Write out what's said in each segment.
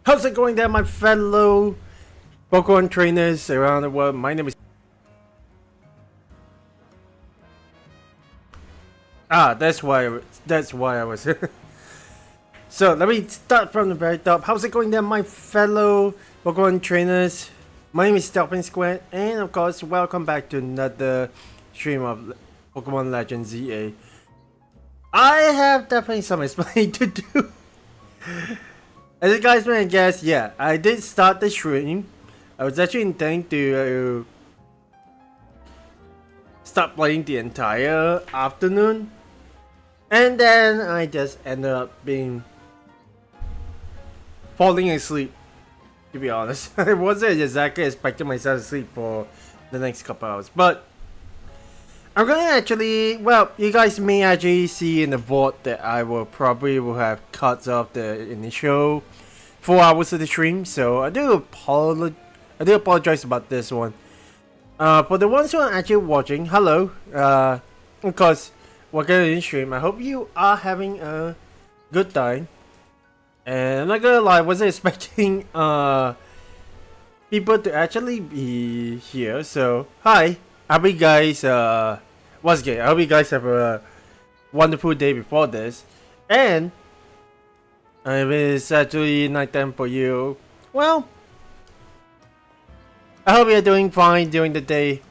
How's it going there, my fellow Pokemon trainers around the world? My name is... that's why I was... So, let me start from the very top. How's it going there, my fellow Pokemon trainers? My name is Delphin Square, and of course, welcome back to another stream of Pokemon Legends ZA. I have definitely some explaining to do. As you guys may guess, yeah, I did start the stream. I was actually intending to start playing the entire afternoon, and then I just ended up falling asleep. To be honest, I wasn't exactly expecting myself to sleep for the next couple hours, but I'm gonna actually, well, you guys may actually see in the VOD that I will have cuts off the initial 4 hours of the stream, so I do apologize about this one. For the ones who are actually watching, hello. Of course, welcome to the stream. I hope you are having a good time. And I'm not gonna lie, I wasn't expecting people to actually be here. So hi, I hope you guys what's good? I hope you guys have a wonderful day before this. And if it's actually nighttime for you, well, I hope you're doing fine during the day.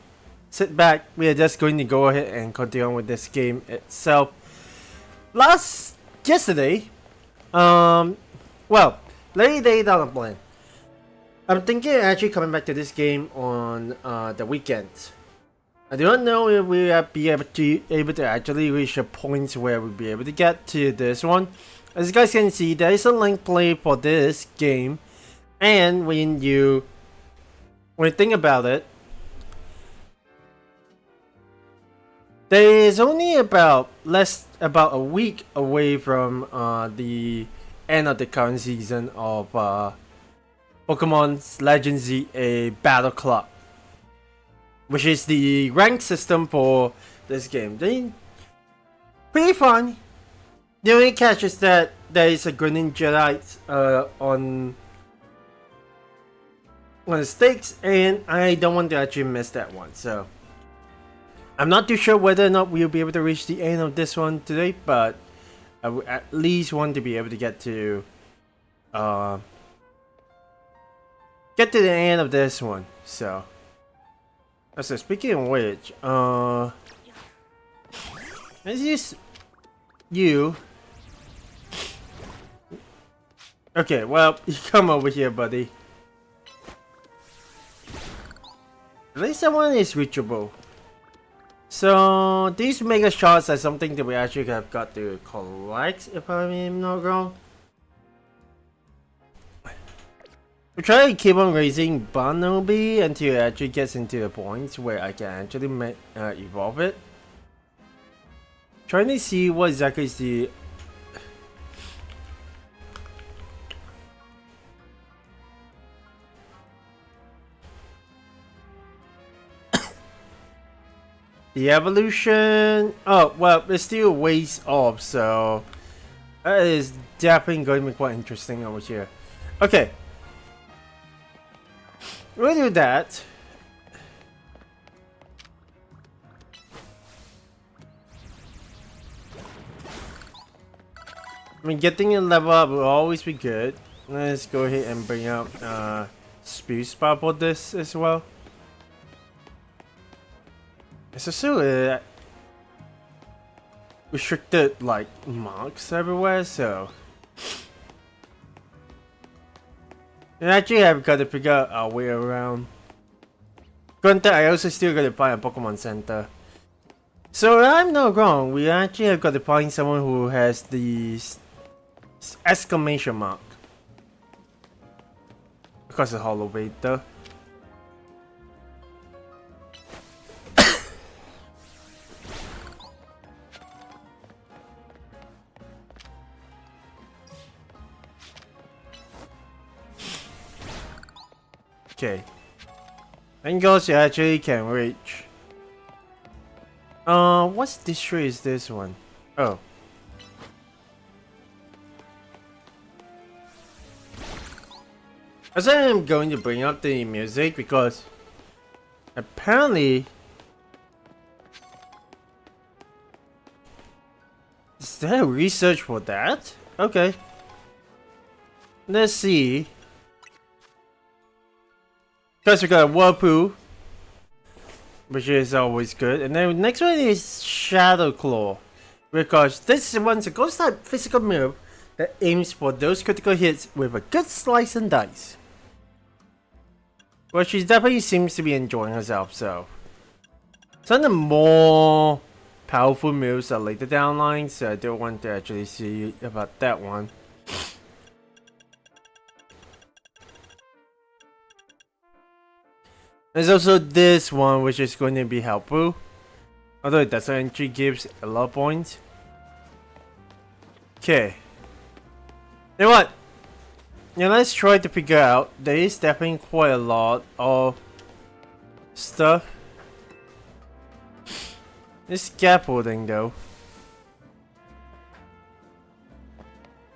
Sit back, we are just going to go ahead and continue on with this game itself. Yesterday, well, let me lay down a plan. I'm thinking of actually coming back to this game on the weekend. I do not know if we will be able to actually reach a point where we'll be able to get to this one. As you guys can see, there is a link play for this game, and when you think about it, there is only about a week away from the end of the current season of Pokemon Legends ZA Battle Club, which is the rank system for this game. Pretty fun. The only catch is that there is a Greninja Jedi on the stakes, and I don't want to actually miss that one. So I'm not too sure whether or not we'll be able to reach the end of this one today, but I would at least want to be able to get to the end of this one. So speaking of which, let's use you. Okay, well, you come over here, buddy. At least that one is reachable. So these mega shots are something that we actually have got to collect, if I'm not wrong. We try to keep on raising Bunnelby until it actually gets into the points where I can actually evolve it. Trying to see what exactly is the evolution. Oh, well, it's still ways off, so that is definitely going to be quite interesting over here. Okay, we'll do that. I mean, getting a level up will always be good. Let's go ahead and bring out Speed Spot for this as well. It's still restricted like marks everywhere, so we actually have got to figure out our way around. Granted, I also still got to find a Pokemon Center. So if I'm not wrong, we actually have got to find someone who has the exclamation mark. Because of Hollow Beta. Okay. Angles you actually can reach. What's this tree is this one? Oh. I said I'm going to bring up the music because apparently is there research for that? Okay. Let's see. Because we got a Whirlpool, which is always good. And then next one is Shadow Claw. Because this one's a ghost type physical move that aims for those critical hits with a good slice and dice. Well, she definitely seems to be enjoying herself, so. Some of the more powerful moves are later down the line, so I don't want to actually see about that one. There's also this one, which is going to be helpful. Although it doesn't actually gives a lot of points. Okay. You know what? Yeah, let's try to figure out. There is definitely quite a lot of stuff. This scaffolding though.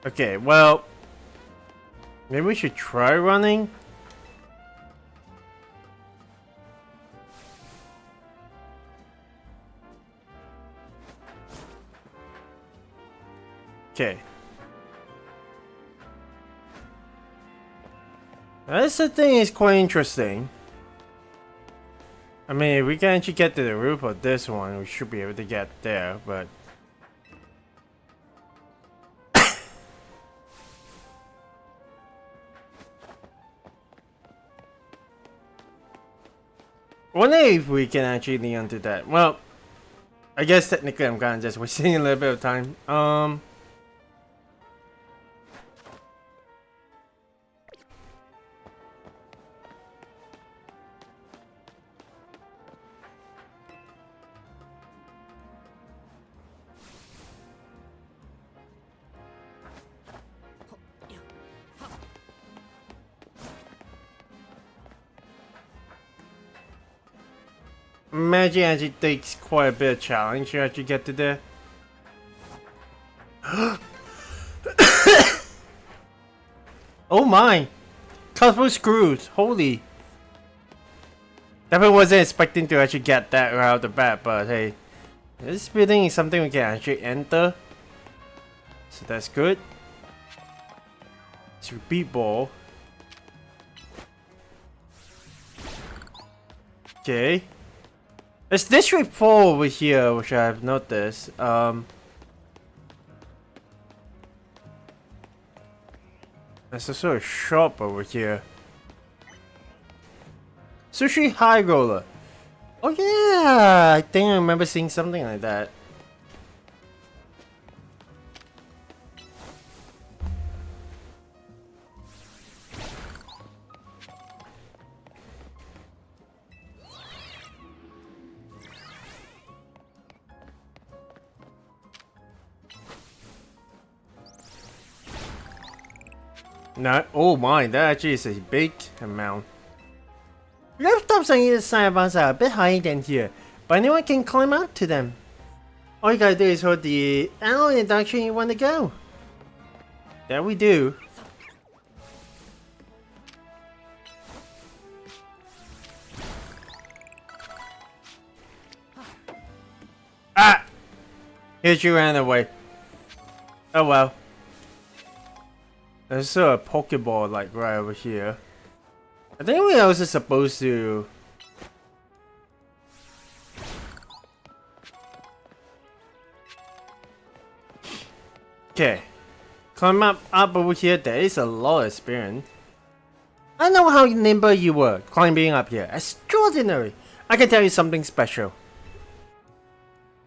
Okay, well, maybe we should try running. Okay. This thing is quite interesting. I mean, if we can actually get to the roof of this one, we should be able to get there, but... I wonder if we can actually lean onto that. Well, I guess technically I'm kind of just wasting a little bit of time. Imagine actually takes quite a bit of challenge to actually get to there. Oh my! Colorful screws, holy! Definitely wasn't expecting to actually get that right out the bat, but hey. This building is something we can actually enter. So that's good. It's repeat ball. Okay. There's District 4 over here, which I've noticed. There's also a shop over here. Sushi High Roller. Oh yeah, I think I remember seeing something like that. No, oh my, that actually is a big amount. Rooftops on either side of us are a bit higher than here, but anyone can climb up to them. All you gotta do is hold the arrow in the direction you want to go. There we do. Ah! Here you ran away. Oh well. There's a Pokeball like right over here. I think we also supposed to... Okay. Climb up over here. There is a lot of experience. I know how nimble you were climbing up here. Extraordinary. I can tell you something special.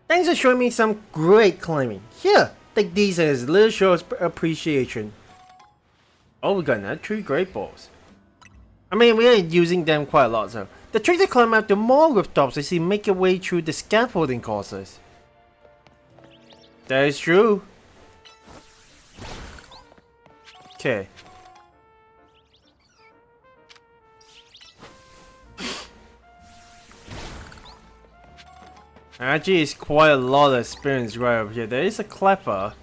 Thanks for showing me some great climbing. Here, take these as a little show of appreciation. Oh, we got another 3 great balls. I mean, we are using them quite a lot, so. The trick to climb up to more rooftops is to make your way through the scaffolding courses. That is true. Okay. Actually, it's quite a lot of experience right over here. There is a clapper.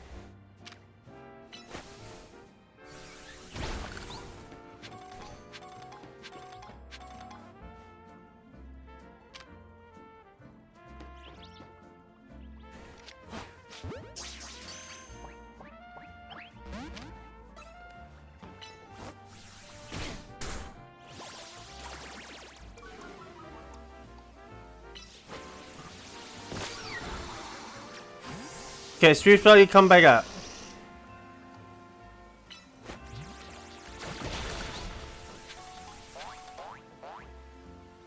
Okay, Street Spell, you come back up.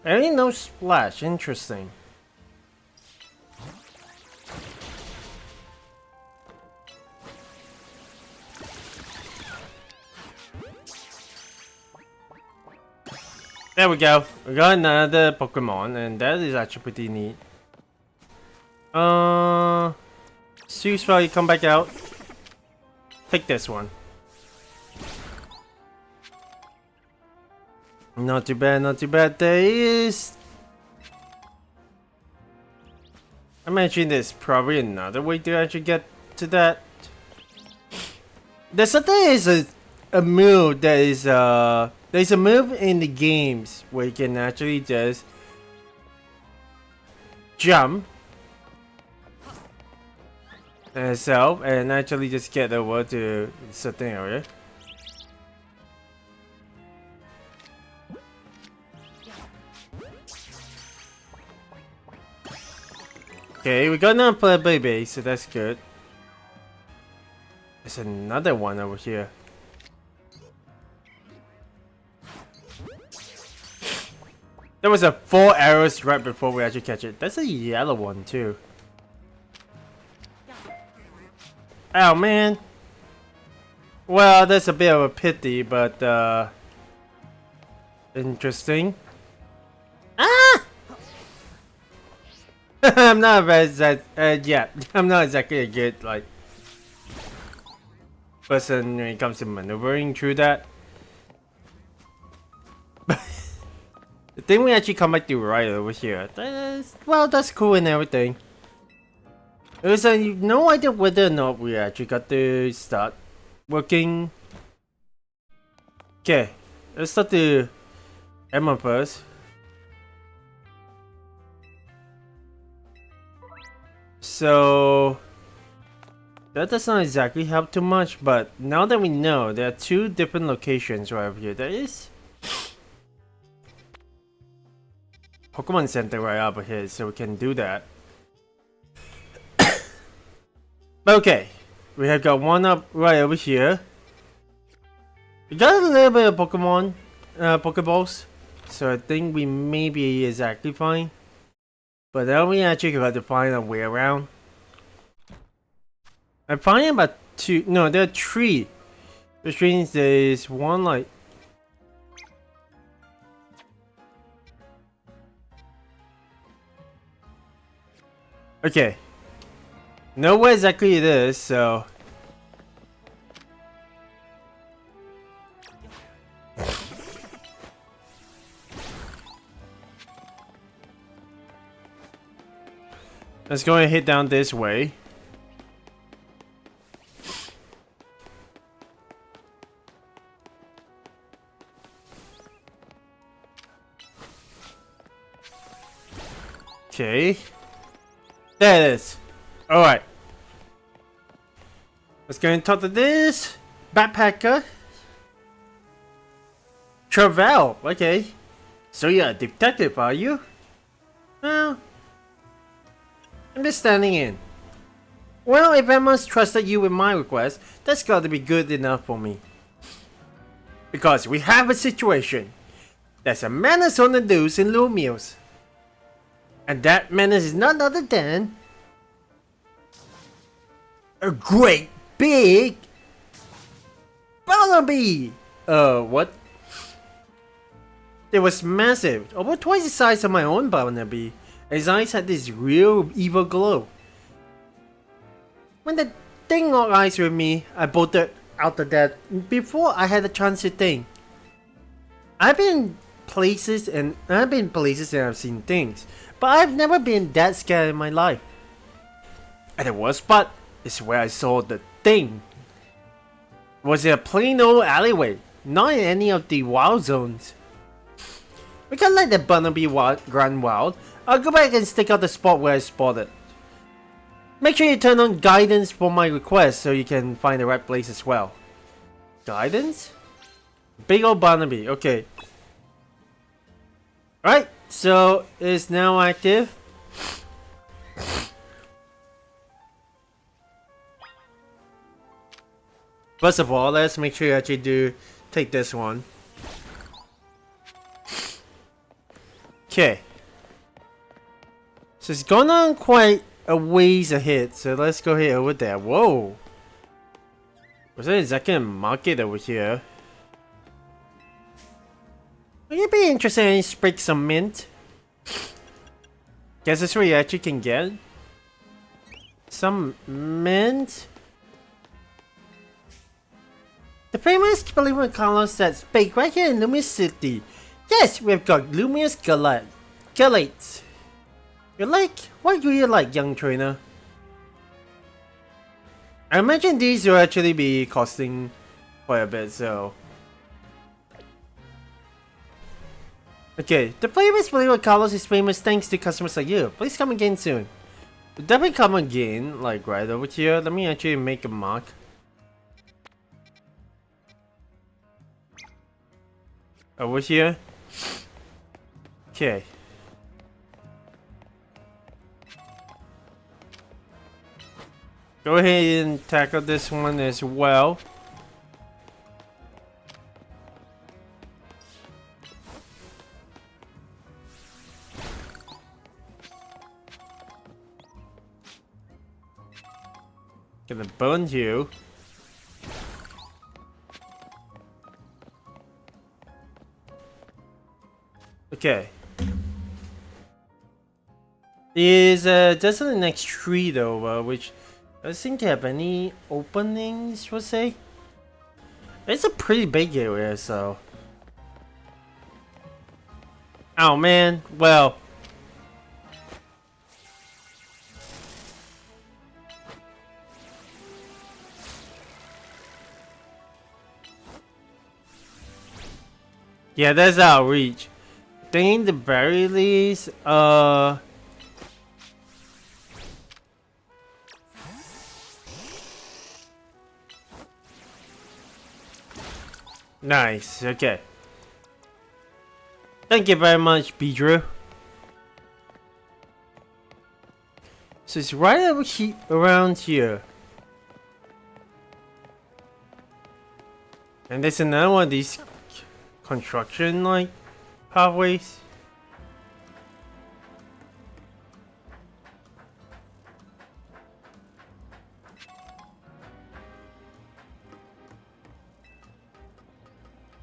Ain't no splash, interesting. There we go. We got another Pokemon, and that is actually pretty neat. Street Spell, you come back out. Take this one. Not too bad, not too bad. There is... I mentioned there's probably another way to actually get to that. There is a move that is there's a move in the games where you can actually just jump itself and actually just get over to a certain area. Okay, we got another player baby, so that's good. There's another one over here. There was a 4 arrows right before we actually catch it. That's a yellow one too. Oh man. Well, that's a bit of a pity, but interesting. Ah! I'm not yeah, I'm not exactly a good like person when it comes to maneuvering through that. The thing we actually come back to right over here. Well, that's cool and everything. It was no idea whether or not we actually got to start working. Okay, let's start the Emma first. So that does not exactly help too much, but now that we know there are 2 different locations right over here, there is Pokemon Center right over here, so we can do that. Okay, we have got one up right over here. We got a little bit of Pokemon, Pokeballs, so I think we may be exactly fine. But then we actually got to find a way around. I'm finding about 2, no, there are 3. Which means there is one like... Okay. Know where exactly it is, so... Let's go and hit down this way. Okay. There it is. Alright. Let's go and talk to this backpacker. Travel. Okay. So you're a detective, are you? Well, I'm just standing in. Well, if Emma's trusted you with my request, that's got to be good enough for me. Because we have a situation. There's a menace on the loose in Lumiose. And that menace is none other than... a great big... Barnaby! What? It was massive, over twice the size of my own Barnaby. His eyes had this real evil glow. When the thing locked eyes with me, I bolted out of that before I had a chance to think. I've been places and I've seen things, but I've never been that scared in my life. And the worst spot is where I saw the thing. It was in a plain old alleyway, not in any of the wild zones. We can let the Barnaby run wild. I'll go back and stick out the spot where I spotted. Make sure you turn on guidance for my request so you can find the right place as well. Guidance? Big old Barnaby, okay. Alright, so it's now active. First of all, let's make sure you actually do take this one. Okay. So it's gone on quite a ways ahead, so let's go ahead over there. Whoa! Was there exactly a market over here? Would it be interesting to break some mint? Guess that's where you actually can get some mint. The famous Believer Carlos that's baked right here in Lumiose City. Yes, we've got Lumiose Galates. You like? What do you like, young trainer? I imagine these will actually be costing quite a bit, so. Okay, the famous Believer Carlos is famous thanks to customers like you. Please come again soon. We'll definitely come again, like right over here. Let me actually make a mark. Over here. Okay. Go ahead and tackle this one as well. Gonna burn you. Okay. Is just the next tree though, which doesn't seem to have any openings per se. It's a pretty big area, so. Oh man, well. Yeah, that's our reach. I think the very least, nice, okay. Thank you very much, Pedro. So it's right over here, around here. And there's another one of these construction like pathways.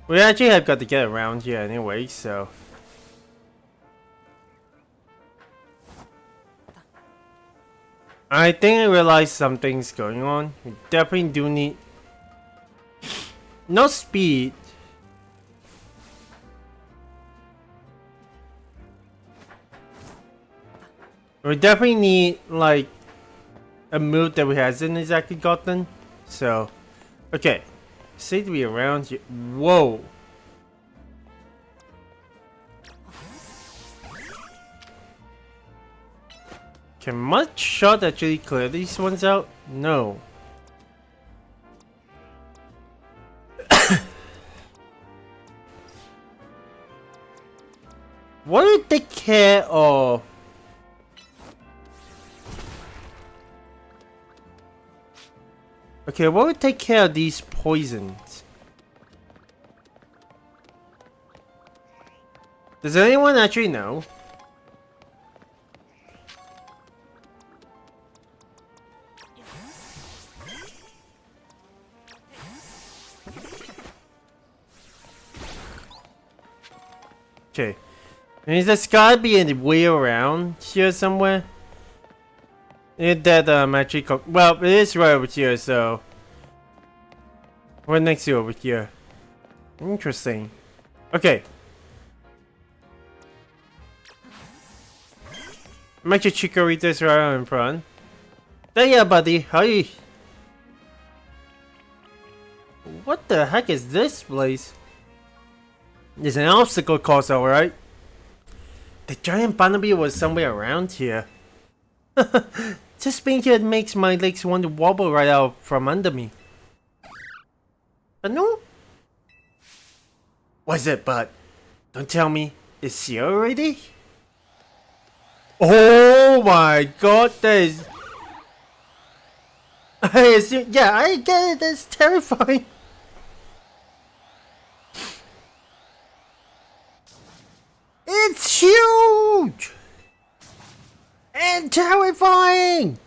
We actually have got to get around here anyway, so. I think I realized something's going on. We definitely do need no speed. We definitely need like a move that we hasn't exactly gotten. So, okay. Seem to be around here. Whoa. Can much shot actually clear these ones out? No. What do they take care of? Okay, what would take care of these poisons? Does anyone actually know? Okay. Is this gotta be a way around here somewhere? That actually well, it is right over here, so we're next to over here. Interesting. Okay. Make your Chicoritas right in front. There you are, buddy. Hi. What the heck is this place? There's an obstacle course, alright. The giant Barnaby was somewhere around here. Just being here makes my legs want to wobble right out from under me. But no? What is it, bud? Don't tell me. It's here already? Oh my god, that is... Yeah, I get it. That's terrifying. It's huge and terrifying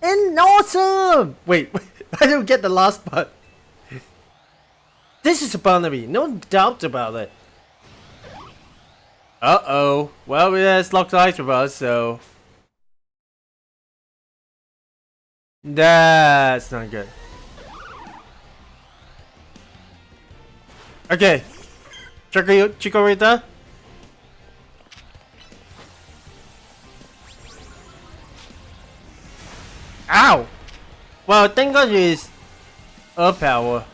and awesome. Wait, I don't get the last part. This is a Barnaby, no doubt about it. Uh-oh. Well, it has locked eyes with us, so... That's not good. Okay. Chikorita. Ow! Well, thank God it's a power.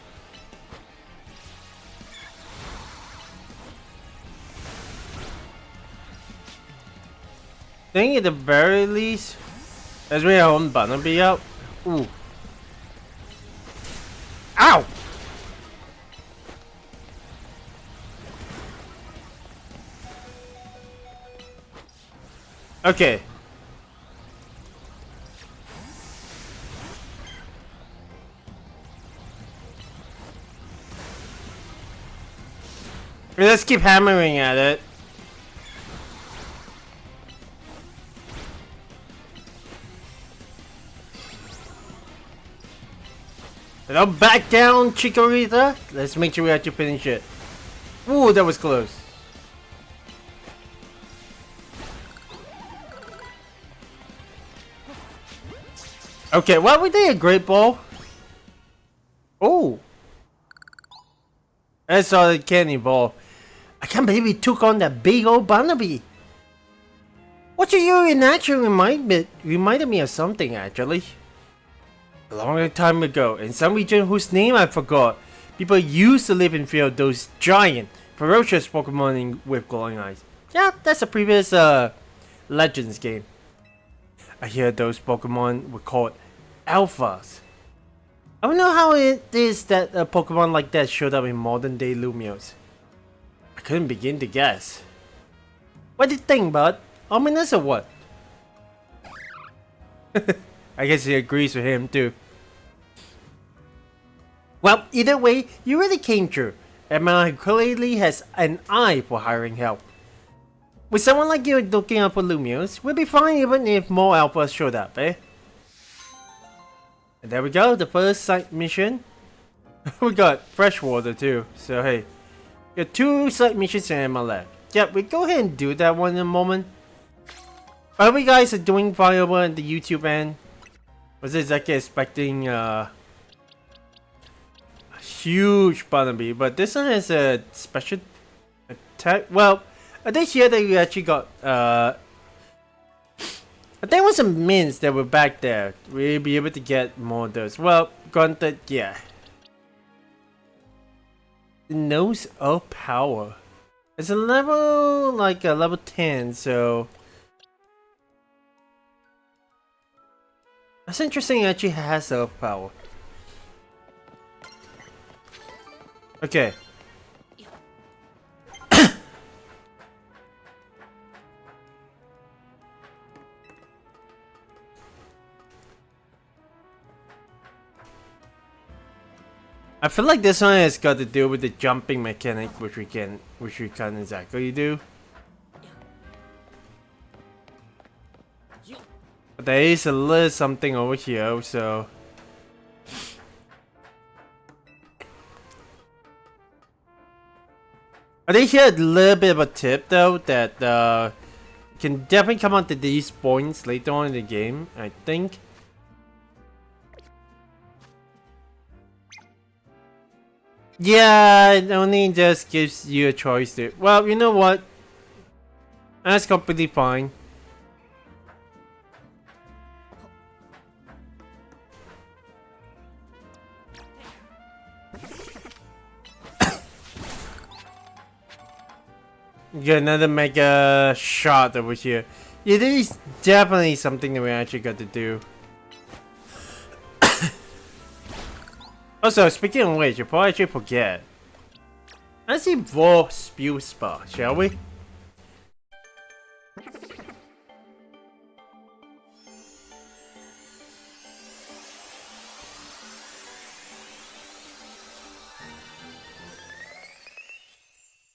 I think at the very least, as we have one Barnaby out. Ooh. Ow! Okay. Let's keep hammering at it. Don't back down, Chikorita. Let's make sure we actually finish it. Ooh, that was close. Okay, well, we did a great ball. Oh. I saw the candy ball. I can't believe we took on that big old Barnaby. Watching you in action reminded me of something, actually. A long time ago, in some region whose name I forgot, people used to live in fear of those giant, ferocious Pokemon with glowing eyes. Yeah, that's a previous Legends game. I hear those Pokemon were called Alphas. I don't know how it is that a Pokemon like that showed up in modern day Lumiose. I couldn't begin to guess. What do you think, bud? Ominous or what? I guess he agrees with him too. Well, either way, you really came through. Emma clearly has an eye for hiring help. With someone like you looking out for Lumiose, we'll be fine even if more alphas showed up, eh? And there we go, the first side mission. We got freshwater too, so hey. Got 2 side missions in Emma left. Yep, we go ahead and do that one in a moment. I hope you guys are doing fine over on the YouTube end. Was exactly expecting a huge Barnaby, but this one has a special attack. Well, I think here that we actually got I think it was some mints that were back there. We'll be able to get more of those. Well, granted, yeah. The nose of power. It's a level like a level 10, so that's interesting. It actually has self power. Okay. I feel like this one has got to do with the jumping mechanic, which we can't exactly do. But there is a little something over here, so I did hear a little bit of a tip though that can definitely come onto these points later on in the game, I think. Yeah, it only just gives you a choice to. Well, you know what? That's completely fine. Get another mega shot over here. It is definitely something that we actually got to do. Also, speaking of which, you probably actually forget. Let's evolve Spew Spa, shall we?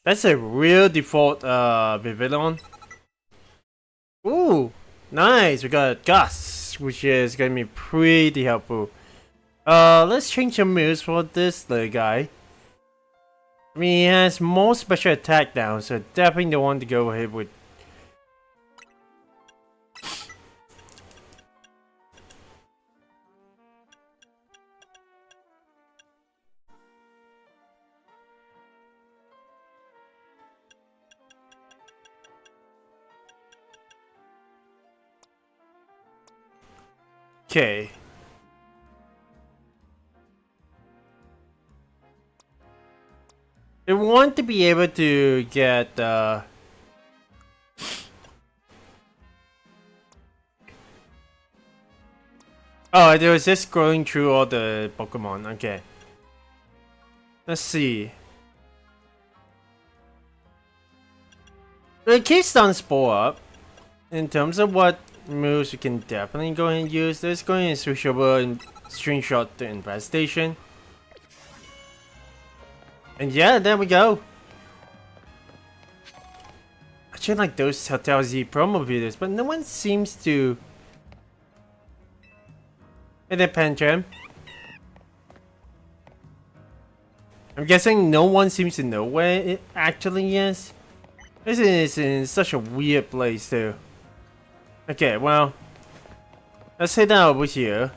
That's a real default Vivillon. Ooh, nice. We got Gus, which is gonna be pretty helpful. Let's change some moves for this little guy. I mean, he has more special attack now, so definitely don't want to go ahead with. Okay. I want to be able to get oh, there was just scrolling through all the Pokemon. Okay. Let's see. It keeps on Spore up. In terms of what moves we can definitely go ahead and use, let's go ahead and switch over and screenshot the Infestation. And yeah, there we go. Actually, like those Hotel Z promo videos, but no one seems to. Hey there, Pantram. I'm guessing no one seems to know where it actually is. This is in such a weird place, too. Okay, well, let's head out over here.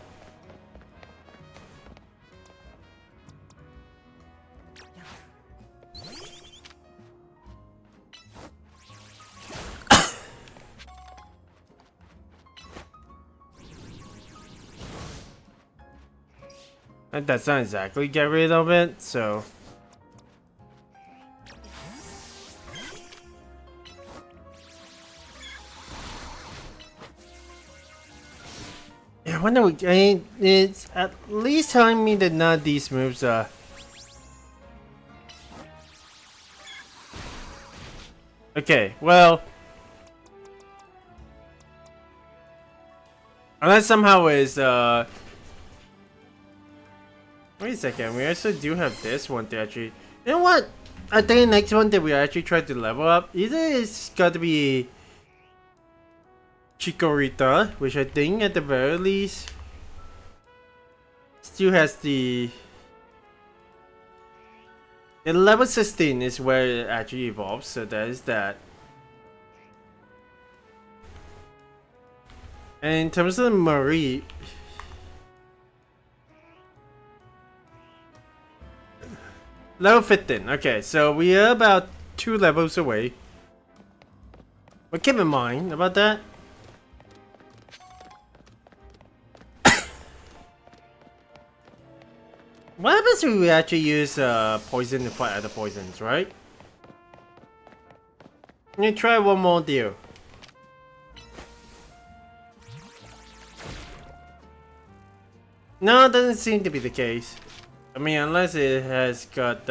That doesn't exactly get rid of it, so. Yeah, I wonder. It's at least telling me that none of these moves are. Okay, well. Unless somehow is wait a second, we also do have this one to actually. You know what? I think the next one that we actually try to level up, either it's got to be Chikorita, which I think at the very least still has the level 16 is where it actually evolves, so that is that. And in terms of Marie, level 15. Okay, so we are about 2 levels away. But keep in mind about that. What happens if we actually use poison to fight other poisons, right? Let me try one more deal. No, it doesn't seem to be the case. I mean, unless it has got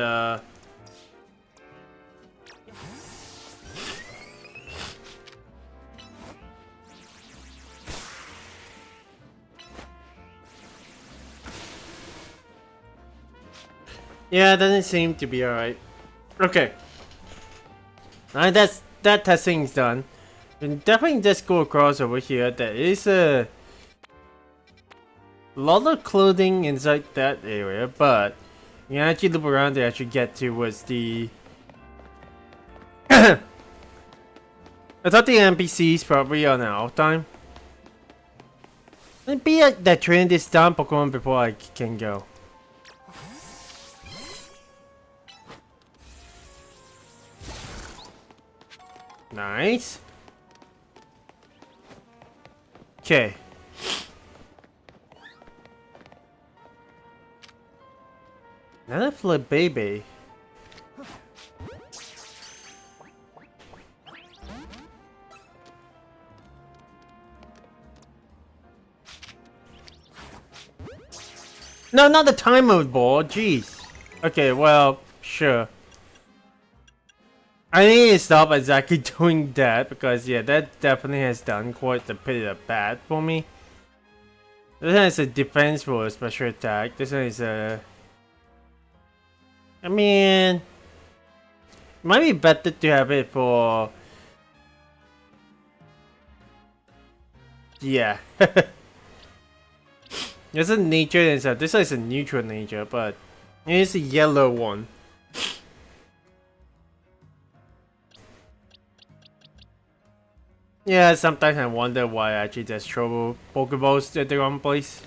yeah, it doesn't seem to be alright. Okay. Alright, that testing's done. We can definitely just go across over here. There is a lot of clothing inside that area, but you can actually loop around to actually get towards the I thought the NPCs probably are now time. Let me be that train this down Pokemon before I can go. Nice. Okay. Another flip baby. No, not the time mode board. Jeez. Okay, well, sure. I need to stop exactly doing that because yeah, that definitely has done quite a bit of bad for me. This one is a defense for a special attack. This one is a. I mean, Might be better to have it for... Yeah. There's a nature and stuff. This is a neutral nature, but it's a yellow one. Yeah, sometimes I wonder why I actually just throw Pokeballs at the wrong place.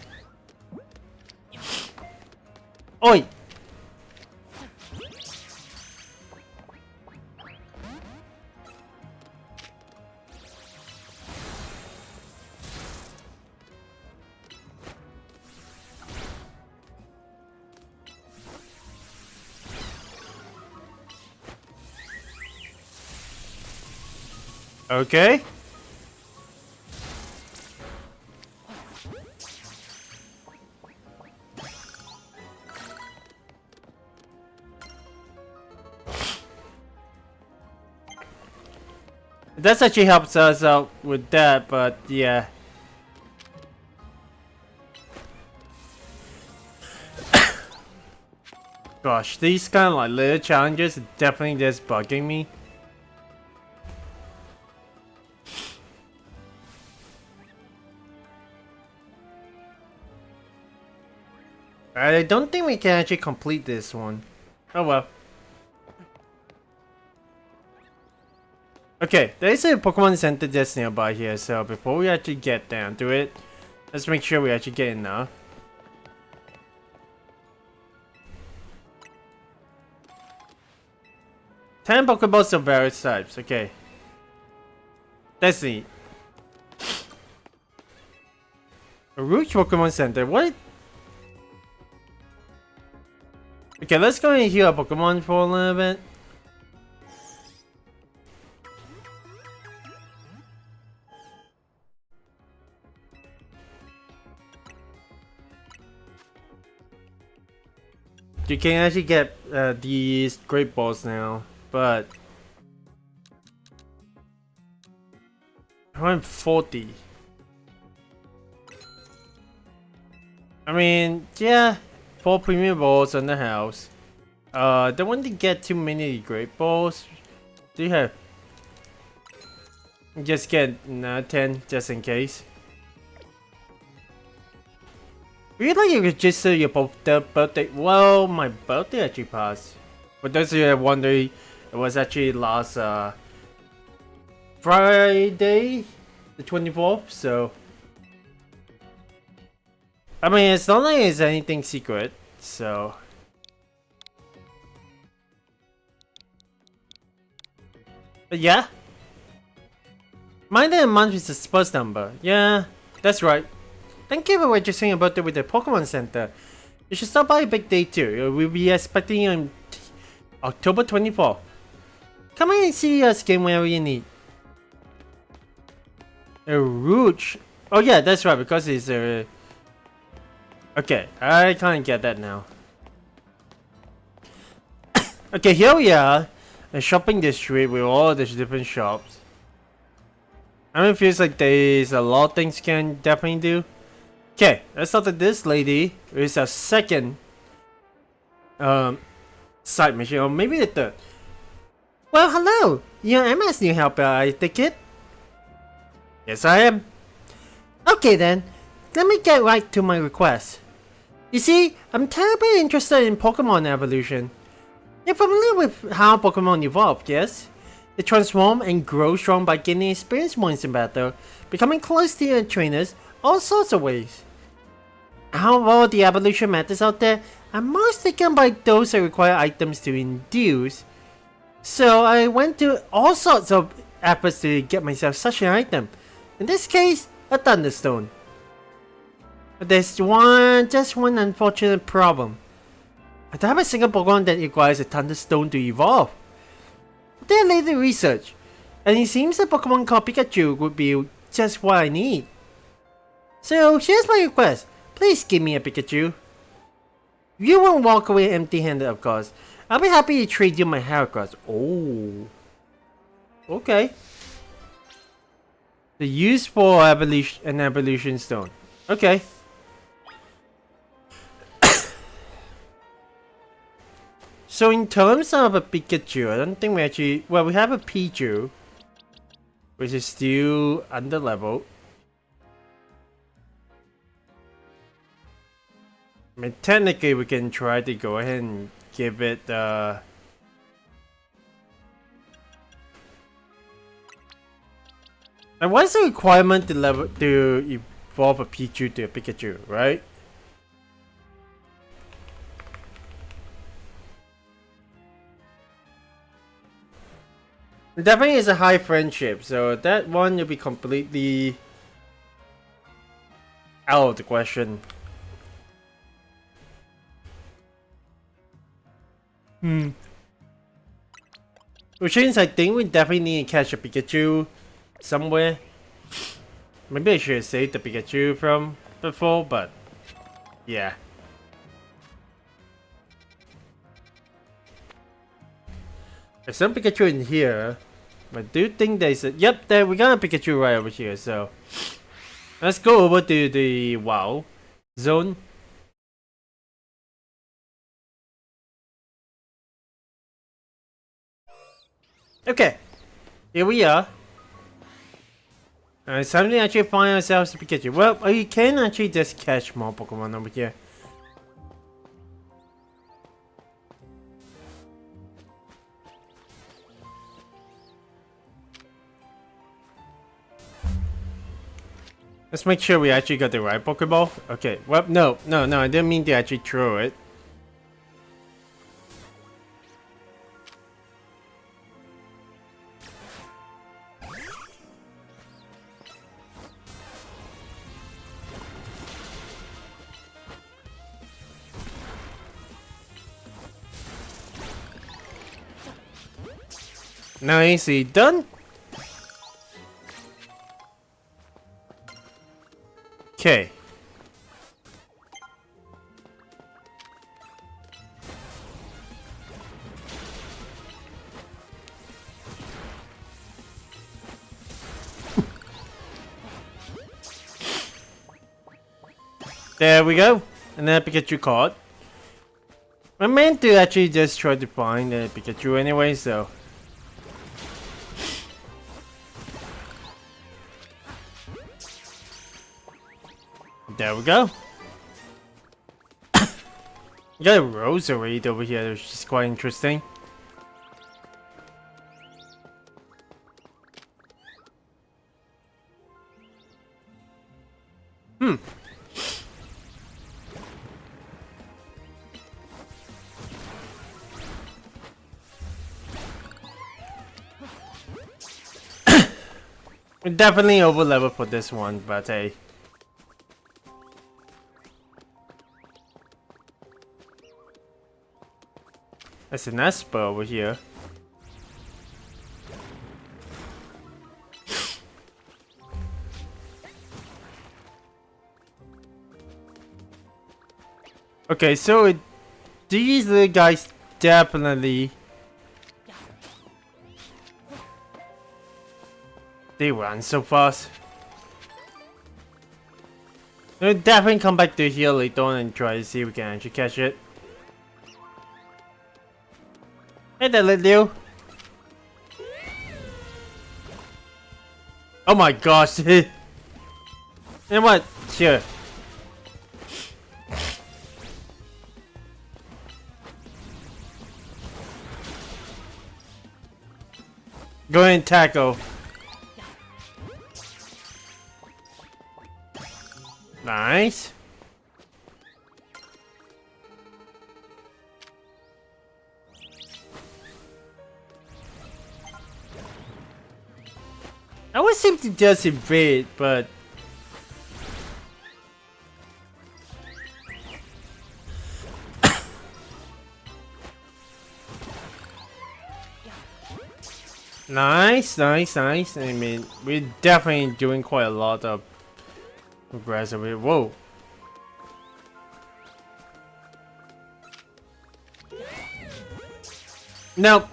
Oi! Okay. That actually helps us out with that, but yeah. Gosh, these kind of like little challenges are definitely just bugging me. I don't think we can actually complete this one. Oh well. Okay, there is a Pokemon Center just nearby here, so before we actually get down to it, let's make sure we actually get enough. Ten Pokeballs of various types, okay. That's neat. A Rouge Pokemon Center, what? Okay, let's go and heal our Pokemon for a little bit. You can actually get these Great Balls now, but 140. I mean, yeah, 4 premium balls on the house. Don't want to get too many Great Balls. Do you have? Just get 10 just in case. Would you like to register your birthday? Well, my birthday actually passed. For those of you that wonder, it was actually last Friday, the 24th. So, I mean, it's not like it's anything secret. So, but yeah, my day and month is the Spurs number. Yeah, that's right. Thank you for registering your birthday with the Pokemon Center. You should stop by a big day too. We'll be expecting you on October 24th. Come in and see us again whenever you need. A Rouge? Oh yeah, that's right, because it's a... Okay, I can't get that now. Okay, here we are. A shopping district with all the different shops. I mean, it feels like there's a lot of things you can definitely do. Okay, let's start with this lady. It's our second side mission, or maybe the third. Well, hello! You're MS new helper, I take it? Yes, I am. Okay then, let me get right to my request. You see, I'm terribly interested in Pokemon evolution. You're familiar with how Pokemon evolve, yes? They transform and grow strong by gaining experience points in battle, becoming close to your trainers, all sorts of ways. How well the evolution methods out there are most taken by those that require items to induce. So I went to all sorts of efforts to get myself such an item. In this case, a Thunderstone. But there's just one unfortunate problem. I don't have a single Pokemon that requires a Thunderstone to evolve. I did later research, and it seems a Pokemon called Pikachu would be just what I need. So here's my request. Please give me a Pikachu. You won't walk away empty-handed, of course. I'll be happy to trade you my Heracross. Oh. Okay. The use for an evolution stone. Okay. So in terms of a Pikachu, I don't think we actually... Well, we have a Pichu, which is still under level. I mean, technically we can try to go ahead and give it and what's the requirement to evolve a Pichu to a Pikachu, right? It definitely is a high friendship, so that one will be completely out of the question. Which means I think we definitely need to catch a Pikachu somewhere. Maybe I should have saved the Pikachu from before, but yeah. There's some Pikachu in here, but I do think there's a... Yep, there we got a Pikachu right over here, so let's go over to the WoW zone. Okay, here we are. It's time to actually find ourselves a Pikachu. Well, you can actually just catch more Pokemon over here. Let's make sure we actually got the right Pokeball. Okay, well, no, I didn't mean to actually throw it. Nicely done. Okay. There we go. And then Pikachu card. I meant to actually just try to find a Pikachu anyway, so. There we go. You got a Roserade over here, which is quite interesting. We're definitely over level for this one, but hey. There's an Esper over here. Okay, so these little guys definitely... They run so fast. We'll definitely come back to here later on and try to see if we can actually catch it. Hey there, little. Oh my gosh. You know what? Sure. Go ahead and tackle. Nice. I always seem to just invade, but nice. I mean, we're definitely doing quite a lot of progress over here. Whoa. Nope.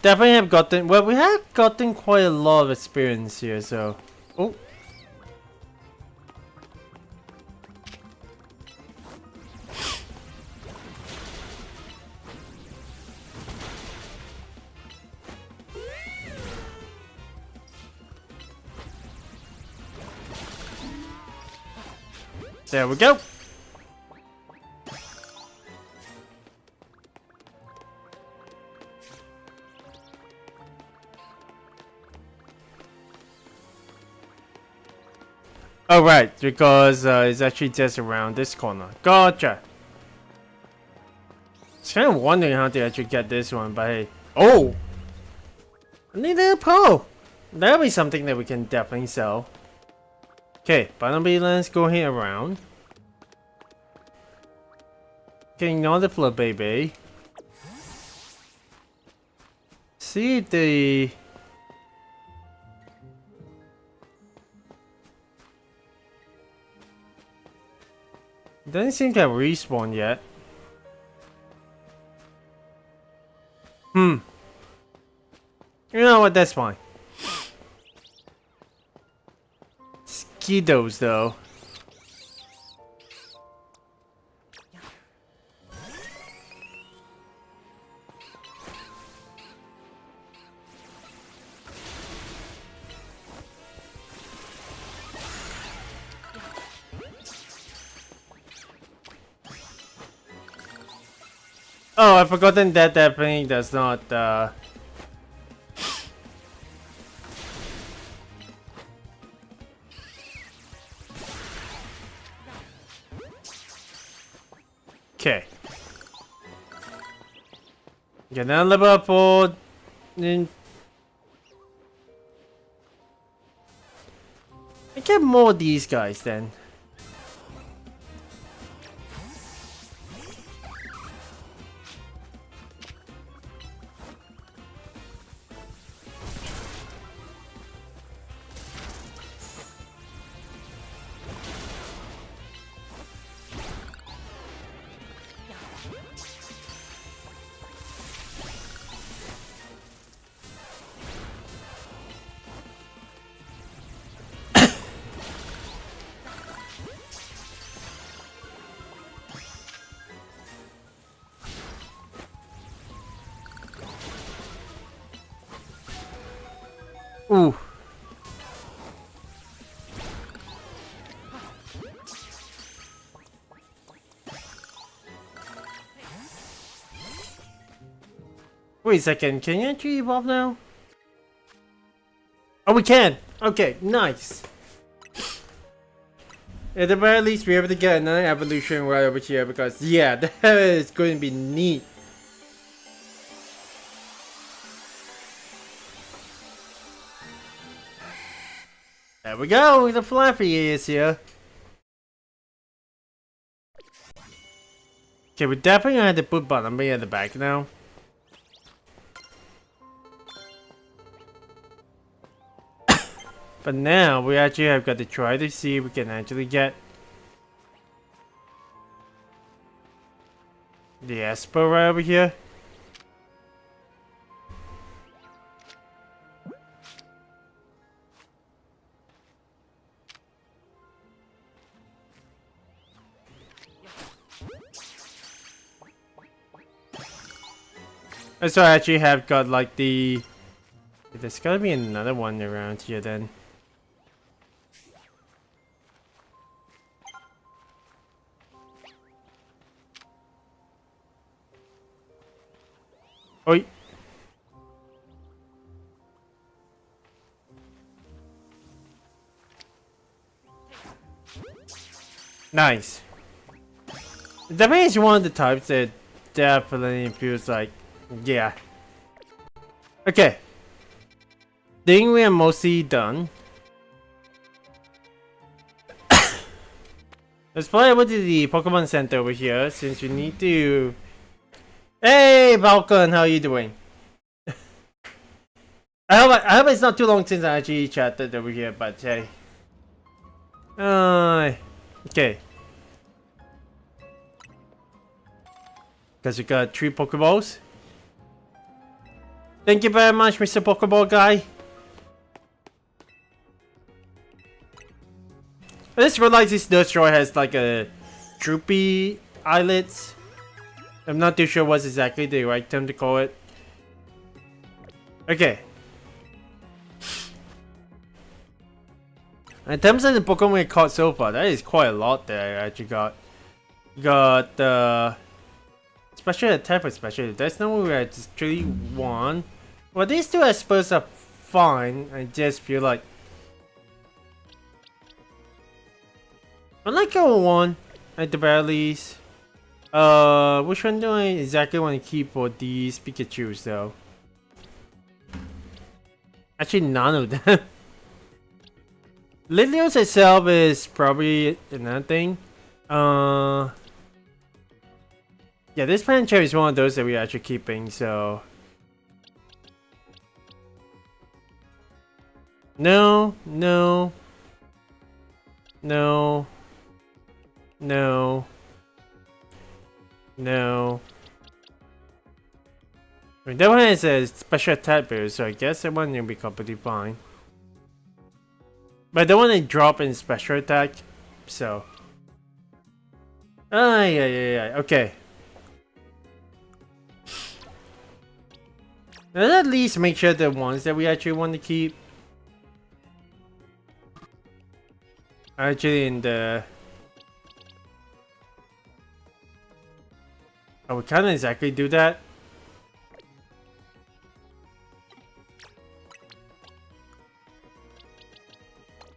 definitely have gotten, well, we have gotten quite a lot of experience here, so. Oh. There we go. Oh, right, because it's actually just around this corner. Gotcha. I was kind of wondering how to actually get this one, but hey. Oh! I need a pro! That'll be something that we can definitely sell. Okay, Barnaby, let's go here around. Okay, ignore the flood, baby. See if the... Doesn't seem to have respawned yet. You know what, that's fine. Skidos though. Oh, I've forgotten that that thing does not okay. Get down level up for I get more of these guys then. Ooh. Wait a second, can you actually evolve now? Oh, we can! Okay, nice! At the very least, we're able to get another evolution right over here because, yeah, that is going to be neat. There we go, the Flappy is here. Okay, we definitely had to put Barnaby at the back now. But now we actually have got to try to see if we can actually get the Esper right over here. So I actually have got like the... There's gotta be another one around here then. Oi. Nice. Definitely is one of the types that definitely feels like, yeah. Okay. Think we are mostly done. Let's fly over to the Pokemon Center over here since we need to... Hey, Balkan, how are you doing? I hope it's not too long since I actually chatted over here, but hey. Okay. Because we got 3 Pokeballs. Thank you very much, Mr. Pokeball guy. I just realized this destroyer has like a droopy eyelids. I'm not too sure what's exactly the right term to call it. Okay. In terms of the Pokemon we caught so far, that is quite a lot there I actually got. Got the special attack or special. That's not what we actually want. Well, these two I suppose are fine. I just feel like I like our one at the very least. Which one do I exactly want to keep for these Pikachus though? Actually, none of them. Lilios itself is probably another thing. Yeah, this Panchar is one of those that we're actually keeping, so. No, no. No. No. No. I mean, that one is a special attack boost, so I guess that one will be completely fine. But the one they drop in special attack, so. Yeah. Okay. Let's at least make sure the ones that we actually want to keep are actually in the. Oh, we can't exactly do that.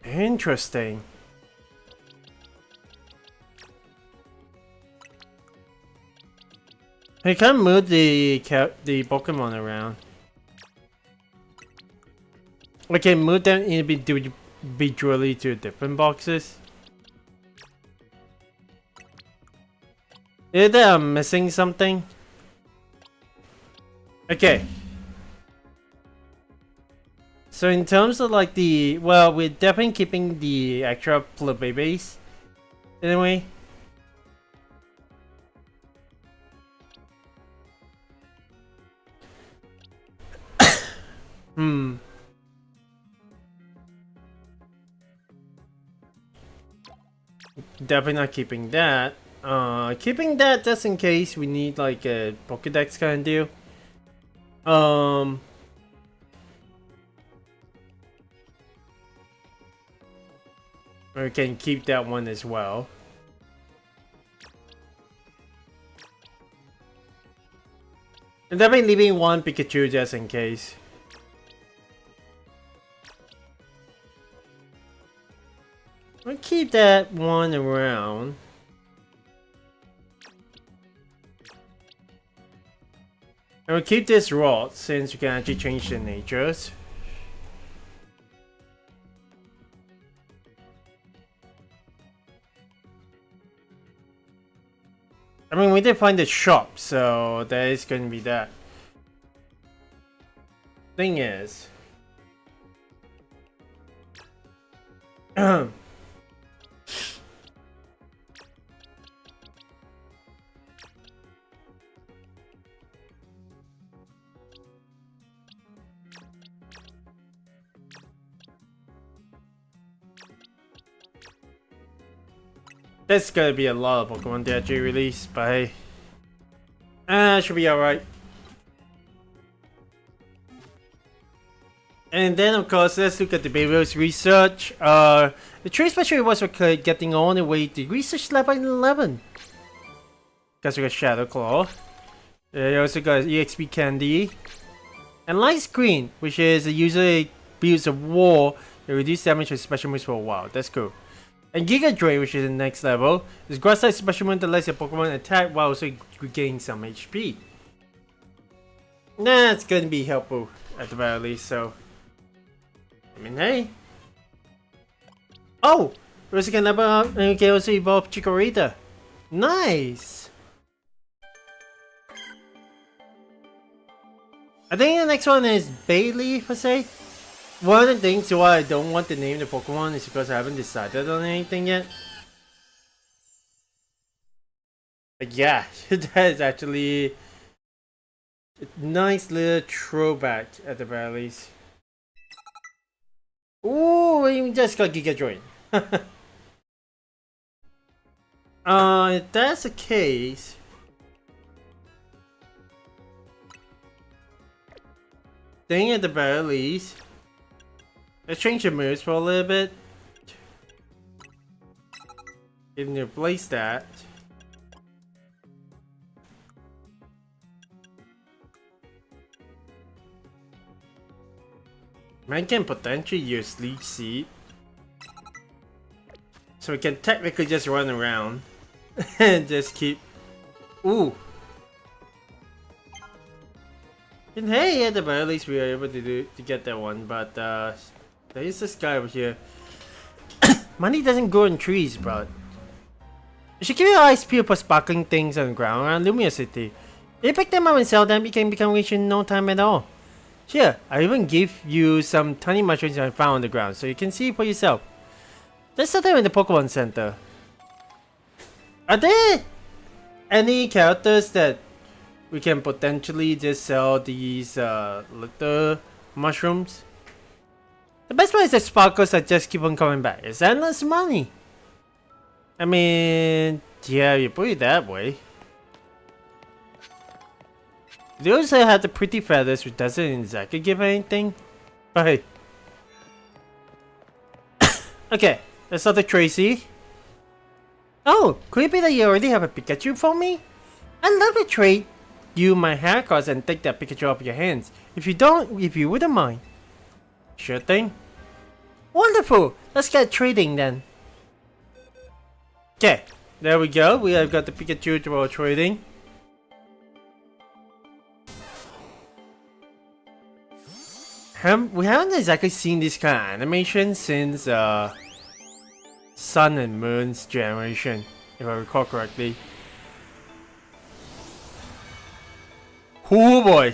Interesting. I can move the Pokemon around. I can move them individually to different boxes. Either I'm missing something. Okay. So in terms of like the, well, we're definitely keeping the extra Flabébés. Anyway. Definitely not keeping that. Keeping that just in case we need like a Pokédex kind of deal. We can keep that one as well. And definitely leaving one Pikachu just in case. We'll keep that one around. And we'll keep this rod since we can actually change the natures. I mean, we did find the shop, so there is going to be that. Thing is, there's gonna be a lot of Pokemon they actually released, but hey, should be alright. And then of course, let's look at the Baby's research. The trade special was for getting all the way to research level 11. Because we got Shadow Claw. You also got EXP Candy. And Light Screen, which is a user builds a wall that reduces damage with special moves for a while. That's cool. And Giga Drain, which is the next level, is grass type special move that lets your Pokemon attack while also regaining some HP. That's gonna be helpful at the very least, so. I mean, hey. Oh! We also can level up and we can also evolve Chikorita. Nice! I think the next one is Bailey, per se. One of the things why I don't want to name the Pokemon is because I haven't decided on anything yet. But yeah, that is actually Nice little throwback at the very least. Ooh, we just got Giga Join. If that's the case, thing at the very least, let's change the moves for a little bit. Can you replace that? Man can potentially use Leech Seed. So we can technically just run around and just keep. Ooh. And hey, at the very least we were able to get that one, but there is this guy over here. Money doesn't grow in trees, bro. You should keep your eyes peeled for sparkling things on the ground around Lumiose City. If you pick them up and sell them, you can become rich in no time at all. Sure, I even give you some tiny mushrooms I found on the ground, so you can see for yourself. Let's start in the Pokemon Center. Are there any characters that we can potentially just sell these little mushrooms? The best part is the sparkles that just keep on coming back. It's endless money. I mean, yeah, you put it that way. They also have the pretty feathers, which doesn't exactly give anything. But hey. Okay, let's start with Tracy. Oh, could it be that you already have a Pikachu for me? I'd love to trade you my haircuts and take that Pikachu off your hands. If you wouldn't mind. Sure thing. Wonderful! Let's get trading then. Okay, there we go. We have got the Pikachu to our trading. We haven't exactly seen this kind of animation since Sun and Moon's generation, if I recall correctly. Oh boy!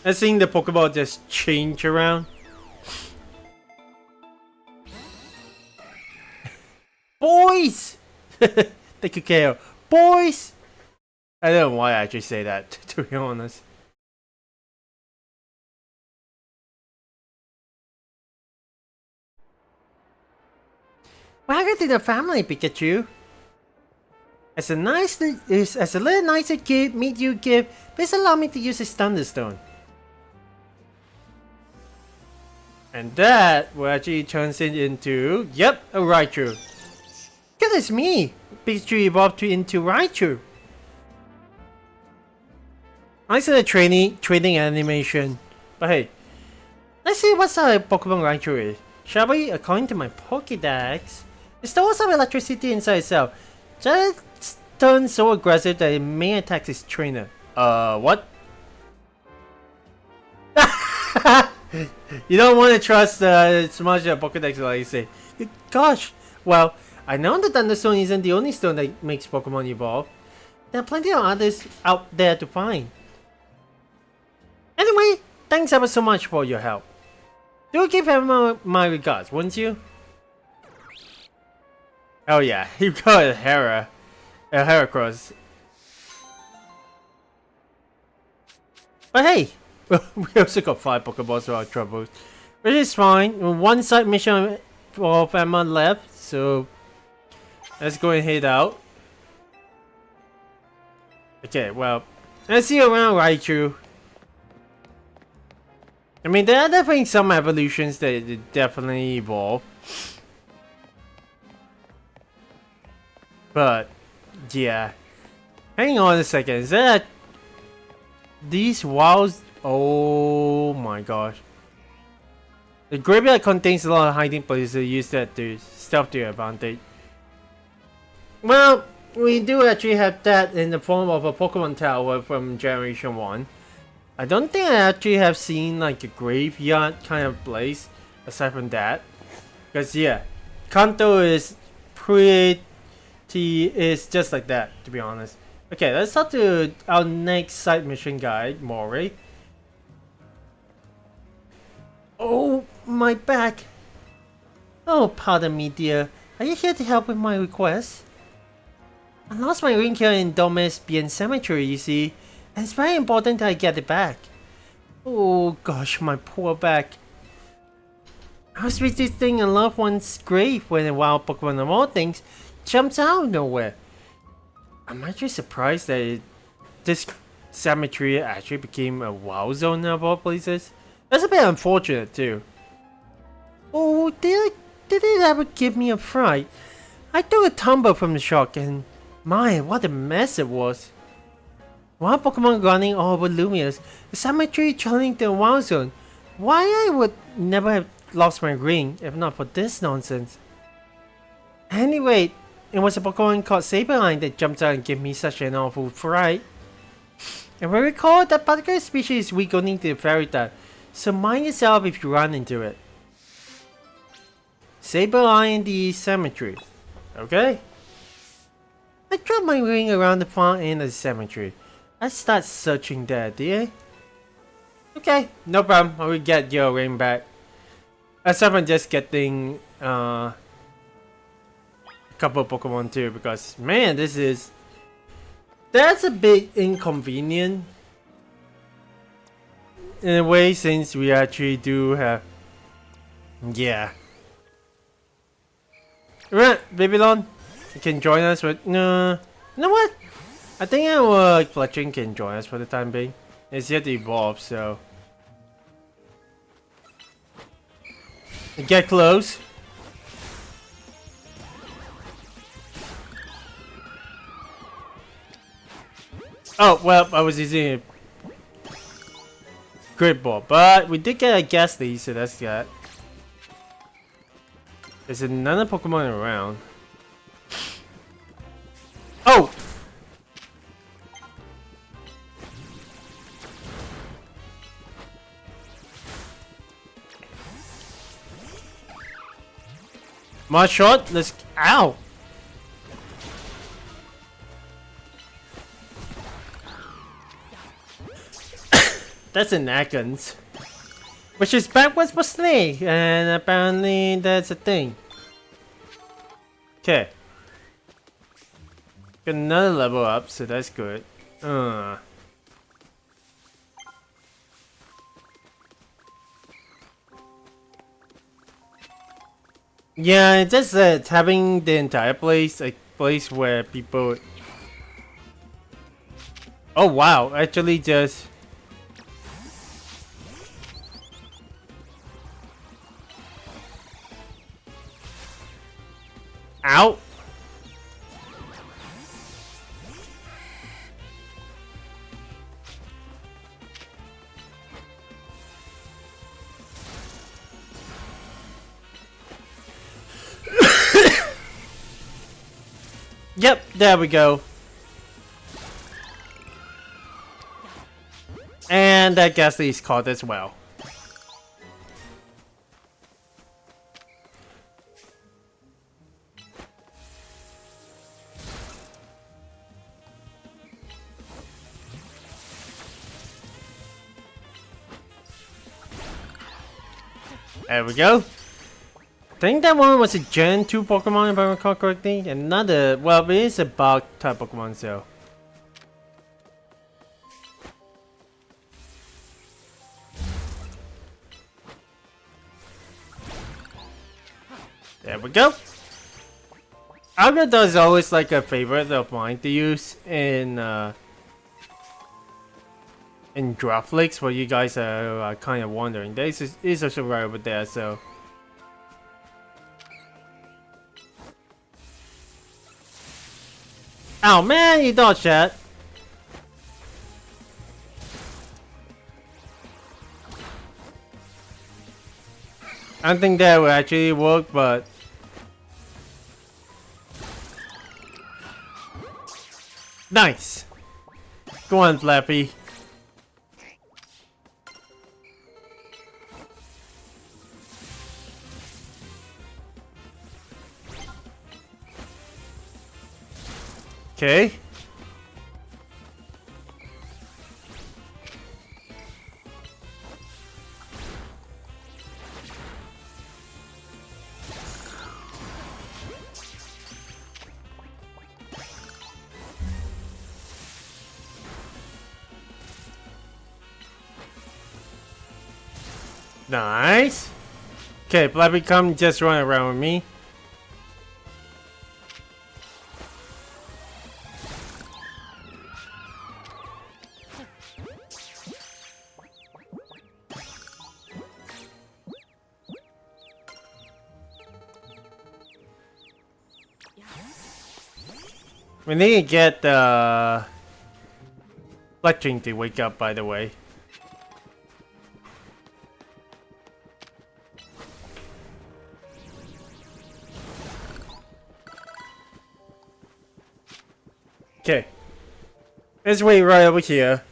I've seen the Pokeball just change around. Boys! Thank you, KO. Boys! I don't know why I actually say that, to be honest. Welcome to the family, Pikachu. As a little nicer kid meet you give, please allow me to use this Thunderstone. And that will actually turns it into, yep, a Raichu. Goodness me! Pikachu evolved into Raichu. Nice little trading animation. But hey, let's see what's our Pokemon Raichu is. Shall we? According to my Pokédex, it stores some electricity inside itself. Just turns so aggressive that it may attack its trainer. What? You don't want to trust so much of Pokédex, like you say. Gosh, well, I know the Thunderstone isn't the only stone that makes Pokemon evolve. There are plenty of others out there to find. Anyway, thanks ever so much for your help. Do give him my regards, wouldn't you? Oh yeah, you got a Heracross. But hey, we also got 5 Pokeballs for our troubles, which is fine. One side mission for Emma left, so let's go and head out. Okay, well, let's see you around, Raichu. I mean, there are definitely some evolutions that definitely evolve. But, yeah. Hang on a second, is that... These wilds... Oh my gosh. The graveyard contains a lot of hiding places, so use that to stealth to your advantage. Well, we do actually have that in the form of a Pokemon Tower from Generation 1. I don't think I actually have seen like a graveyard kind of place aside from that. Because yeah, Kanto is just like that, to be honest. Okay, let's start to our next side mission guide, Mori. Oh, my back. Oh, pardon me, dear. Are you here to help with my request? I lost my ring here in Domus Bien Cemetery, you see. And it's very important that I get it back. Oh gosh, my poor back. I was visiting a loved one's grave when a wild Pokemon of all things jumps out of nowhere. I'm actually surprised that this cemetery actually became a wild zone of all places. That's a bit unfortunate too. Oh, did it ever give me a fright? I took a tumble from the shock and my, what a mess it was. Wild Pokemon running all over Lumiose, the cemetery turning to a wild zone. Why I would never have lost my ring if not for this nonsense. Anyway, it was a Pokemon called Saberline that jumped out and gave me such an awful fright. And we recall that particular species is weak only to the fairy type, so mind yourself if you run into it. Saberline in the cemetery. Okay. I dropped my ring around the far end of the cemetery. I start searching there, did I? Okay, no problem. I will get your ring back. Aside from just getting a couple of Pokemon too, because man, that's a bit inconvenient in a way, since we actually do have, yeah. Right, Babylon, you can join us with, no, you know what? I think our Fletching can join us for the time being. It's yet to evolve, so. Get close. Oh, well, I was using a Great Ball, but we did get a Ghastly, so that's that. There's another Pokemon around. Oh! My shot, let's. Ow! That's an Atkins. Which is backwards for Snake, and apparently that's a thing. Okay. Got another level up, so that's good. Yeah, it's just that having the entire place a place where people. Oh wow, actually just. Ow! Yep, there we go. And that Ghastly is caught as well. There we go. I think that one was a Gen 2 Pokemon if I recall correctly. Another, well, it is a bug type Pokemon, so. There we go. Algodoth is always like a favorite of mine to use in draft leagues where you guys are kind of wondering. There is also right over there, so. Oh man, you dodged that. I don't think that will actually work, but. Nice! Go on, Flappy. Okay. Nice. Okay, Blabby, come just run around with me. We need to get the Fletching to wake up, by the way. Okay. Let's wait right over here.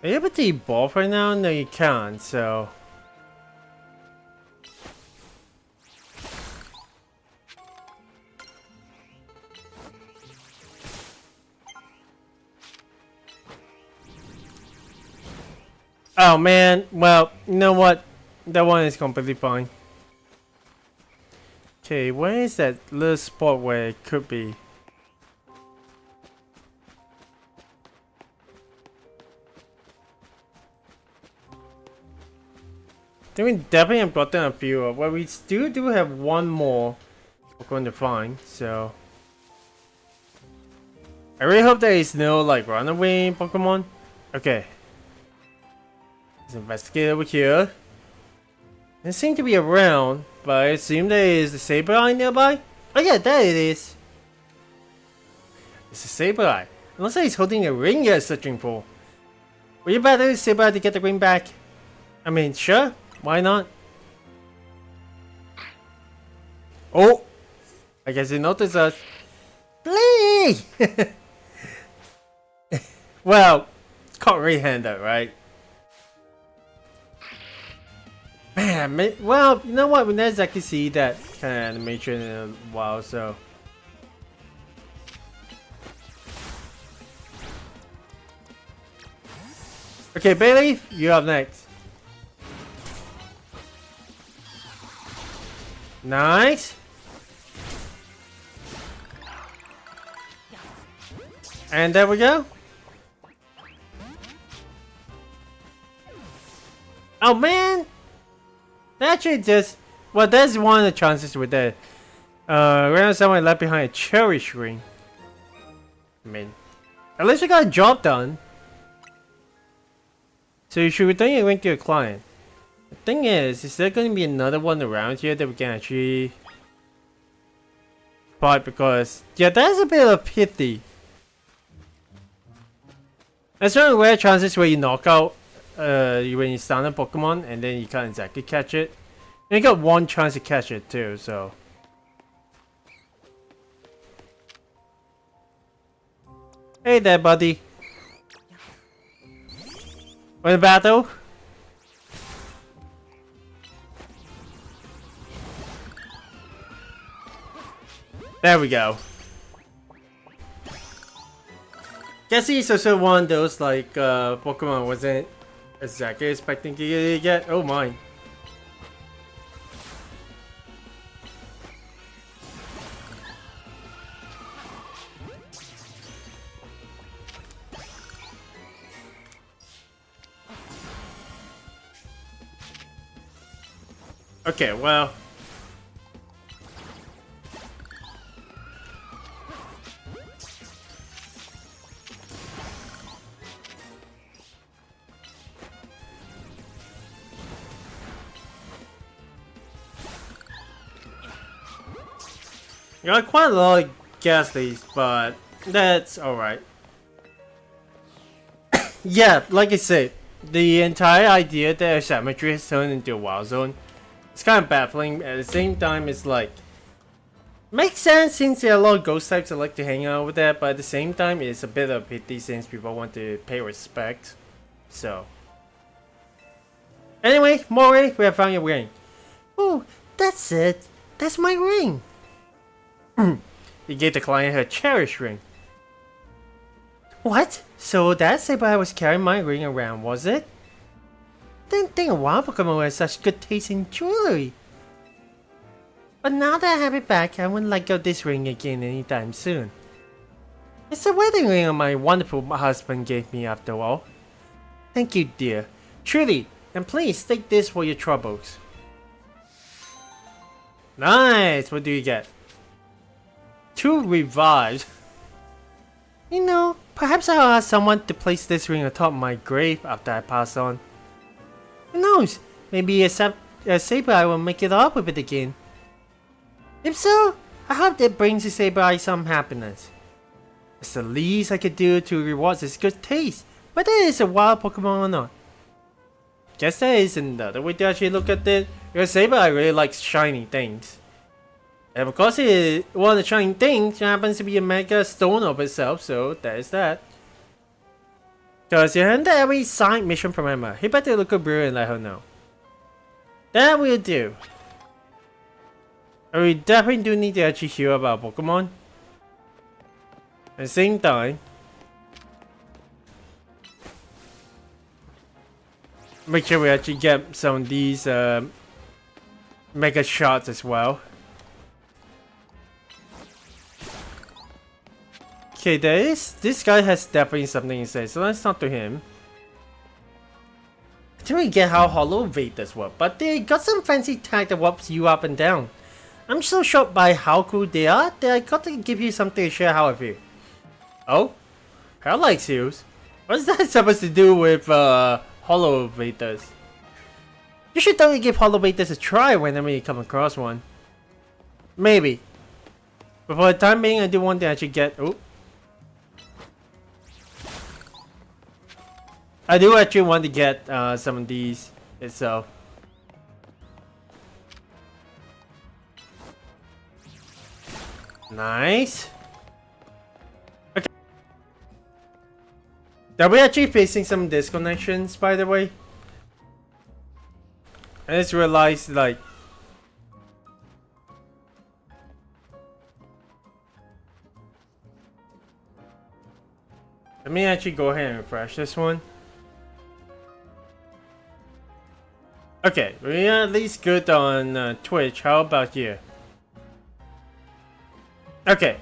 Are you able to evolve right now? No, you can't, so... Oh man, well, you know what? That one is completely fine. Okay, where is that little spot where it could be? I think we definitely have gotten a few of, well, we still do have one more we're going to find, so... I really hope there is no, like, runaway Pokemon. Okay. Let's investigate over here. They seem to be around, but I assume there is a Sableye nearby? Oh yeah, there it is. It's a Sableye. Unless he's holding a ring you're searching for. Will you better Sableye to get the ring back? I mean, sure. Why not? Oh! I guess he noticed us. Please! Well, caught right-handed, right? Man, well, you know what? We never exactly see that kind of animation in a while, so... Okay, Bailey, you're up next. Nice. And there we go. Oh man! Actually just... Well, that's one of the chances with that. Random someone left behind a cherish ring. I mean... At least we got a job done. So you should return your ring to your client. The thing is there going to be another one around here that we can actually... But because... Yeah, that's a bit of pity. There's certain rare chances where you knock out when you stun a Pokemon and then you can't exactly catch it. And you got one chance to catch it too, so... Hey there, buddy. Want a battle? There we go. Guess he's also one of those like Pokemon wasn't exactly expecting to get. Oh my. Okay, well. You got quite a lot of Ghastlies, but that's alright. Yeah, like I said, the entire idea that Symmetry is turned into a wild zone, it's kind of baffling. At the same time, it's like, makes sense since there are a lot of ghost types that like to hang out with that, but at the same time, it's a bit of a pity since people want to pay respect. So, anyway, Mori, we have found your ring. Oh, that's it. That's my ring. He gave the client her cherished ring. What? So that Sableye was carrying my ring around, was it? Didn't think a wild Pokemon had such good taste in jewelry. But now that I have it back, I wouldn't let go of this ring again anytime soon. It's the wedding ring my wonderful husband gave me after all. Thank you, dear. Truly, and please take this for your troubles. Nice! What do you get? 2 revives. You know, perhaps I'll ask someone to place this ring atop my grave after I pass on. Who knows? Maybe a saber eye will make it up with it again. If so, I hope that brings the saber eye some happiness. It's the least I could do to reward its good taste, whether it is a wild Pokemon or not. Guess that is another way to actually look at it. Your saber eye really likes shiny things. And of course, one of the shiny things happens to be a Mega Stone of itself, so that is that. Cause you handed every side mission from Emma. He better look at Brew and let her know. That will do. And we definitely do need to actually hear about Pokemon. At the same time, make sure we actually get some of these Mega Shots as well. Okay, this guy has definitely something to say, so let's talk to him. I didn't really get how Hollow Vaders work, but they got some fancy tag that whops you up and down. I'm so shocked by how cool they are that I got to give you something to share how I feel. Oh? Parallax Heals? What's that supposed to do with Hollow Vaders? You should totally give Hollow Vaders a try whenever you come across one. Maybe. But for the time being, I do want to actually get... Oh. I do actually want to get some of these itself. Nice. Okay. Are we actually facing some disconnections, by the way? I just realized, like... Let me actually go ahead and refresh this one. Okay, we are at least good on Twitch. How about you? Okay.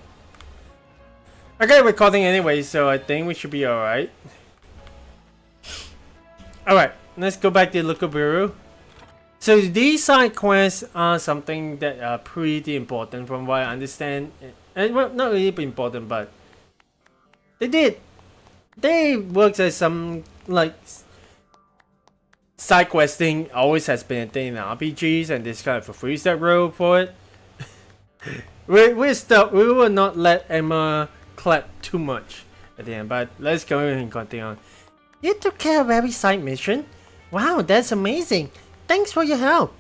I got recording anyway, so I think we should be alright. Alright, let's go back to Lukabiru. So these side quests are something that are pretty important from what I understand. And well, not really important, but they work as some like side questing always has been a thing in RPGs, and this kind of a freestyle role for it. we will not let Emma clap too much at the end, but let's go and continue on. You took care of every side mission? Wow, that's amazing. Thanks for your help.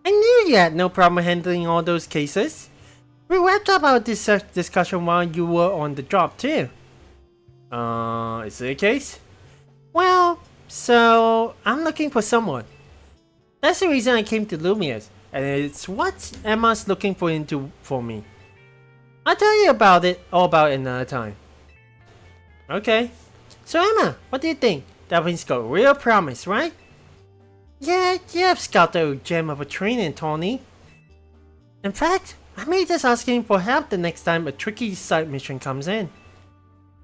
I knew you had no problem handling all those cases. We wrapped up our discussion while you were on the job too. Is it a case? Well, so I'm looking for someone. That's the reason I came to Lumiose, and it's what Emma's looking for me. I'll tell you all about it another time. Okay. So Emma, what do you think? Delphin's got real promise, right? Yeah, you have scouted a gem of a training, Tony. In fact, I may just asking for help the next time a tricky side mission comes in.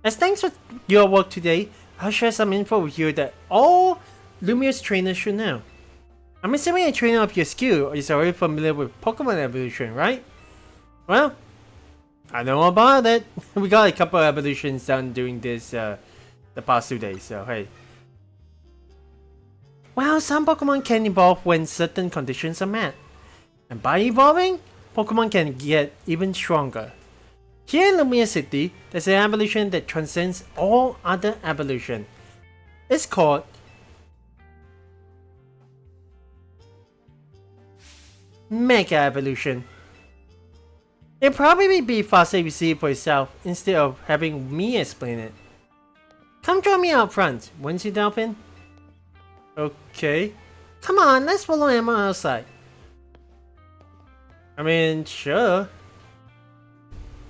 As thanks for your work today, I'll share some info with you that all Lumiose trainers should know. I'm assuming a trainer of your skill is already familiar with Pokemon evolution, right? Well, I know about it. We got a couple of evolutions done during this the past 2 days, so hey. Well, some Pokemon can evolve when certain conditions are met. And by evolving, Pokemon can get even stronger. Here in Lumiose City, there's an evolution that transcends all other evolution. It's called Mega Evolution. It'd probably be faster if you see it for yourself instead of having me explain it. Come join me out front, won't you, Delphin? Okay. Come on, let's follow Emma outside. I mean, sure.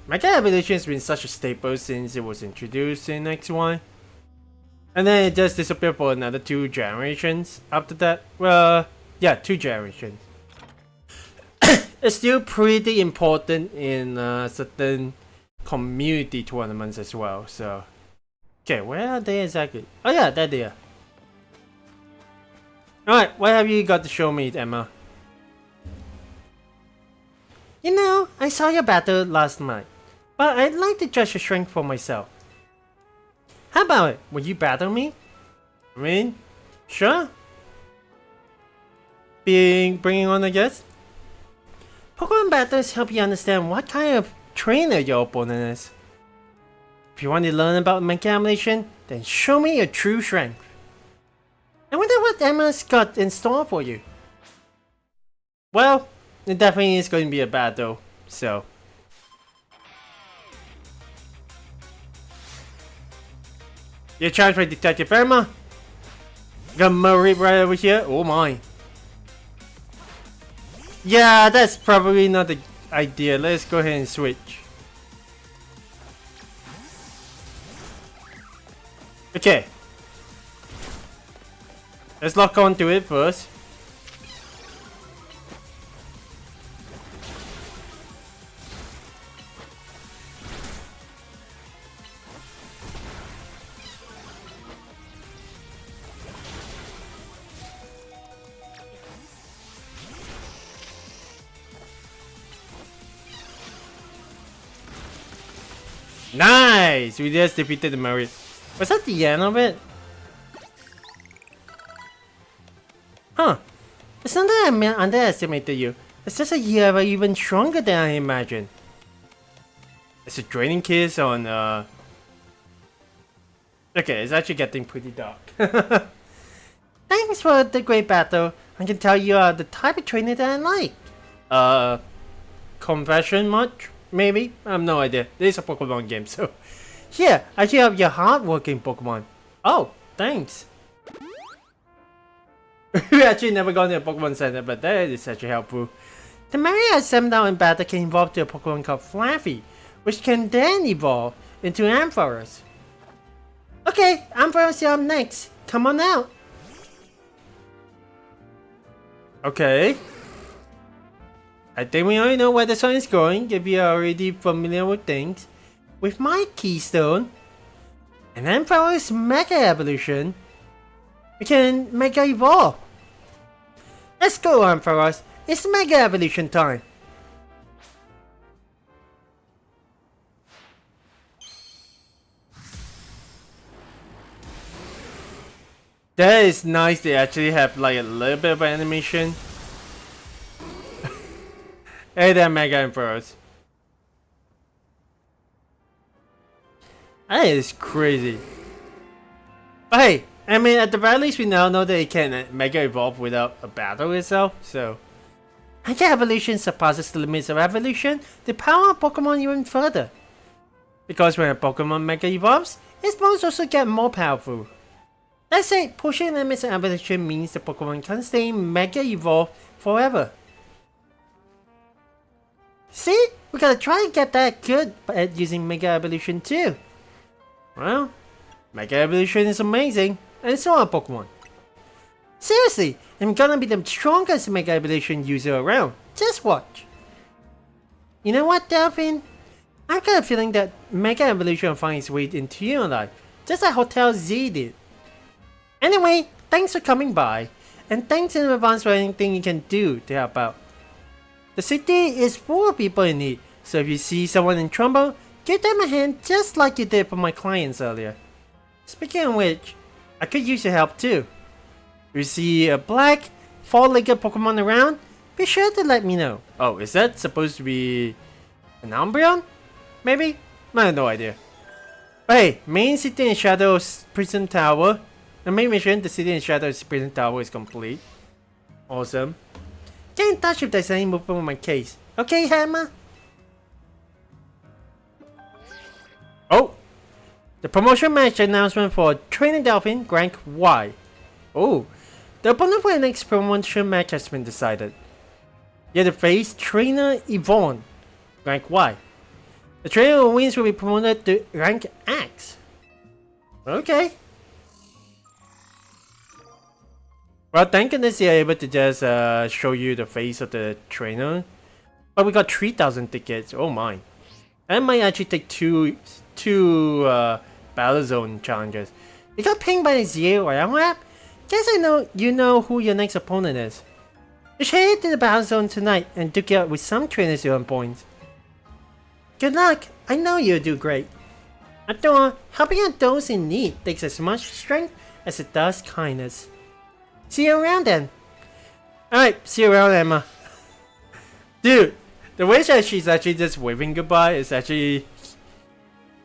Mega Evolution has been such a staple since it was introduced in XY. And then it just disappeared for another 2 generations after that. Well, yeah, 2 generations. It's still pretty important in certain community tournaments as well, so. Okay, where are they exactly? Oh yeah, there they are. Alright, what have you got to show me, Emma? You know, I saw your battle last night, but I'd like to judge your strength for myself. How about it? Will you battle me? I mean, sure. Bringing on a guest? Pokemon battles help you understand what kind of trainer your opponent is. If you want to learn about mechanization, then show me your true strength. I wonder what Emma's got in store for you. Well, it definitely is going to be a battle, so. Your chance for Detective Emma. Got Murray right over here. Oh my. Yeah, that's probably not the idea. Let's go ahead and switch. Okay. Let's lock on to it first. Nice! We just defeated the Murray. Was that the end of it? Huh. It's not that I underestimated you. It's just that you are even stronger than I imagined. It's a draining kiss on Okay, it's actually getting pretty dark. Thanks for the great battle. I can tell you are the type of trainer that I like. Confession much? Maybe? I have no idea. This is a Pokemon game, so. Here, I actually have your hard-working Pokemon. Oh, thanks. We actually never gone to a Pokemon Center, but that is actually helpful. The Mary I sent down in battle can evolve to a Pokemon called Flaffy, which can then evolve into Ampharos. Okay, Ampharos, you're up next. Come on out. Okay. I think we already know where the sun is going if you are already familiar with things. With my Keystone and Ampharos Mega Evolution, we can Mega Evolve. Let's go, Ampharos. It's Mega Evolution time. That is nice. They actually have like a little bit of animation. Hey there, Mega Ampharos. That is crazy. But hey, I mean, at the very least, we now know that it can Mega Evolve without a battle itself, so. Mega Evolution surpasses the limits of evolution to power up Pokemon even further. Because when a Pokemon Mega Evolves, its moves also get more powerful. Let's say pushing the limits of evolution means the Pokemon can stay Mega Evolve forever. See? We gotta try and get that good at using Mega Evolution too. Well, Mega Evolution is amazing, and so are Pokemon. Seriously, I'm gonna be the strongest Mega Evolution user around. Just watch. You know what, Delphin? I've got a feeling that Mega Evolution will find its way into your life, just like Hotel Z did. Anyway, thanks for coming by, and thanks in advance for anything you can do to help out. The city is full of people in need, so if you see someone in trouble, give them a hand just like you did for my clients earlier. Speaking of which, I could use your help too. If you see a black, four-legged Pokemon around, be sure to let me know. Oh, is that supposed to be an Umbreon? Maybe? I have no idea. But hey, main City in Shadows Prison Tower. The main mission, the City in Shadows Prison Tower, is complete. Awesome. Get in touch if there's any movement on my case. Okay, Hammer? Oh! The promotion match announcement for Trainer Delphin, rank Y. Oh! The opponent for the next promotion match has been decided. You have to face Trainer Yvonne, rank Y. The trainer who wins will be promoted to rank X. Okay. Well, thank goodness you're able to just show you the face of the trainer. But we got 3,000 tickets. Oh my. I might actually take two Battle Zone challenges. You got pinged by the Zero Royale map? Guess I know you know who your next opponent is. You should head to the Battle Zone tonight and duke it out with some trainers you want points. Good luck. I know you'll do great. After all, helping out those in need takes as much strength as it does kindness. See you around then. Alright, see you around, Emma. Dude, the way that she's actually just waving goodbye is actually...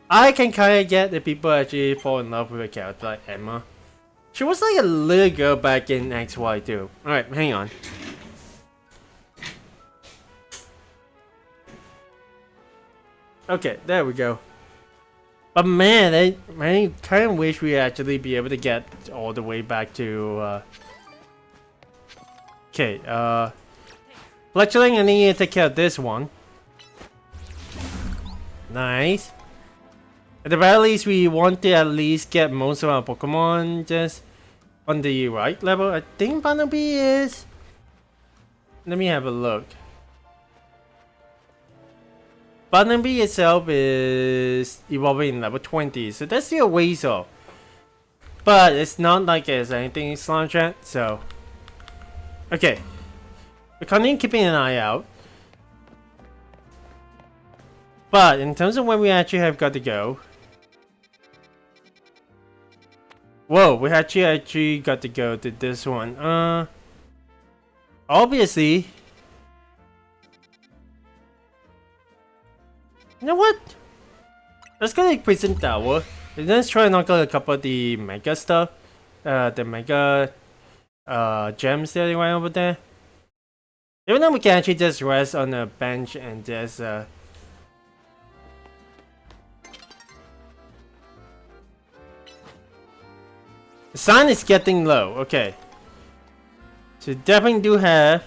I can kinda get that people actually fall in love with a character like Emma. She was like a little girl back in XY too. Alright, hang on. Okay, there we go. But man, I kind of wish we actually be able to get all the way back to okay, fletchling, I need to take care of this one. Nice. At the very least, we want to at least get most of our Pokemon just on the right level. I think Barnaby is... Let me have a look. Barnaby itself is evolving in level 20, so that's still a ways off. But it's not like there's anything slime chat, so... Okay. We're continue keeping an eye out. But in terms of when we actually have got to go... Whoa, we actually got to go to this one. Obviously... You know what? Let's go to Prison Tower. And let's try and knock out a couple of the Mega stuff. The Mega gems that right over there. Even though we can actually just rest on a bench and just the sun is getting low, okay. So definitely do have...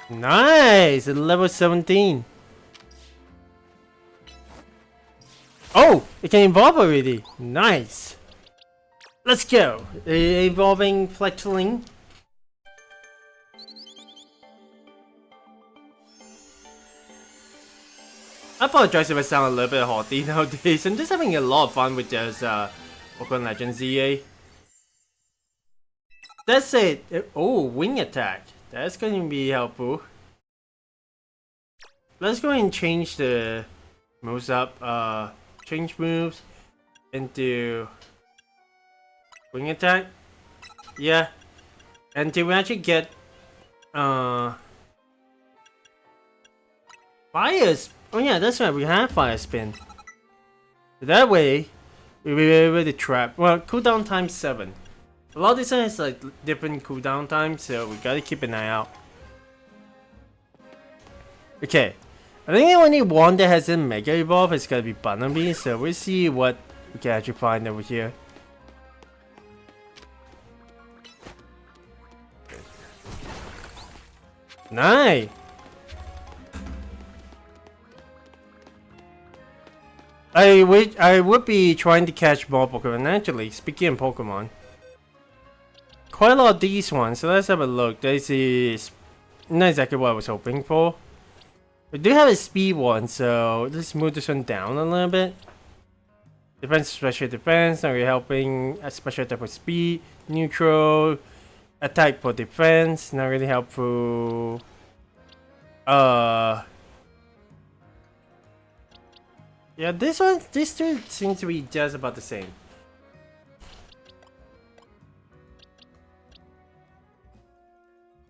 Nice! At level 17. Oh! It can evolve already. Nice! Let's go! Evolving Fletchling. I apologize if I sound a little bit haughty nowadays. I'm just having a lot of fun with this Pokemon Legends ZA. That's it. Oh, wing attack. That's going to be helpful. Let's go and change the moves up. Change moves into wing attack. Yeah. Until we actually get fires. Oh yeah, that's right. We have fire spin. So that way, we'll be able to trap. Well, cooldown time 7. A lot of this has like different cooldown times, so we gotta keep an eye out. Okay, I think the only one that has a Mega Evolve is gonna be Barnaby, so we'll see what we can actually find over here. Nice! I would be trying to catch more Pokemon actually, speaking of Pokemon. Quite a lot of these ones, so let's have a look. This is not exactly what I was hoping for. We do have a speed one, so let's move this one down a little bit. Defense, special defense, not really helping. A special attack for speed, neutral, attack for defense, not really helpful. Yeah, these two seem to be just about the same.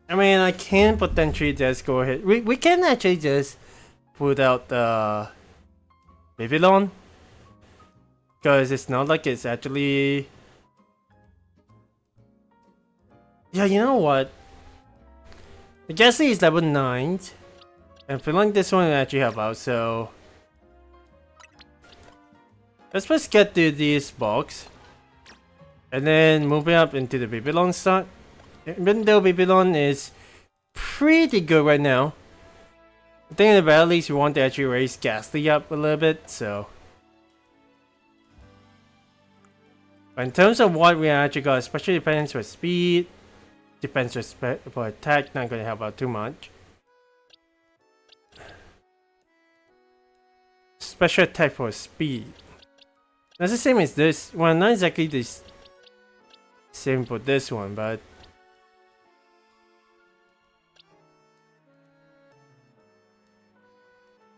I mean, I can potentially just go ahead. We can actually just put out the Babylon, because it's not like it's actually. Yeah, you know what? The Ghastly is level 9, and I feel like this one will actually help out. So let's first get to this box, and then moving up into the Babylon slot. Even though Babylon is pretty good right now, I think at the very least we want to actually raise Ghastly up a little bit, so. But in terms of what we actually got, special defense for speed, defense for attack, not gonna help out too much. Special attack for speed. That's the same as this. Well, not exactly the same for this one, but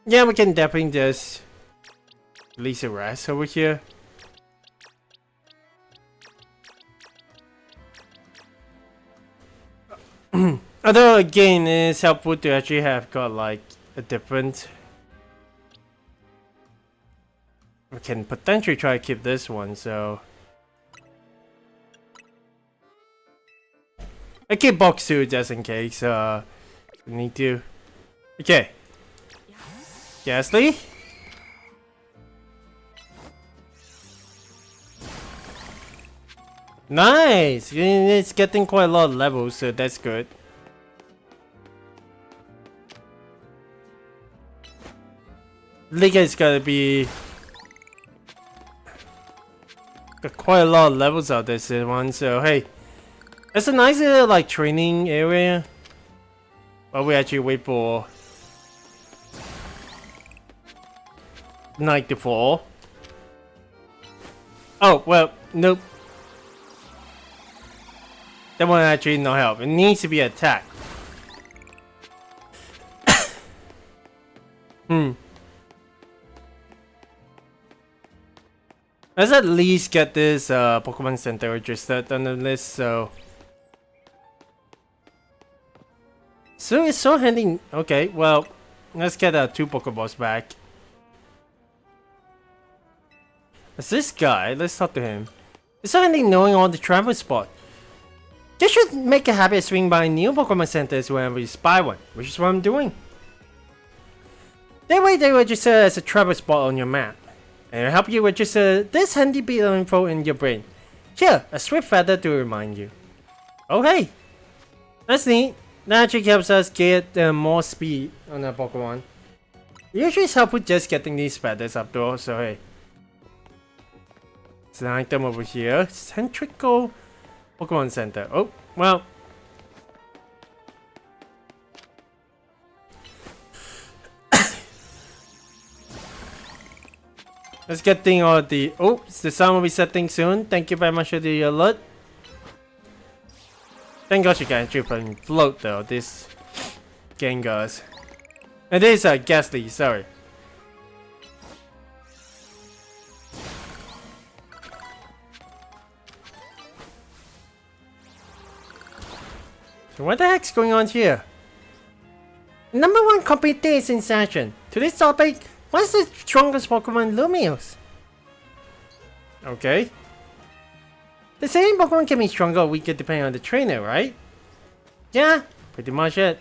yeah, we can definitely just release a rest over here. Although again, it's helpful to actually have got like a different. We can potentially try to keep this one, so I keep box 2 just in case. We need to. Okay. Ghastly. Nice! It's getting quite a lot of levels, so that's good. Liga is gonna be got quite a lot of levels out this one, so hey, it's a nice little like training area. While we actually wait for night to fall. Oh well, nope. That one actually no help. It needs to be attacked. Let's at least get this Pokemon Center registered on the list, so it's so handy. Okay, well, let's get 2 Pokeballs back. It's this guy. Let's talk to him. It's so handy knowing all the travel spots. You should make a habit of swinging by new Pokemon centers whenever you spy one, which is what I'm doing. That way they register as a travel spot on your map, and it'll help you register this handy bit of info in your brain. Here, a swift feather to remind you. Oh hey, that's neat. That actually helps us get more speed on our Pokemon. Usually it's helpful just getting these feathers after all, so hey. It's an item over here. Centrical Pokemon Center. Oh, well. Let's get all the. Oh, the sun will be setting soon. Thank you very much for the alert. Thank God you can actually float though. This Gengar's. It is Ghastly. Sorry. So what the heck's going on here? #1 competition is in session. Today's topic: what's the strongest Pokemon Lumiose? Okay. The same Pokemon can be stronger or weaker depending on the trainer, right? Yeah, pretty much it.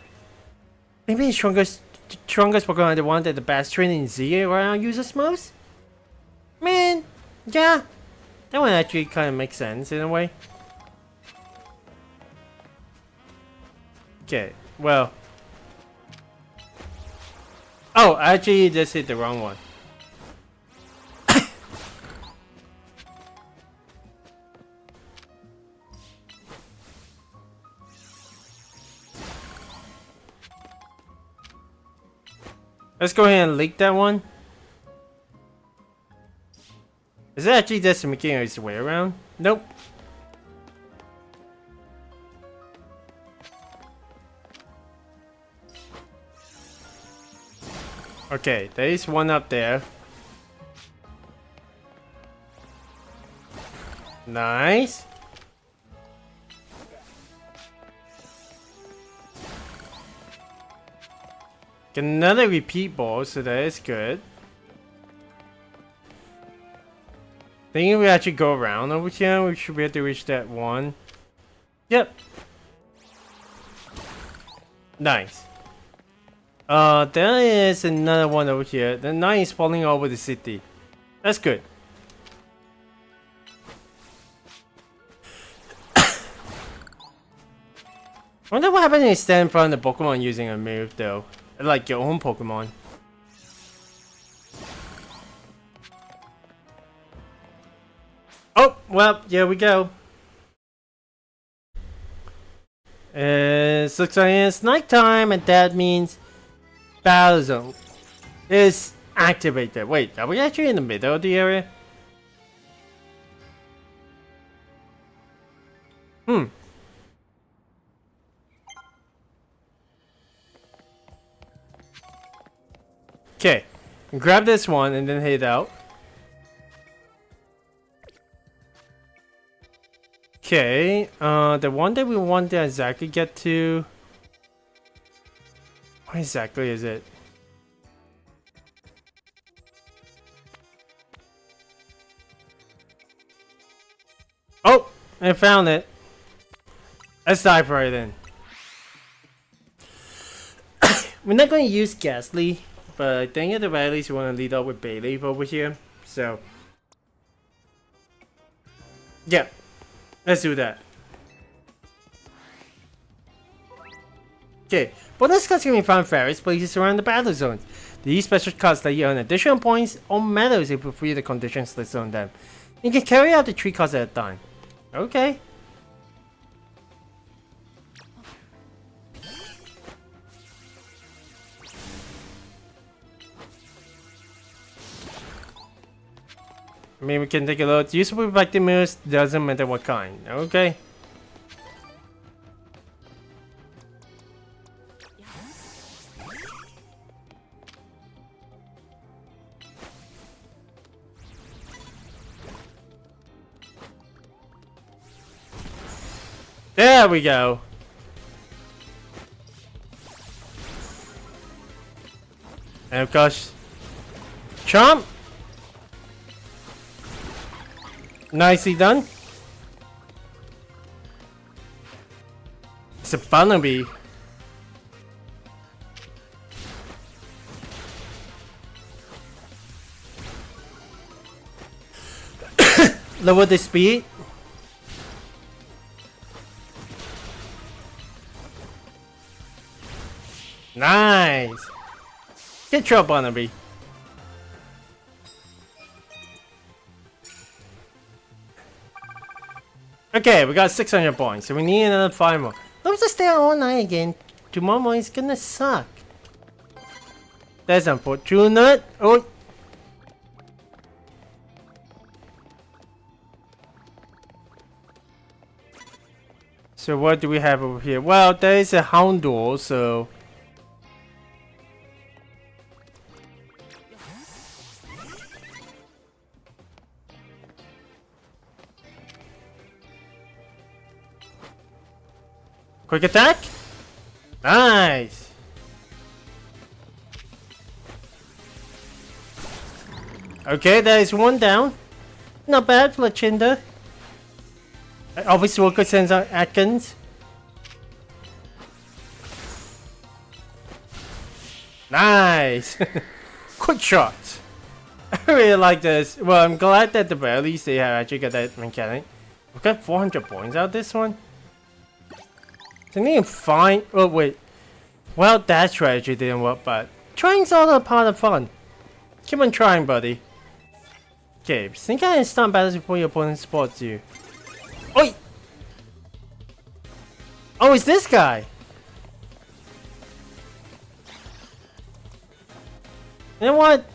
Maybe the strongest Pokemon are the one that the best trainer in Z area uses most? Man, yeah. That one actually kind of makes sense in a way. Okay, well. Oh, I actually just hit the wrong one. Let's go ahead and leak that one. Is it actually just making its way around? Nope. Okay, there is one up there. Nice. Get another repeat ball, so that is good. Think we actually go around over here, we should be able to reach that one. Yep. Nice. There is another one over here. The night is falling over the city. That's good. Wonder what happens when you stand in front of the Pokemon using a move though. Like your own Pokemon. Oh, Well, here we go. Looks like it's nighttime, and that means battle zone is activated. Wait, are we actually in the middle of the area? Okay, grab this one and then head out. Okay, the one that we want to exactly get to. What exactly is it? Oh, I found it. Let's dive right in. We're not going to use Ghastly, but I think at the very least we want to lead up with Bailey over here. So, yeah, let's do that. Okay, bonus cards can be found various places around the battle zones. These special cards let you earn additional points or medals if you fulfill the conditions listed on them. You can carry out the 3 cards at a time. Okay. I mean, we can take a look. Usable effective moves, doesn't matter what kind. Okay. There we go. And of course, Chomp. Nicely done. It's a Barnaby. Lower the speed. Nice. Good job, Barnaby. Okay, we got 600 points, so we need another 5 more. Let's just stay all night again. Tomorrow morning is gonna suck. That's unfortunate. Oh. So what do we have over here? Well, there is a Houndour, so... Quick attack? Nice! Okay, there is one down. Not bad for Lachinda. Obviously, Walker sends out Atkins. Nice! Quick shot! I really like this. Well, I'm glad that the very least they have actually got that mechanic. We got 400 points out of this one. I need to find. Oh, wait. Well, that strategy didn't work, but trying's all a part of fun. Keep on trying, buddy. Okay, think I can start battles before your opponent spots you. Oi! Oh, it's this guy! You know what?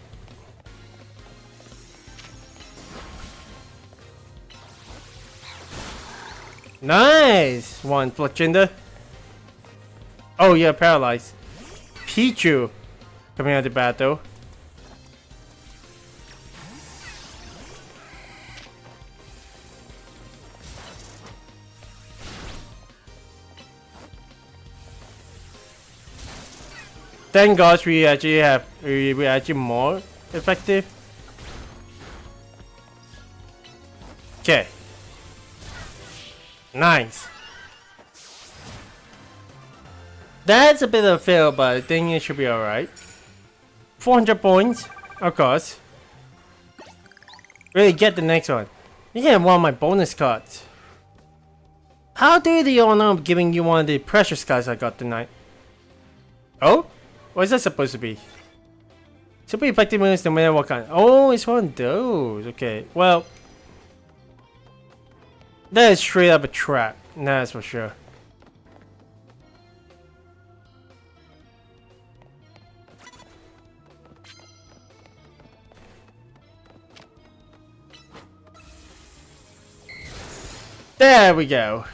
Nice! One Fletchinder. Oh, yeah, paralyzed. Pichu coming out of the battle. Thank God we actually have we actually more effective. Okay. Nice. That's a bit of a fail, but I think it should be alright. 400 points, of course. Really get the next one. You get one of my bonus cards. How do the honor of giving you one of the precious cards I got tonight? Oh? What is that supposed to be? Super effective moves no matter what kind. Oh, it's one of those. Okay, well. That is straight up a trap. That's for sure. There we go.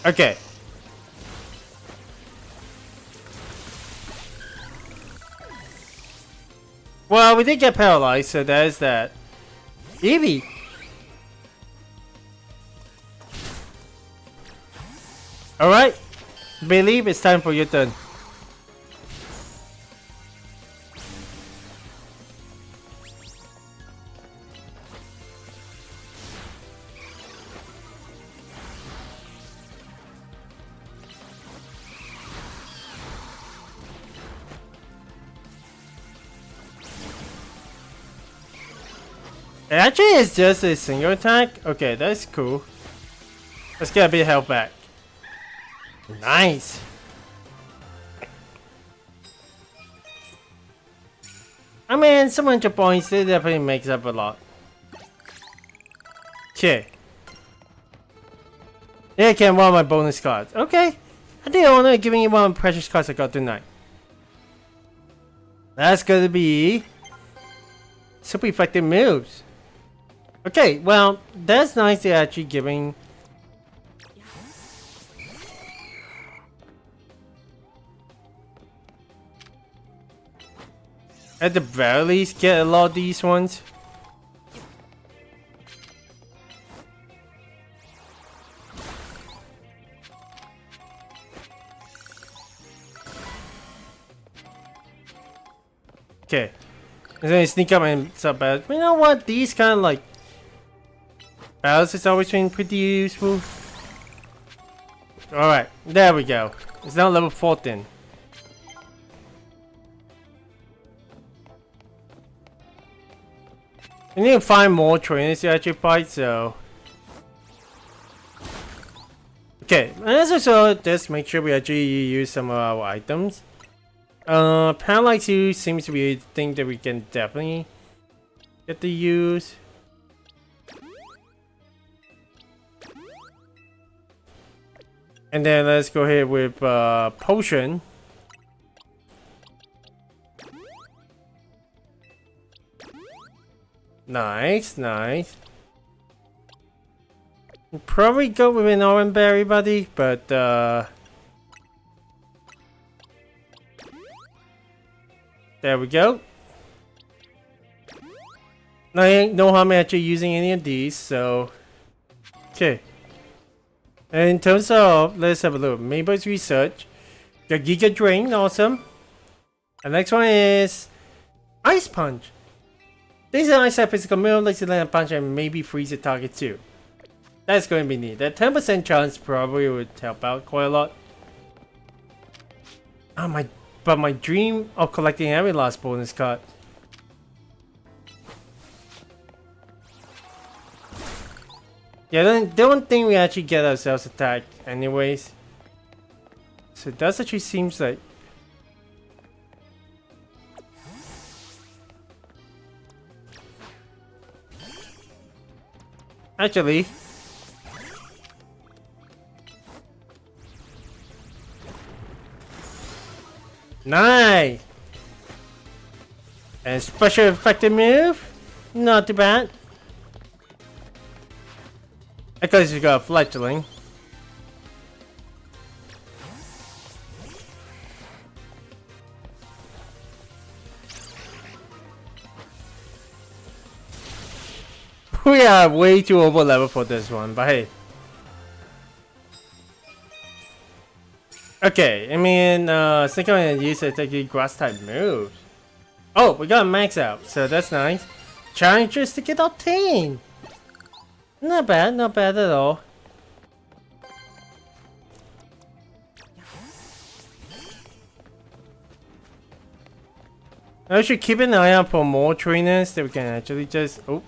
Okay. Well, we did get paralyzed, so there's that. Eevee. Alright. Believe it's time for your turn. Actually, it's just a single attack. Okay, that's cool. Let's get a bit of health back. Nice. I mean, some 100 points, it definitely makes up a lot. Okay. Yeah, I can one of my bonus cards. Okay. I think I want to giving you one of the precious cards I got tonight. That's gonna be super effective moves. Okay, well, that's nice they're actually giving. At the very least, get a lot of these ones. Okay. And then sneak up and sub battles. You know what? These kind of like battles has always been pretty useful. Alright, there we go. It's now level 14. We need to find more trainers to actually fight, so. Okay, and as also just make sure we actually use some of our items. Paralyze 2 seems to be a thing that we can definitely get to use. And then let's go ahead with potion. Nice, nice. Probably go with an orange berry, buddy, but there we go. No harm actually using any of these, so okay. And in terms of, let's have a look. Mayhaps research. The Giga Drain, awesome. The next one is Ice Punch. This is an ice type physical move, lets you land a punch and maybe freeze the target too. That's going to be neat. That 10% chance probably would help out quite a lot. Oh but my dream of collecting every last bonus card. Yeah, then don't think we actually get ourselves attacked anyways. So that actually seems like. Actually. Nice! And special effective move? Not too bad. Because you got a fledgling. We are way too over level for this one, but hey. Okay, I mean, think I'm gonna use it to take grass type moves. Oh, we got a max out, so that's nice. Challengers to get obtained. Not bad at all. I should keep an eye out for more trainers that we can actually just. Oh.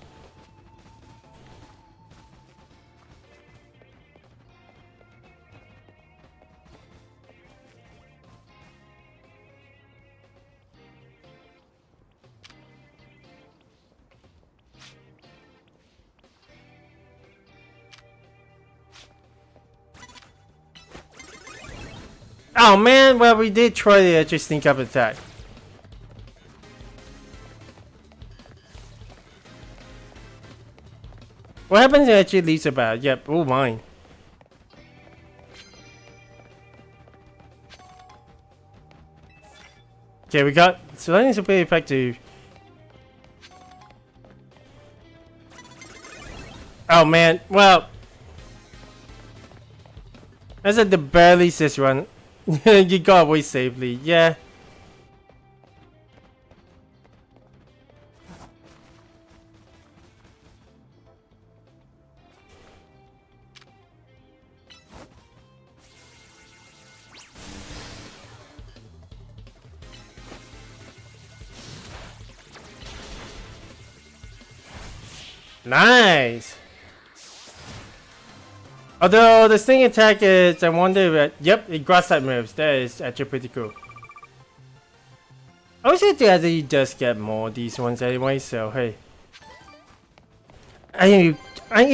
Oh man, well we did try to actually sneak up attack. What happens if it actually leaves a bat? Yep, oh mine. Okay, we got so that is pretty effective. Oh man, well, as at the barely this run, you got away safely. Yeah. Nice. Although the sting attack is, I wonder if yep, it grass type moves. That is actually pretty cool. I wish you just get more of these ones anyway. So hey, you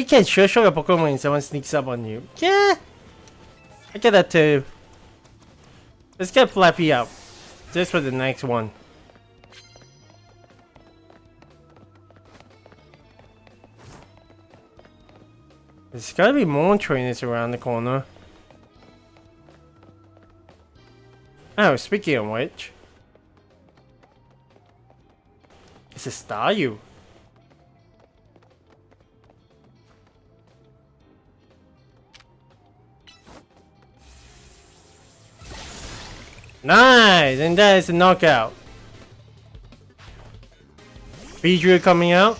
can sure show your Pokemon when someone sneaks up on you. Yeah, I get that too. Let's get Flappy out. Just for the next one. There's gotta be more trainers around the corner. Oh, speaking of which, it's a Staryu. Nice, and that is a knockout. Beedrill coming out.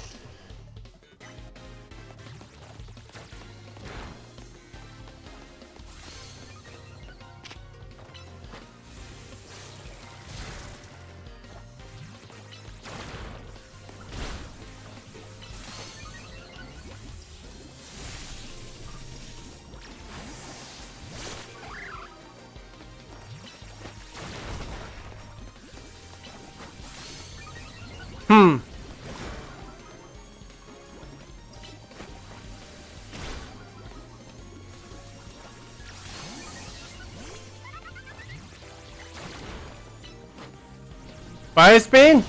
Fire spin.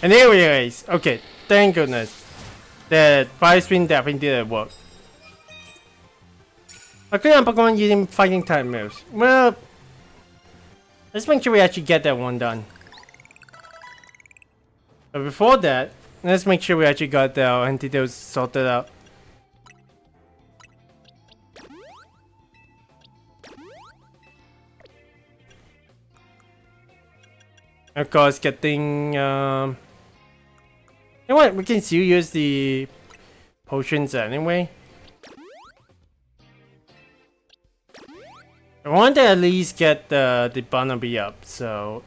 And anyways, okay, thank goodness that fire spin definitely didn't work. Okay, I'm Pokemon using fighting type moves. Well, let's make sure we actually get that one done. But before that, let's make sure we actually got the antidotes sorted out. Of course, getting you know what? We can still use the potions anyway. I want to at least get the Barnaby up, so.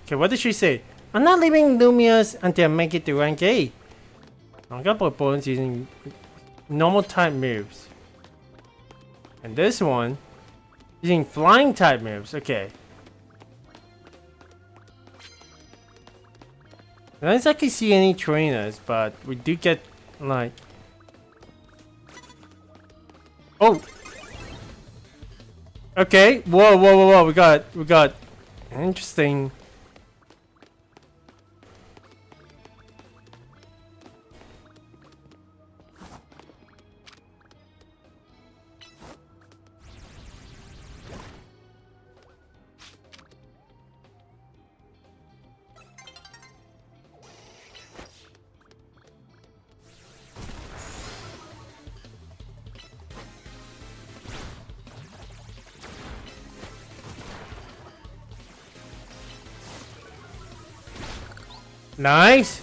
Okay, what did she say? I'm not leaving Lumiose until I make it to rank 8. I got opponents using normal type moves. And this one using flying type moves. Okay. I don't exactly see any trainers, but we do get like. Oh. Okay. Whoa, whoa, whoa, whoa. We got interesting. Nice.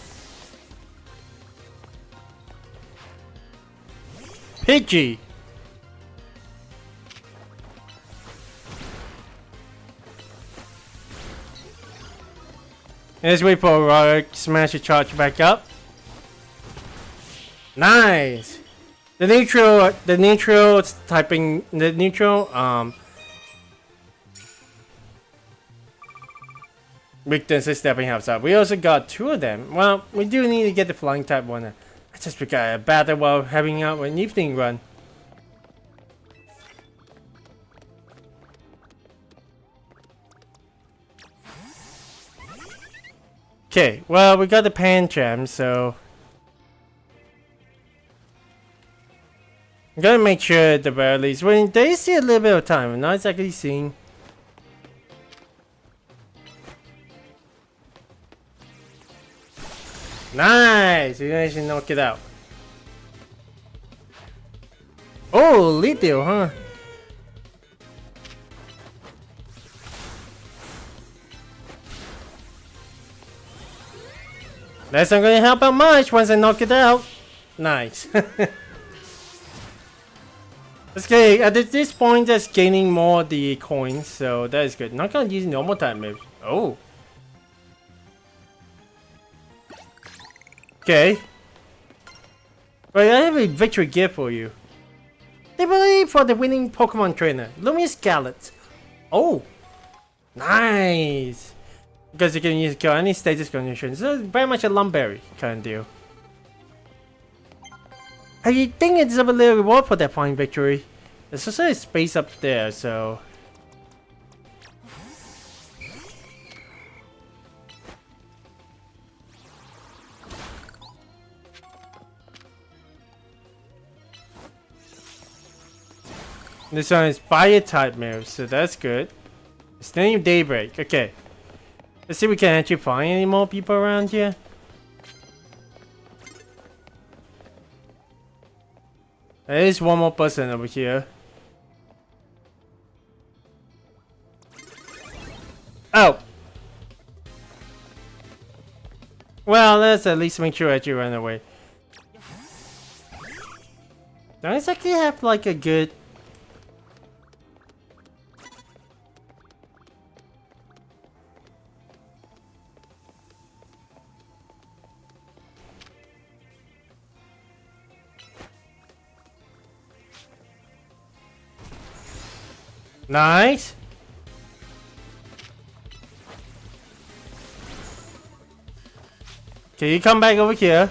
Pidgey. Let's wait for Royale smash the charge back up. Nice. The neutral typing, the neutral Weakness is stepping helps out. We also got 2 of them. Well, we do need to get the flying type one. I just got a battle while having out an evening run. Okay, well, we got the Pancham, so I'm gonna make sure at the very least. When there is still a little bit of time, I'm not exactly seeing. Nice! You guys should knock it out. Oh, little, huh? That's not gonna help out much once I knock it out. Nice. Okay, at this point, that's gaining more of the coins, so that is good. Not gonna use normal type moves. Oh. Okay. Wait, I have a victory gift for you. They believe for the winning Pokemon trainer, Lumiose City. Oh. Nice. Because you can use kill any status conditions. So it's very much a Lumberry kind of deal. I think it's a little reward for that fine victory. There's also a space up there, so. This one is fire type move, so that's good. It's named Daybreak. Okay. Let's see if we can actually find any more people around here. There is one more person over here. Oh! Well, let's at least make sure that you run away. Don't exactly have like a good... Nice! Can you come back over here?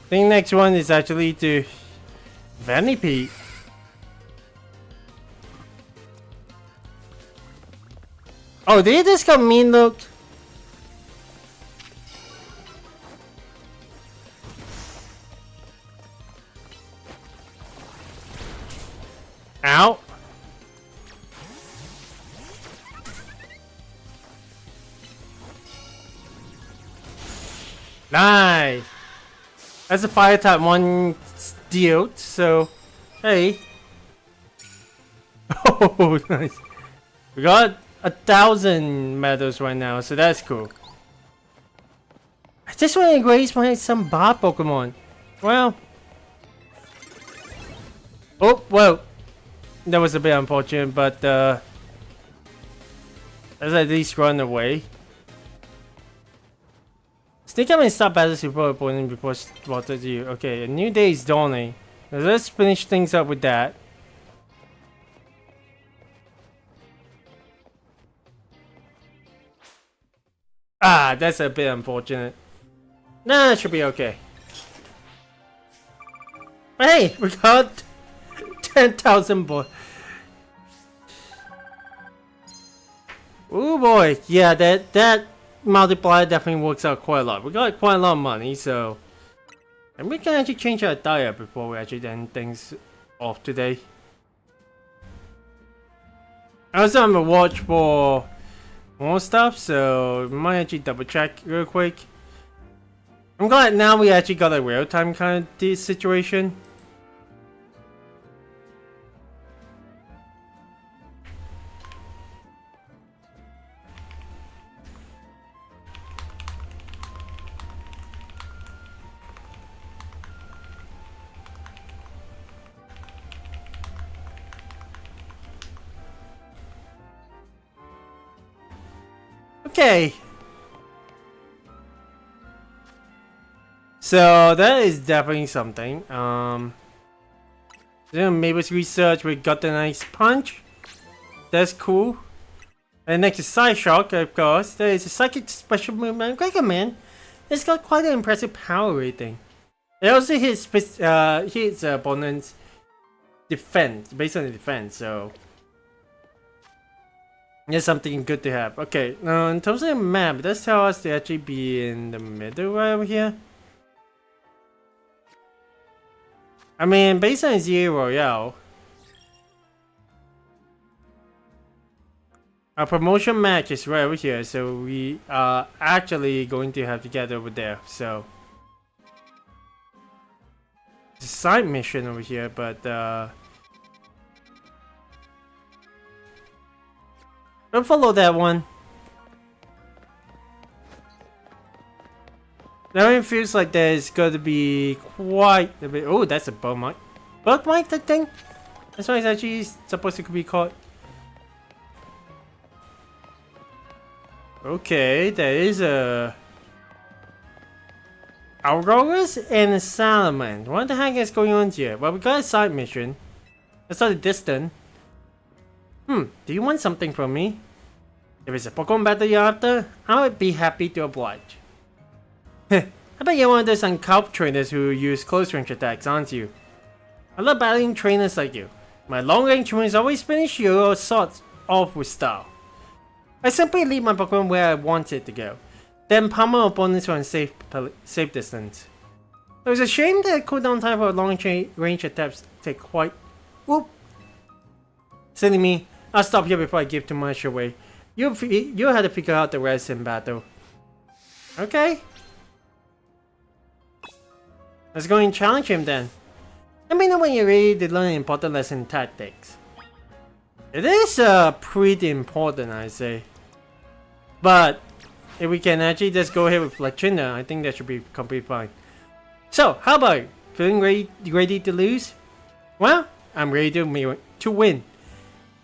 I think next one is actually to Vanipede. Oh, did this come mean look? Ow. Nice. That's a fire type one deal, so hey. Oh, nice. We got 1,000 medals right now, so that's cool. I just want to graze my some bot Pokemon. Well. Oh, well. That was a bit unfortunate, but let's at least run away. Sneak up and stop battles before opponent before spotted you. Okay, a new day is dawning. Now let's finish things up with that. Ah, that's a bit unfortunate. Nah, it should be okay. Hey, we got 10,000 boy. Oh boy, yeah, that multiplier definitely works out quite a lot. We got quite a lot of money, so and we can actually change our diet before we actually end things off today. Also, I'm gonna watch for more stuff, so we might actually double check real quick. I'm glad now we actually got a real time kind of situation. Okay. So that is definitely something. Just Then Mabel's research, we got the nice punch. That's cool. And next is Side Shock, of course. There is a psychic special movement. Recommend. It's got quite an impressive power rating. It also hits opponent's defense, based on the defense, so it's something good to have. Okay, now in terms of the map, does tell us to actually be in the middle right over here. I mean, based on the Royale, our promotion match is right over here, so we are actually going to have to get over there. So it's a side mission over here, but we'll follow that one. Now it feels like there's going to be quite a bit. Oh, that's a bug mic. Bug mic, that thing? That's why it's actually supposed to be called. Okay, there is a Aurorus and a Salamander. What the heck is going on here? Well, we got a side mission. That's not a distant. Do you want something from me? If it's a Pokemon battle you're after, I would be happy to oblige. I bet you're one of those uncouth trainers who use close range attacks, aren't you? I love battling trainers like you. My long range moves always finish your assaults off with style. I simply leave my Pokemon where I want it to go, then pummel opponents from safe distance. It was a shame that cooldown time for long range attacks take quite. Whoop! Silly me, I'll stop here before I give too much away. You had to figure out the rest in battle. Okay. Let's go and challenge him then. Let me know when you're ready to learn an important lesson in tactics. It is pretty important, I say. But if we can actually just go ahead with Lechina, I think that should be completely fine. So, how about you? Feeling ready to lose? Well, I'm ready to win.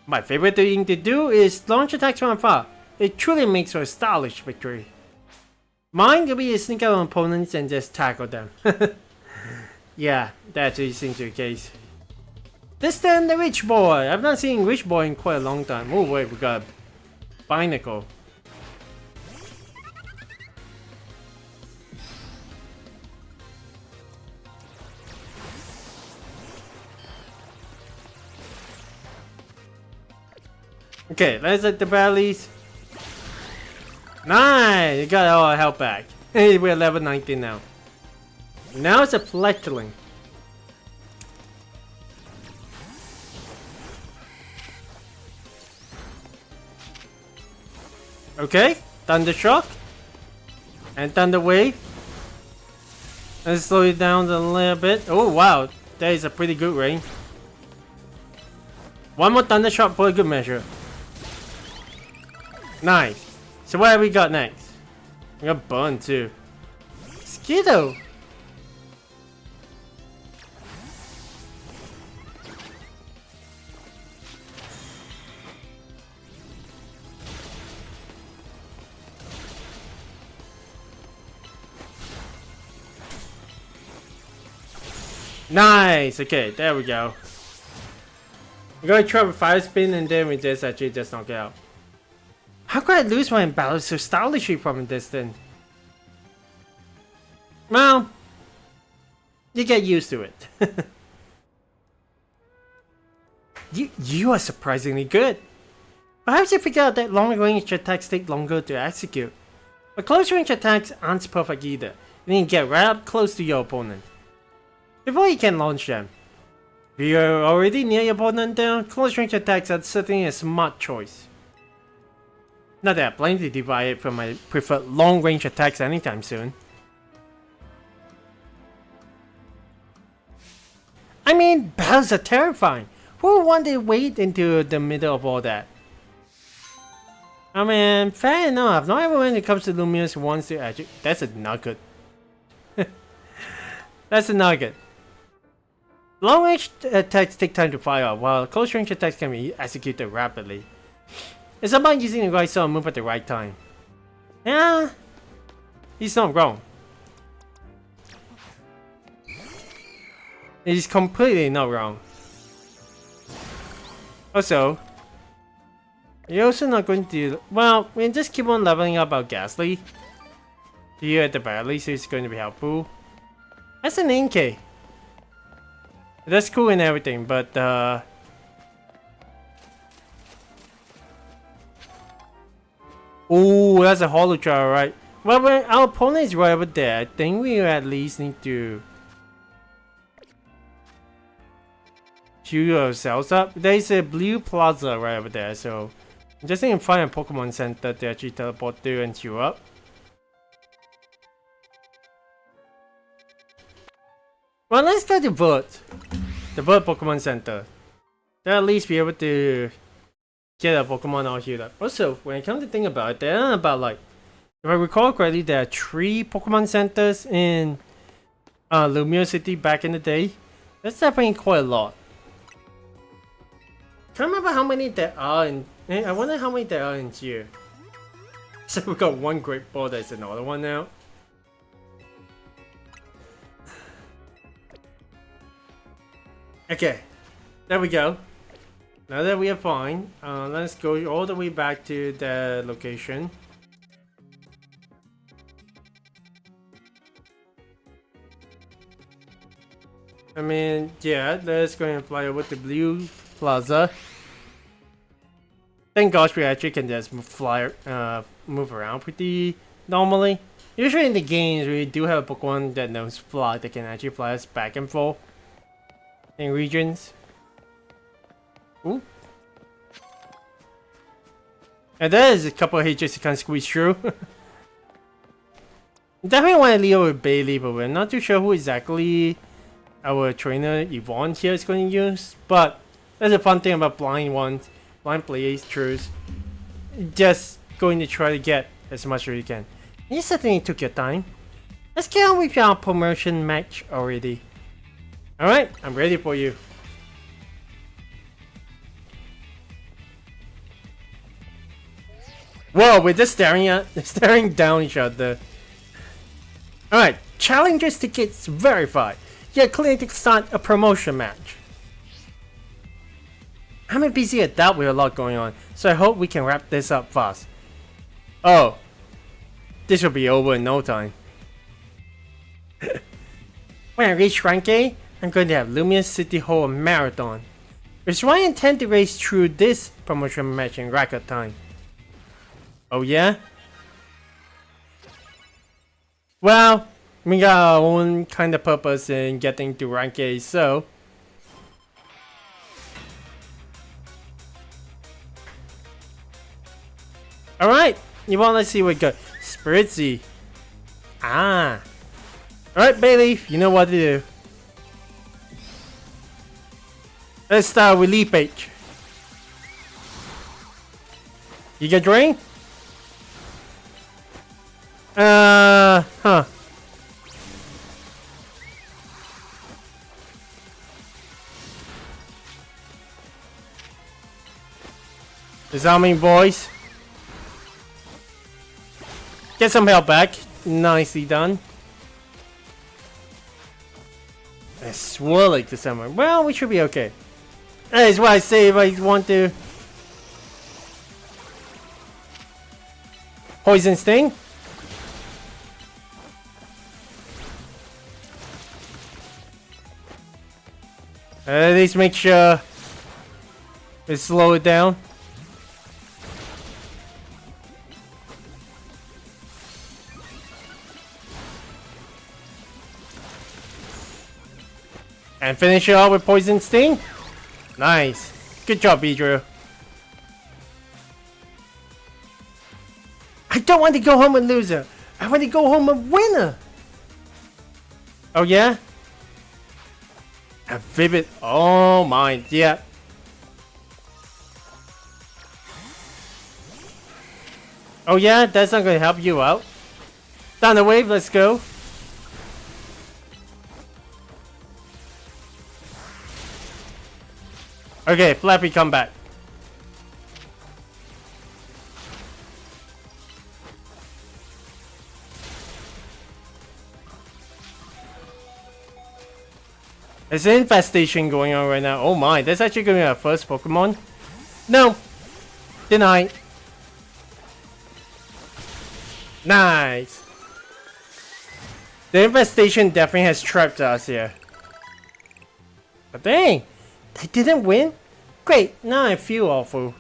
My favorite thing to do is launch attacks from afar. It truly makes for a stylish victory. Mine will be to sneak out on opponents and just tackle them. Yeah, that actually seems to be the case. This then, the Rich Boy. I've not seen Rich Boy in quite a long time. Oh wait, we got a Binacle. Okay, let's hit the valleys. Nice! You got all our health back. Hey, we're level 19 now. Now it's a Fletchling. Okay, Thunder Shock. And Thunder Wave. Let's slow it down a little bit. Oh wow, that is a pretty good range. One more Thunder Shock for a good measure. Nice. So what have we got next? We got Burn too. Skiddo. Nice. Okay, there we go. We're gonna try with Fire Spin and then we just actually just knock it out. How could I lose my battle so stylishly from a distance? Well, you get used to it. You are surprisingly good. Perhaps you figured out that long range attacks take longer to execute. But close range attacks aren't perfect either. You need to get right up close to your opponent before you can launch them. If you're already near your opponent then close range attacks are certainly a smart choice. Not that I plan to divide it from my preferred long range attacks anytime soon. I mean, battles are terrifying. Who would want to wade into the middle of all that? I mean, fair enough. Not everyone when it comes to Lumiose wants to actually. That's a nugget. That's a nugget. Long range attacks take time to fire off, while close range attacks can be executed rapidly. It's about using the right sort of move at the right time. Yeah, he's not wrong. He's completely not wrong. Also, you're also not going to. Well, we just keep on leveling up our Ghastly. Here at the very least, it's going to be helpful. That's an Inkay. That's cool and everything, but oh, that's a holo trial, right? Well, when our opponent is right over there, I think we at least need to heal ourselves up. There's a blue plaza right over there, so I just need to find a Pokemon Center to actually teleport through and heal up. Well, let's go to Vert. The Vert Pokemon Center. They'll at least be able to get a Pokemon all healed up. Also, when I come to think about it, there are about like, if I recall correctly, there are 3 Pokemon Centers in Lumiose City back in the day. That's definitely quite a lot. Can't remember how many there are in. I wonder how many there are in here. So we got one Great Ball, there's another one now. Okay, there we go. Now that we are fine, let's go all the way back to the location. I mean, yeah, let's go and fly over to Blue Plaza. Thank gosh we actually can just fly, move around pretty normally. Usually in the games, we do have a Pokemon that knows fly that can actually fly us back and forth in regions. Ooh. And there's a couple of hitches you can squeeze through. Definitely want to leave with Bailey, but we're not too sure who exactly our trainer Yvonne here is going to use. But that's a fun thing about blind playthroughs. Just going to try to get as much as you can. You certainly took your time. Let's get on with our promotion match already. Alright, I'm ready for you. Whoa, we're just staring down each other. Alright, challengers tickets verified. You're clear to start a promotion match. I'm a busy adult with a lot going on, so I hope we can wrap this up fast. Oh, this will be over in no time. When I reach rank A, I'm going to have Lumiose City hold a marathon, which is why I intend to race through this promotion match in record time. Oh yeah? Well, we got our own kind of purpose in getting to rank A, so... Alright, you want to see what we got. Spritzy. Ah. Alright, Bailey, you know what to do. Let's start with Leaf H. You get drained? Huh. Disarming voice. Get some help back. Nicely done. And swirling to someone. Well, we should be okay. That is what I say if I want to. Poison Sting. At least make sure we slow it down. And finish it off with Poison Sting. Nice. Good job, Beedrill. I don't want to go home a loser. I want to go home a winner. Oh yeah? A vivid. Oh my, yeah. Oh yeah, that's not going to help you out. Down the wave, let's go. Okay, Flappy, come back. There's an infestation going on right now. Oh my, that's actually going to be our first Pokemon. No! Denied. Nice! The infestation definitely has trapped us here. But dang! They didn't win? Great, now I feel awful.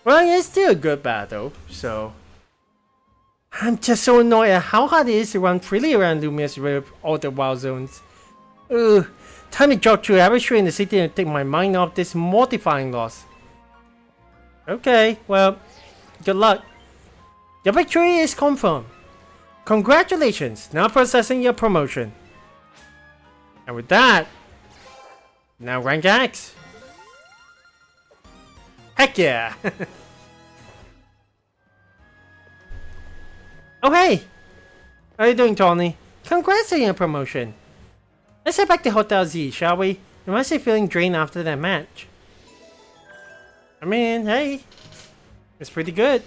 Well, it's still a good battle, so... I'm just so annoyed at how hard it is to run freely around Lumiose with all the wild zones. Ugh, time to jog through every street in the city and take my mind off this mortifying loss. Okay, well, good luck. Your victory is confirmed. Congratulations, now processing your promotion. And with that, now rank X. Heck yeah! Oh hey! How are you doing, Tony? Congrats on your promotion. Let's head back to Hotel Z, shall we? You must be feeling drained after that match. I mean, hey, it's pretty good.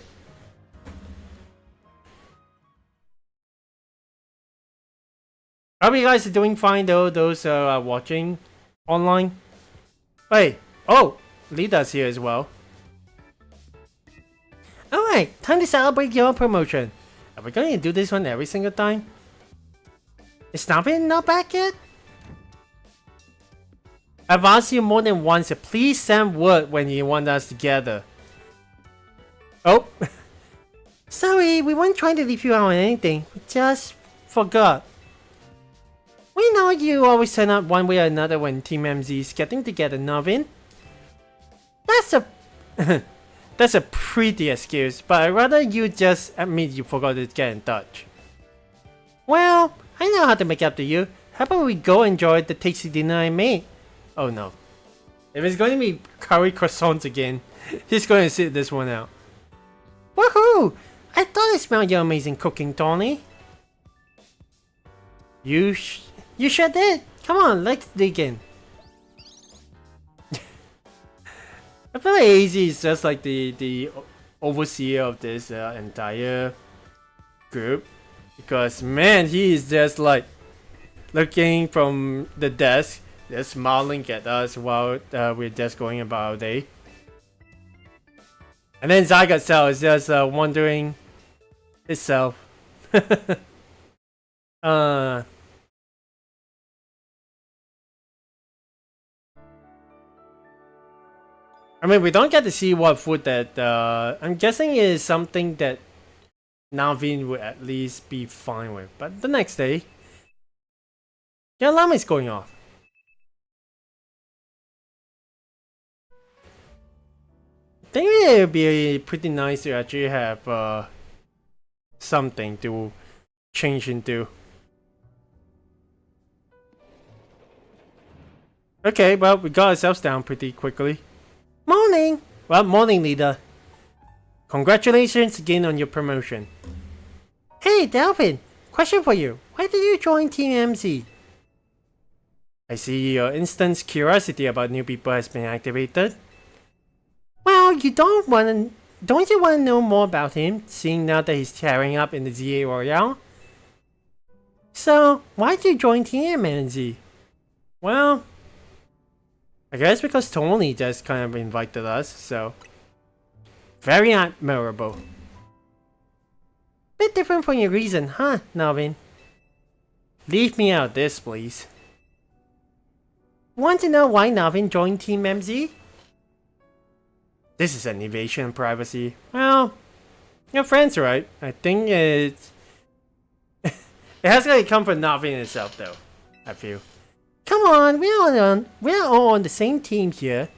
Hope you guys are doing fine though, those watching online. Hey, oh, Lida's here as well. Alright, time to celebrate your promotion. Are we going to do this one every single time? Is Delphin not back yet? I've asked you more than once to please send word when you want us together. Oh. Sorry, we weren't trying to leave you out on anything. We just forgot. We know you always turn up one way or another when Team MZ is getting together, Navin. That's a pretty excuse, but I'd rather you just admit you forgot to get in touch. Well, I know how to make up to you. How about we go enjoy the tasty dinner I made? Oh no. If it's going to be curry croissants again, he's going to sit this one out. Woohoo! I thought I smelled your amazing cooking, Tony. You sure did. Come on, let's dig in. I feel like AZ is just like the overseer of this entire group, because man, he is just like looking from the desk, just smiling at us while we're just going about our day. And then Zygot Cell is just wondering itself. I mean, we don't get to see what food that, I'm guessing it is something that Navin would at least be fine with. But the next day, your alarm is going off. I think it would be pretty nice to actually have something to change into. Okay, well, we got ourselves down pretty quickly. Morning! Well, morning, leader. Congratulations again on your promotion. Hey, Delphin! Question for you. Why did you join Team MZ? I see your instant curiosity about new people has been activated. Well, don't you want to know more about him, seeing now that he's tearing up in the ZA Royale? So, why did you join Team MZ? Well, I guess because Tony just kind of invited us, so... Very admirable. Bit different from your reason, huh, Navin? Leave me out of this, please. Want to know why Navin joined Team MZ? This is an invasion of privacy. Well, your friend's right. I think it's... it has to come from Navin itself, though, I feel. Come on, we're all on the same team here.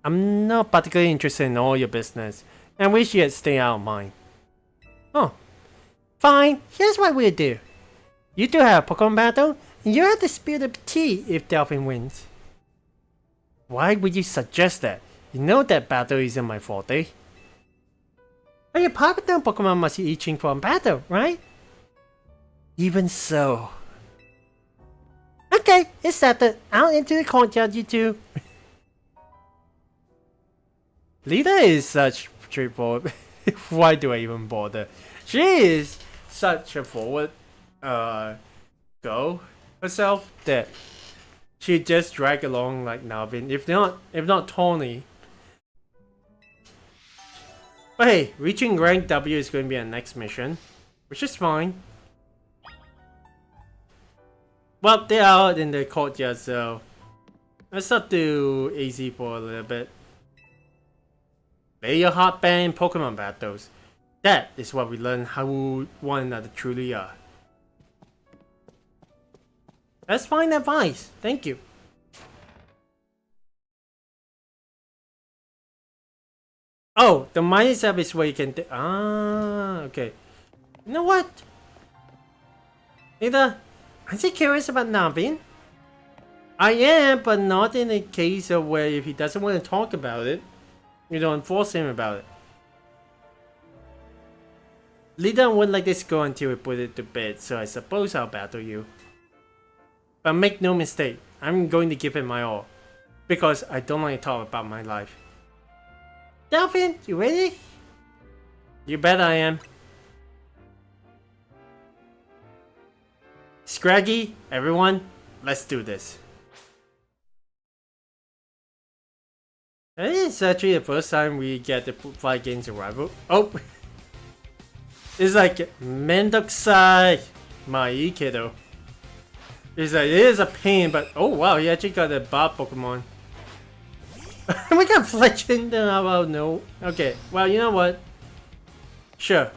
I'm not particularly interested in all your business, and wish you'd stay out of mine. Oh, fine. Here's what we'll do. You two have a Pokemon battle, and you have to spill the tea if Delphin wins. Why would you suggest that? You know that battle isn't my forte. But your partner Pokemon must be itching for a battle, right? Even so. Okay, it's settled. Out into the courtyard, you two. Lita is such straightforward. Why do I even bother? She is such a forward girl herself that she just drag along like Navin. If not Tony. But hey, reaching rank W is going to be our next mission, which is fine. Well, they're out in the courtyard, so let's not do easy for a little bit. Lay your heart band in Pokemon battles. That is what we learn how one another truly are. That's fine advice. Thank you. Oh, the minus app is where you can. Okay. You know what? Neither. Aren't you curious about Navin? I am, but not in a case of where if he doesn't want to talk about it, you don't force him about it. Lida wouldn't let this go until we put it to bed, so I suppose I'll battle you. But make no mistake, I'm going to give it my all. Because I don't want to talk about my life. Delphin, you ready? You bet I am. Scraggy, everyone, let's do this. That is actually the first time we get the fight games arrival. Oh! It's like Mendokusai Mai kiddo. It's like, it is a pain, but oh wow, he actually got a Bob Pokemon. We got Fletching, then how about no? Okay, well, you know what? Sure.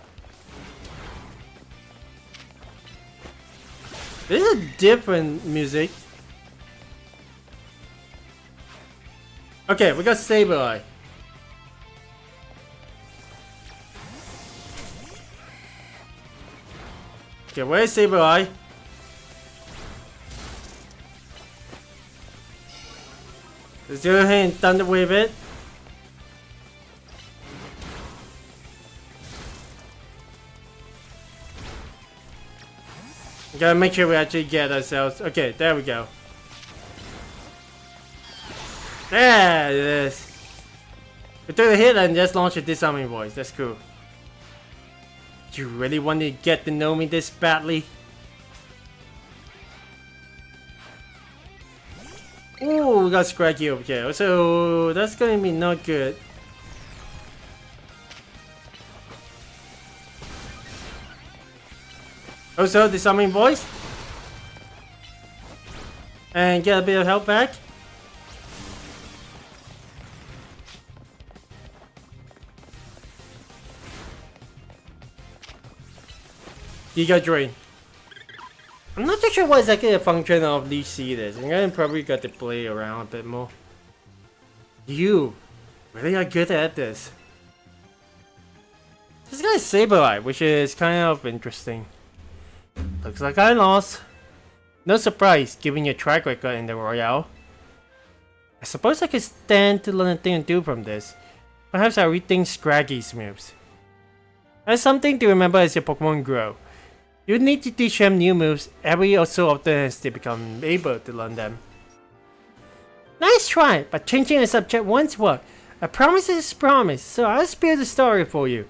This is a different music. Okay, we got Sableye. Okay, where's Sableye? Let's go ahead and Thunder Wave it. Gotta make sure we actually get ourselves. Okay, there we go. There it is. We took a hit and just launched a disarming voice. That's cool. You really want to get to know me this badly? Ooh, we got Scraggy over here. So that's gonna be not good. Also, disarming voice. And get a bit of health back. Giga Drain. I'm not too sure what exactly the function of Leech Seed is. I'm gonna probably got to play around a bit more. You really are good at this. This guy's Sableye, which is kind of interesting. Looks like I lost. No surprise, given your track record in the Royale. I suppose I could stand to learn a thing or two from this. Perhaps I'll rethink Scraggy's moves. That's something to remember as your Pokemon grow. You need to teach them new moves every so often as they become able to learn them. Nice try, but changing the subject once worked. A promise is a promise, so I'll spill the story for you.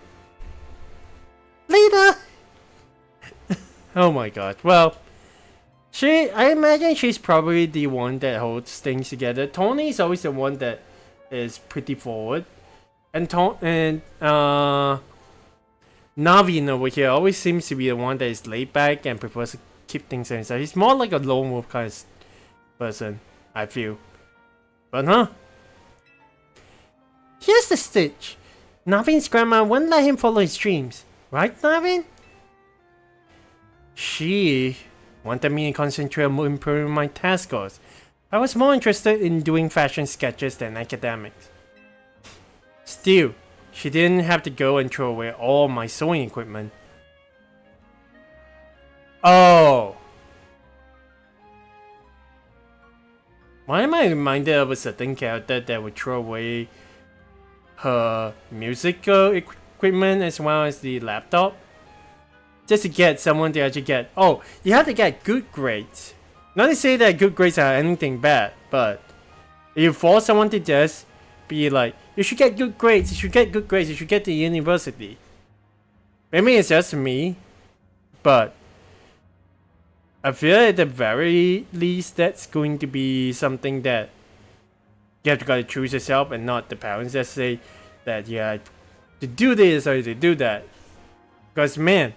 Later! Oh my god, well, I imagine she's probably the one that holds things together. Tony is always the one that is pretty forward. And Navin over here always seems to be the one that is laid back and prefers to keep things to himself. He's more like a lone wolf kind of person, I feel. But here's the stitch. Navin's grandma wouldn't let him follow his dreams. Right, Navin? She wanted me to concentrate on improving my test scores. I was more interested in doing fashion sketches than academics. Still, she didn't have to go and throw away all my sewing equipment. Oh! Why am I reminded of a certain character that would throw away her musical equipment as well as the laptop? Just to get someone to actually get... Oh, you have to get good grades. Not to say that good grades are anything bad, but if you force someone to just be like, you should get good grades, you should get good grades, you should get to university. Maybe it's just me, but I feel at the very least that's going to be something that you have to gotta choose yourself and not the parents that say that you have to do this or to do that. Because man.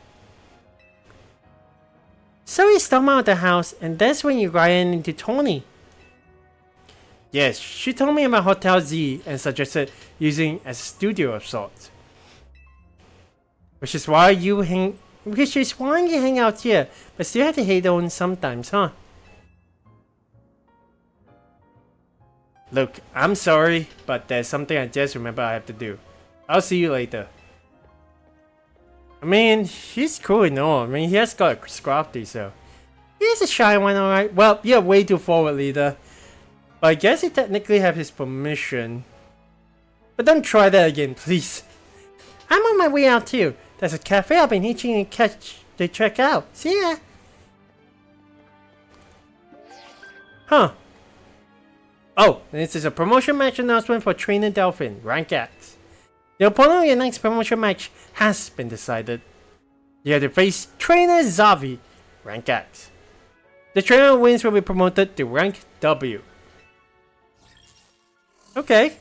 So we storm out of the house and that's when you ran into Tony. Yes, she told me about Hotel Z and suggested using as a studio of sorts. Which is why you hang out here, but still have to hate on sometimes, huh? Look, I'm sorry, but there's something I just remember I have to do. I'll see you later. I mean, he's cool and all. I mean, he has got a scrafty, so he's a shy one, alright. Well, you're way too forward, leader. But I guess he technically have his permission. But don't try that again, please. I'm on my way out too. There's a cafe I've been itching to check out. See ya. Huh. Oh, this is a promotion match announcement for Trainer Delphin, Rank X. The opponent of your next promotion match has been decided. You have to face Trainer Zavi, Rank X. The trainer who wins will be promoted to Rank W. Okay.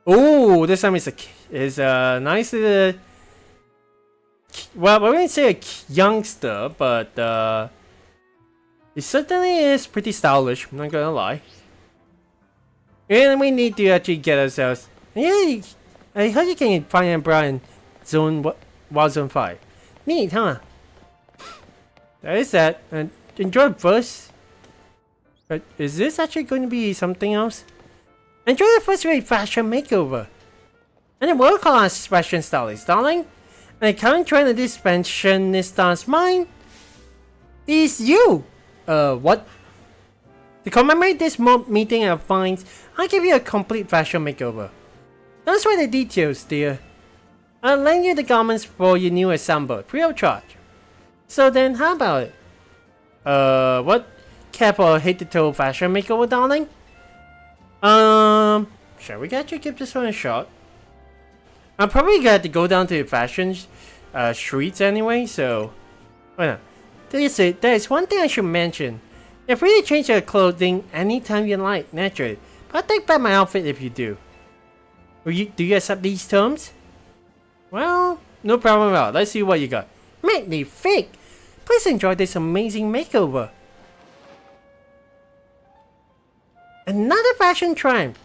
Oh, this time is a nice little. Well, we're gonna say a youngster, but he certainly is pretty stylish. I'm not gonna lie. And we need to actually get ourselves. Yeah, I heard you can find Emperor in Wild Zone 5. Neat, huh? That is that. Enjoy first. But is this actually going to be something else? Enjoy the first rate fashion makeover. And the world class fashion stylist, darling. And the current trend of this fashionista's mind is you. What? To commemorate this meeting of finds, I'll give you a complete fashion makeover. Those were the details, dear. I'll lend you the garments for your new ensemble, free of charge. So then, how about it? What? Care for a head-to-toe fashion makeover, darling? Shall we actually give this one a shot? I'm probably gonna have to go down to the fashion streets anyway, so. Wait a minute. There is one thing I should mention. You're free to change your clothing anytime you like, naturally. But I'll take back my outfit if you do. Do you accept these terms? Well, no problem at all. Let's see what you got. Magnifique! Please enjoy this amazing makeover. Another fashion triumph.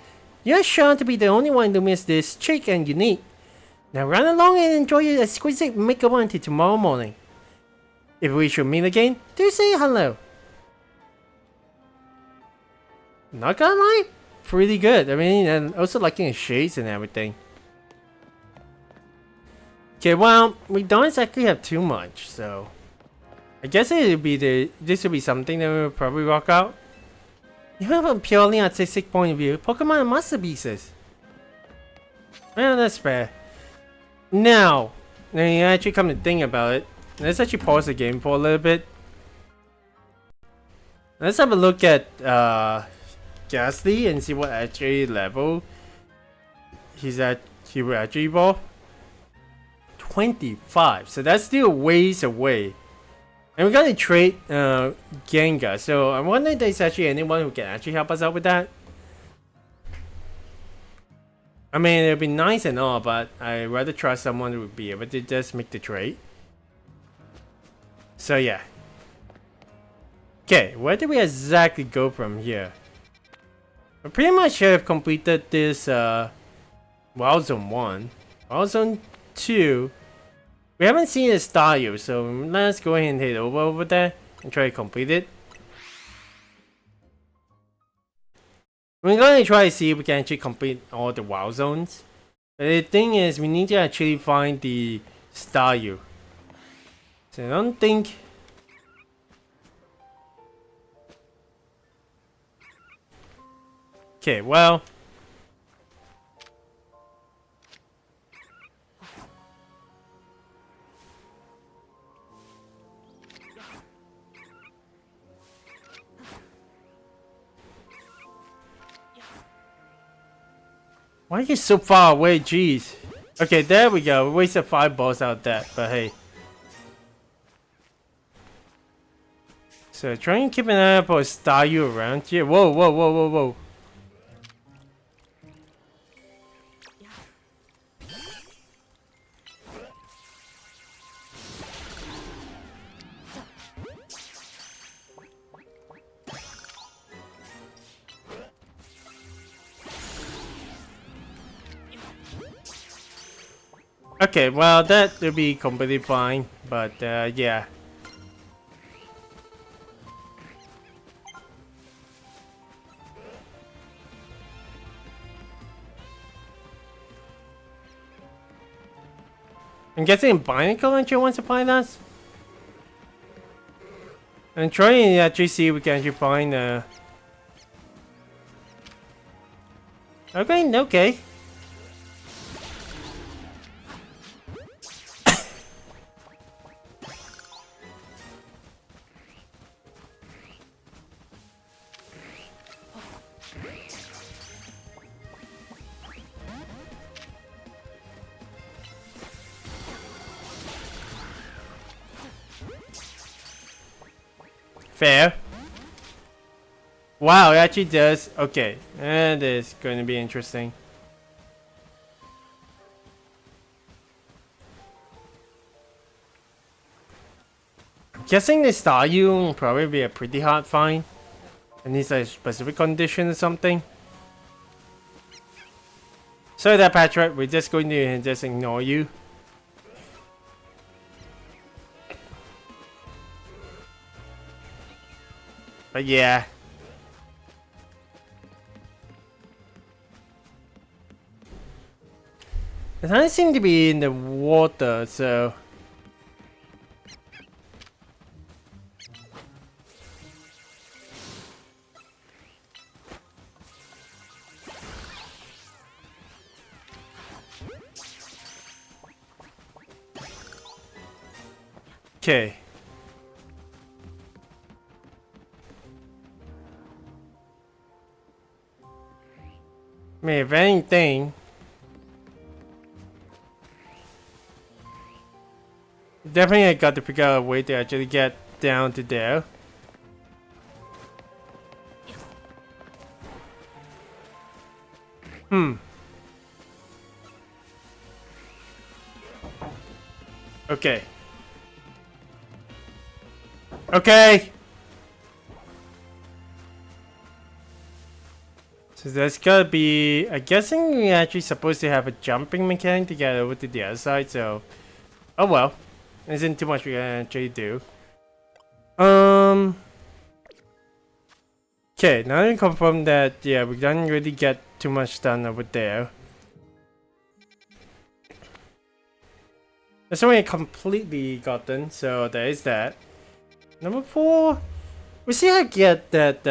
You're sure to be the only one to miss this chic and unique. Now run along and enjoy your exquisite makeover until tomorrow morning. If we should meet again, do say hello. Not gonna lie, pretty good. I mean, and also liking the shades and everything. Okay, well, we don't exactly have too much, so I guess this would be something that we would probably rock out. You have a purely artistic point of view, Pokemon are masterpieces. Well, that's fair. Now, when you actually come to think about it, let's actually pause the game for a little bit. Let's have a look at Ghastly and see what actually level he will actually evolve. 25, so that's still ways away. And we got to trade Gengar, so I wonder if there's actually anyone who can actually help us out with that. I mean, it'd be nice and all, but I'd rather trust someone who would be able to just make the trade. So yeah. Okay, where do we exactly go from here? I pretty much have completed this Wild Zone 1. Wild Zone 2. We haven't seen the Staryu, so let's go ahead and head over there and try to complete it. We're going to try to see if we can actually complete all the Wild Zones. But the thing is, we need to actually find the Staryu. So I don't think... Okay, well... Why are you so far away? Jeez. Okay, there we go. We wasted 5 balls out there, but hey. So try and keep an eye out for a Staryu around here. Whoa, whoa, whoa, whoa, whoa. Okay, well that will be completely fine, but yeah. I'm guessing Binacle Launcher wants to find us? And try and actually see if we can actually find Okay, okay. Fair. Wow, it actually does. Okay, that is going to be interesting. I'm guessing the Staryu will probably be a pretty hard find. It needs a specific condition or something. Sorry that Patrick, we're just going to just ignore you. But yeah. It doesn't seem to be in the water, so... Okay. I mean, if anything... Definitely I got to figure out a way to actually get down to there. Okay. Okay! So that's gotta be... I'm guessing we're actually supposed to have a jumping mechanic to get over to the other side, so... Oh well. There isn't too much we can actually do. Okay, now that we confirm that, yeah, we didn't really get too much done over there. That's only completely gotten, so there is that. Number 4, we see how to get that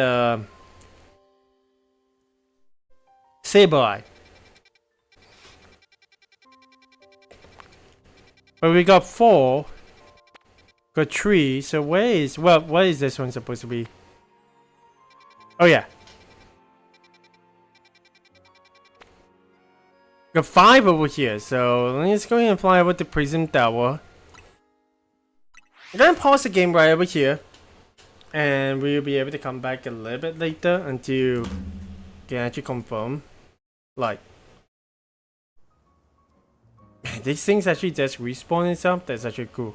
Sableye. But we got 4, got 3, so where is, well, what is this one supposed to be? Oh yeah. Got 5 over here, so let's go ahead and fly over to Prism Tower. I'm gonna pause the game right over here. And we'll be able to come back a little bit later until we can actually confirm. Like, these things actually just respawn itself. That's actually cool.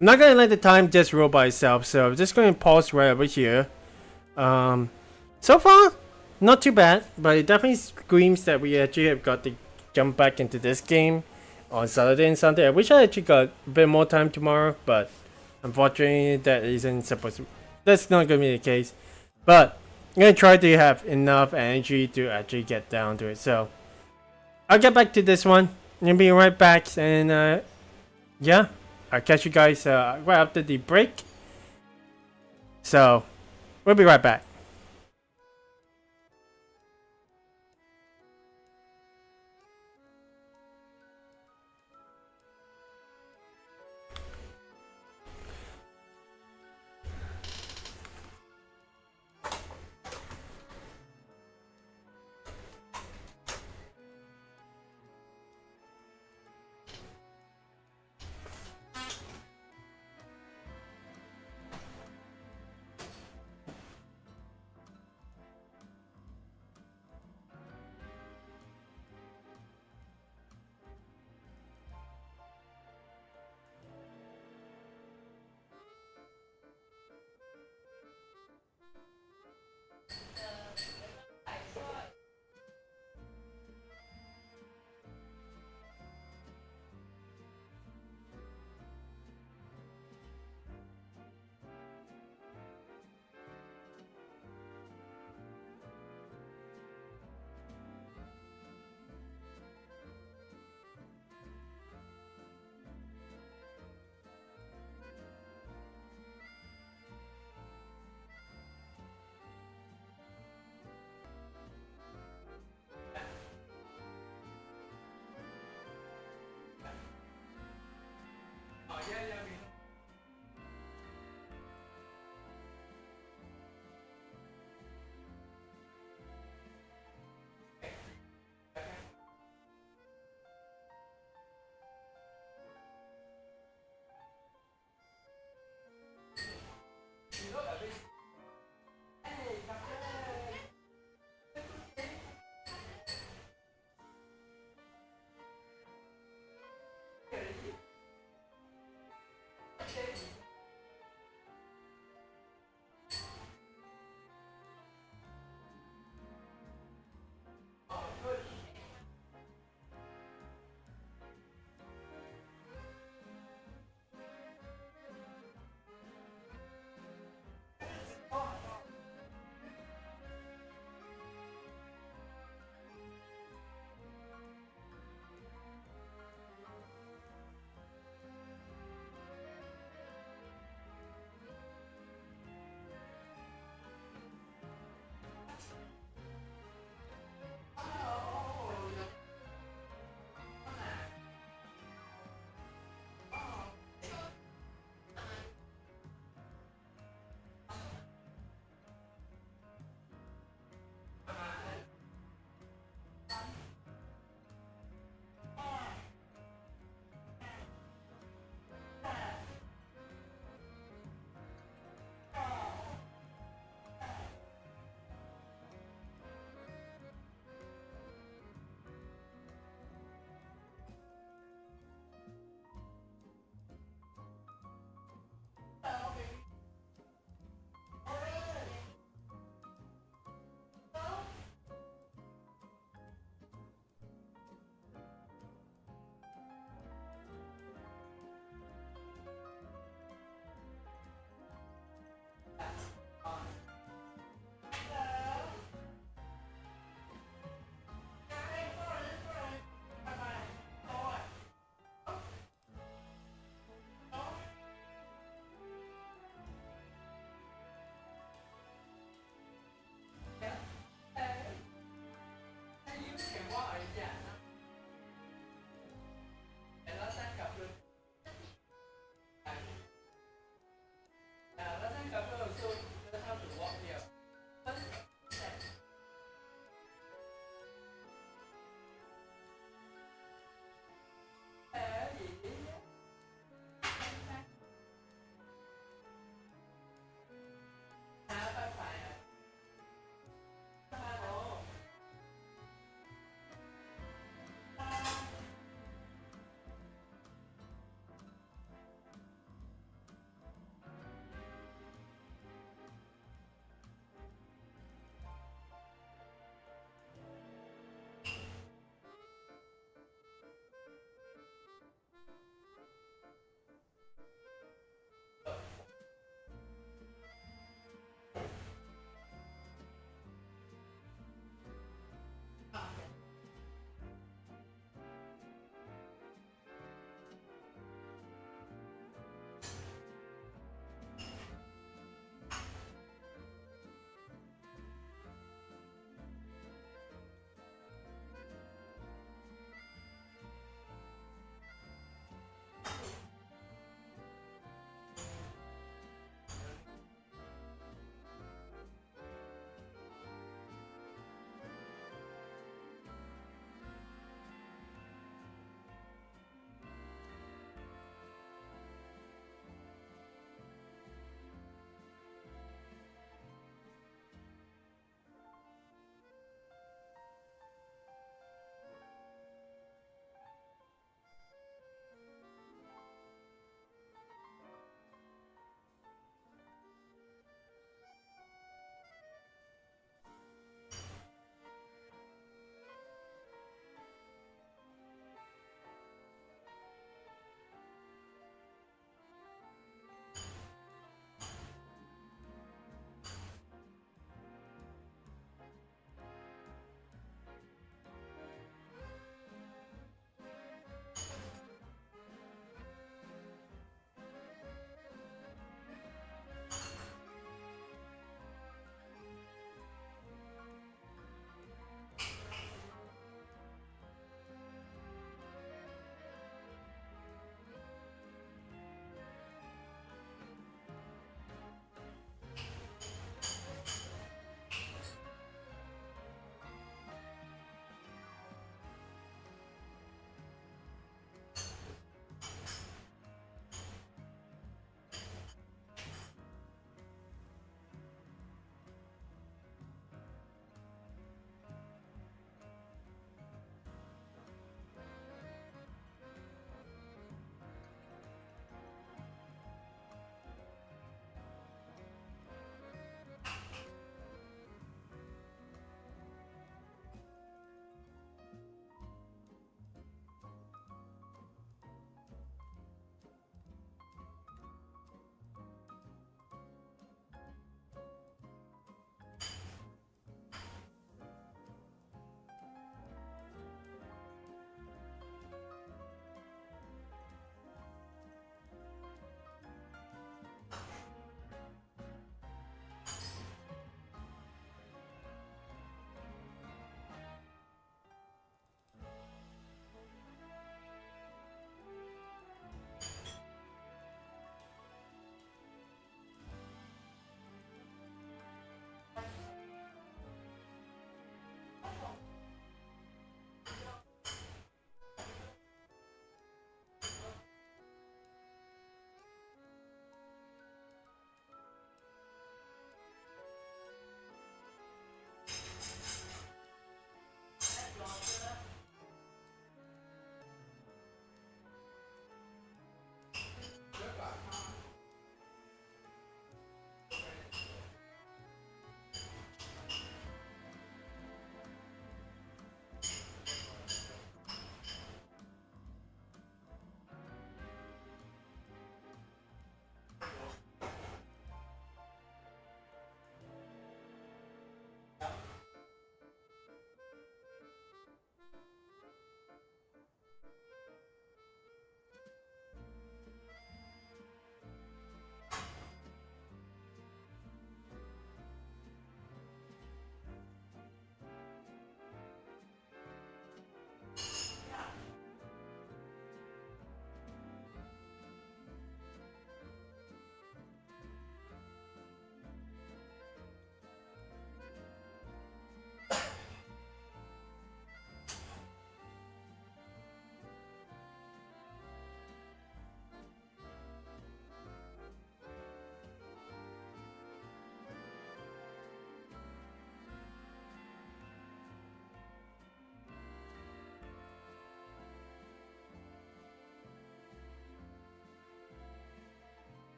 I'm not gonna let the time just roll by itself, so I'm just gonna pause right over here. So far, not too bad, but it definitely screams that we actually have got to jump back into this game on Saturday and Sunday. I wish I actually got a bit more time tomorrow, but unfortunately that isn't supposed to. That's not gonna be the case. But I'm gonna try to have enough energy to actually get down to it. So I'll get back to this one. I'm gonna be right back, and yeah, I'll catch you guys right after the break. So we'll be right back.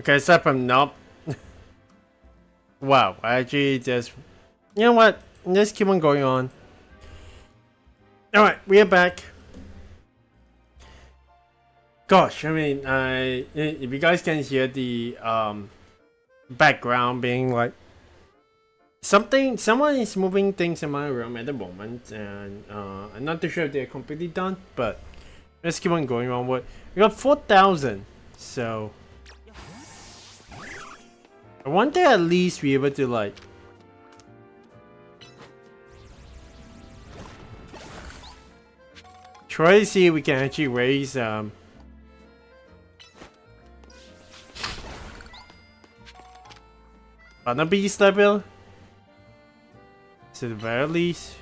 Okay, aside from nope. Wow, I actually just... You know what? Let's keep on going on. Alright, we are back. Gosh, I mean, if you guys can hear the background being like... someone is moving things in my room at the moment, and I'm not too sure if they're completely done, but let's keep on going on. We got 4,000, so I want to at least be able to like try to see if we can actually raise Banner Beast level. To the very least,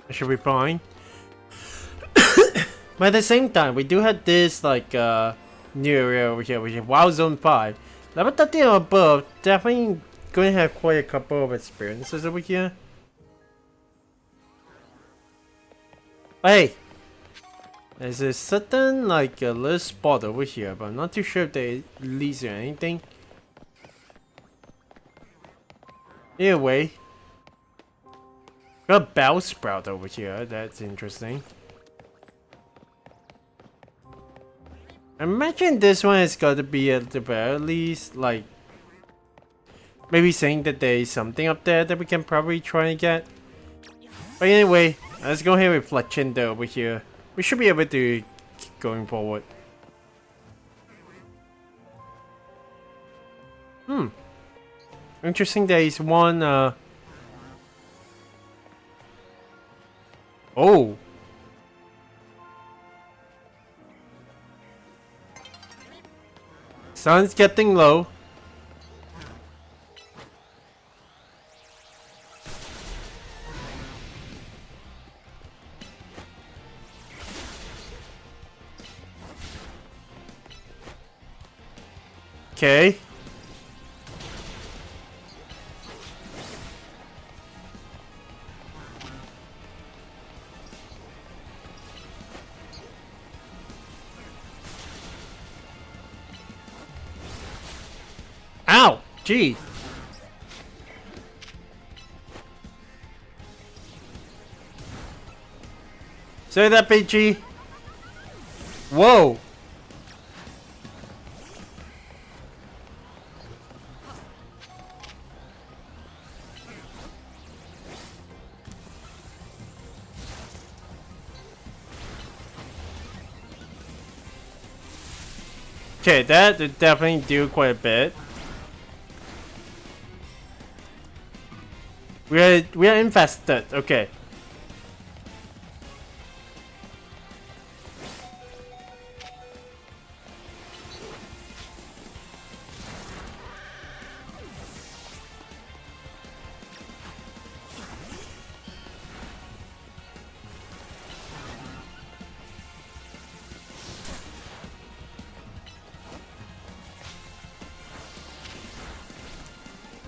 it should be fine. But at the same time, we do have this like new area over here, which is Wild Zone 5. Level 30 and above, definitely going to have quite a couple of experiences over here. But hey, there's a certain like a little spot over here, but I'm not too sure if they leads or anything. Either way, got a Bell Sprout over here. That's interesting. I imagine this one has got to be at the very least, like maybe saying that there is something up there that we can probably try and get. But anyway, let's go ahead with Reflection over here. We should be able to keep going forward. Interesting, there is one oh. Sun's getting low. Okay. Ow! Jeez. Say that, BG. Whoa. Okay, that did definitely do quite a bit. We are infested. Okay.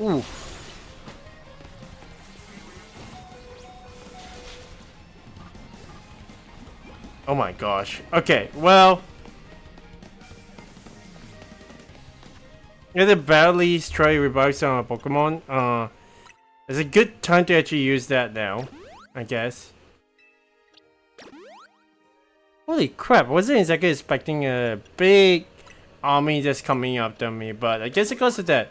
Ooh. Oh my gosh. Okay, well. At the very least, try to revive some of our Pokemon. It's a good time to actually use that now, I guess. Holy crap, I wasn't exactly expecting a big army just coming after me, but I guess it goes to that.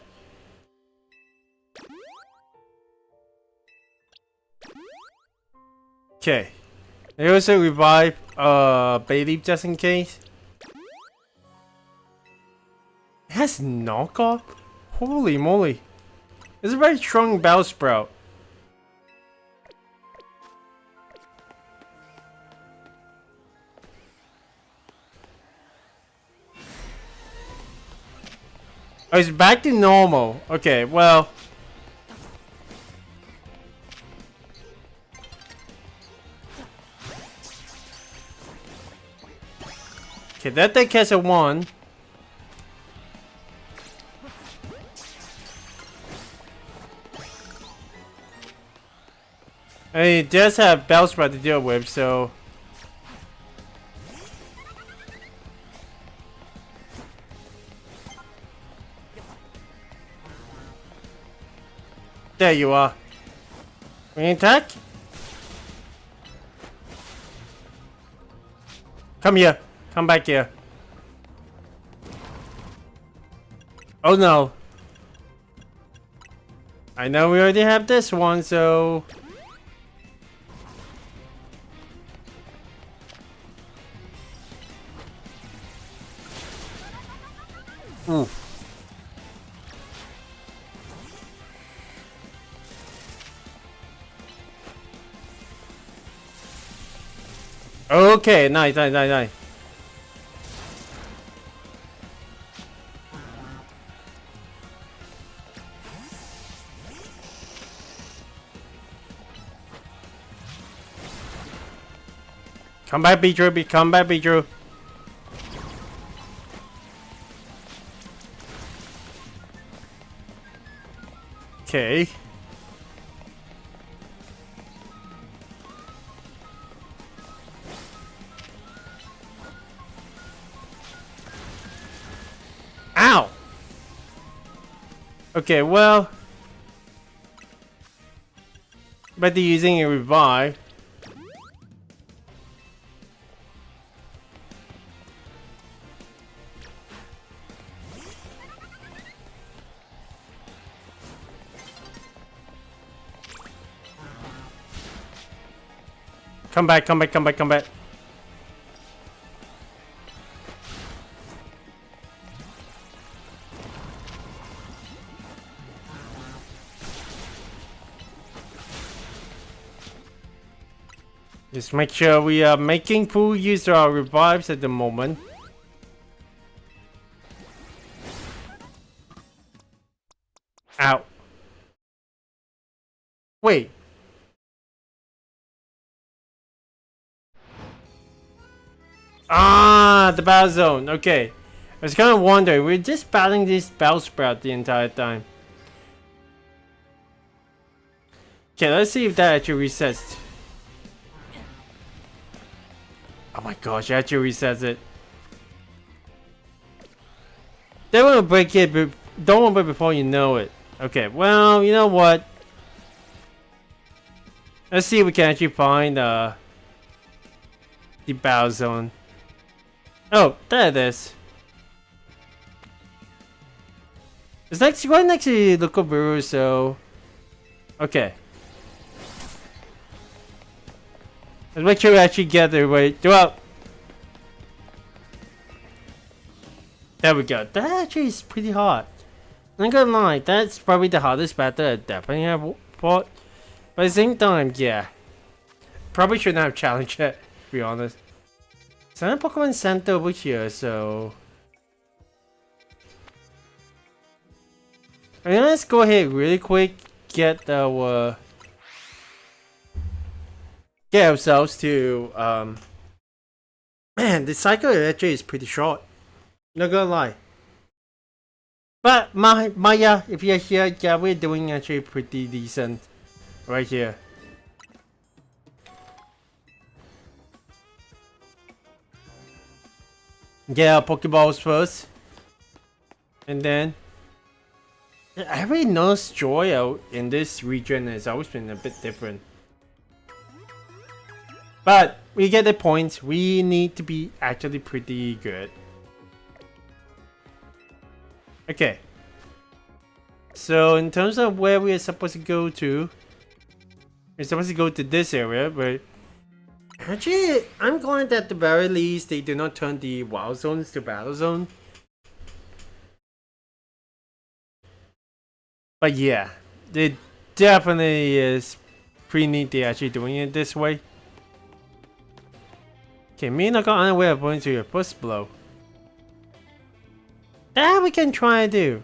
Okay. They also revive Bayleaf just in case. It has knockoff? Holy moly. It's a very strong Bellsprout. Oh, it's back to normal. Okay, well. Okay, that deck has a 1. And it does have Bellsprout to deal with, so. There you are. Wing attack. Come here. Come back here. Oh no. I know we already have this one, so... Ooh. Okay, nice. Come back, Beedrew. Come back, Beedrew. Okay. Ow! Okay, well... But they're using a revive. Come back. Just make sure we are making full use of our revives at the moment. Ow. Wait. Ah, the battle zone. Okay. I was kind of wondering. We're just battling this Bell Sprout the entire time. Okay, let's see if that actually resets. Oh my gosh, it actually resets it. They want to break it, but don't want to break before you know it. Okay, well, you know what? Let's see if we can actually find the battle zone. Oh, there it is. It's right next to the local brewer, so... Okay. Let's make sure we actually get there. Wait, go up. There we go. That actually is pretty hard. I'm not gonna lie, that's probably the hardest battle I definitely have fought. But at the same time, yeah. Probably shouldn't have challenged it, to be honest. It's not a Pokemon Center over here, so... I mean, let's go ahead really quick, get our... get ourselves to, Man, the cycle actually is pretty short. Not gonna lie. But, Maya, if you're here, yeah, we're doing actually pretty decent. Right here. Get our Pokeballs first. And then... I really noticed joy out in this region has always been a bit different. But, we get the point. We need to be actually pretty good. Okay. So, in terms of where we are supposed to go to... We're supposed to go to this area, but... Actually, I'm glad that at the very least they do not turn the wild zones to battle zone. But yeah, it definitely is pretty neat they're actually doing it this way. Okay, me not got any way of going to your first blow. That we can try and do.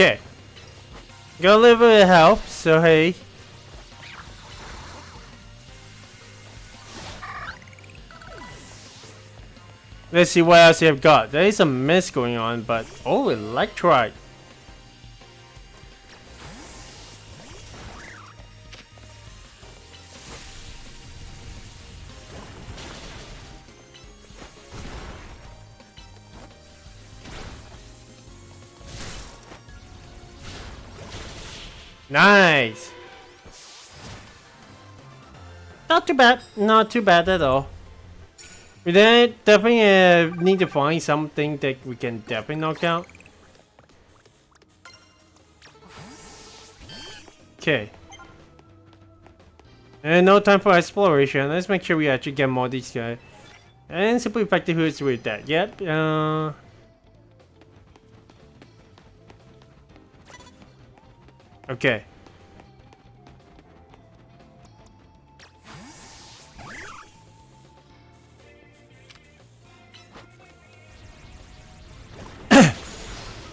Okay. Got a little bit of help, so hey. Let's see what else you have got. There is a mist going on, but oh, Electrite. Nice. Not too bad. Not too bad at all. We then definitely need to find something that we can definitely knock out. Okay. And no time for exploration. Let's make sure we actually get more of these guys. And simply effective who's with that. Yep. Okay.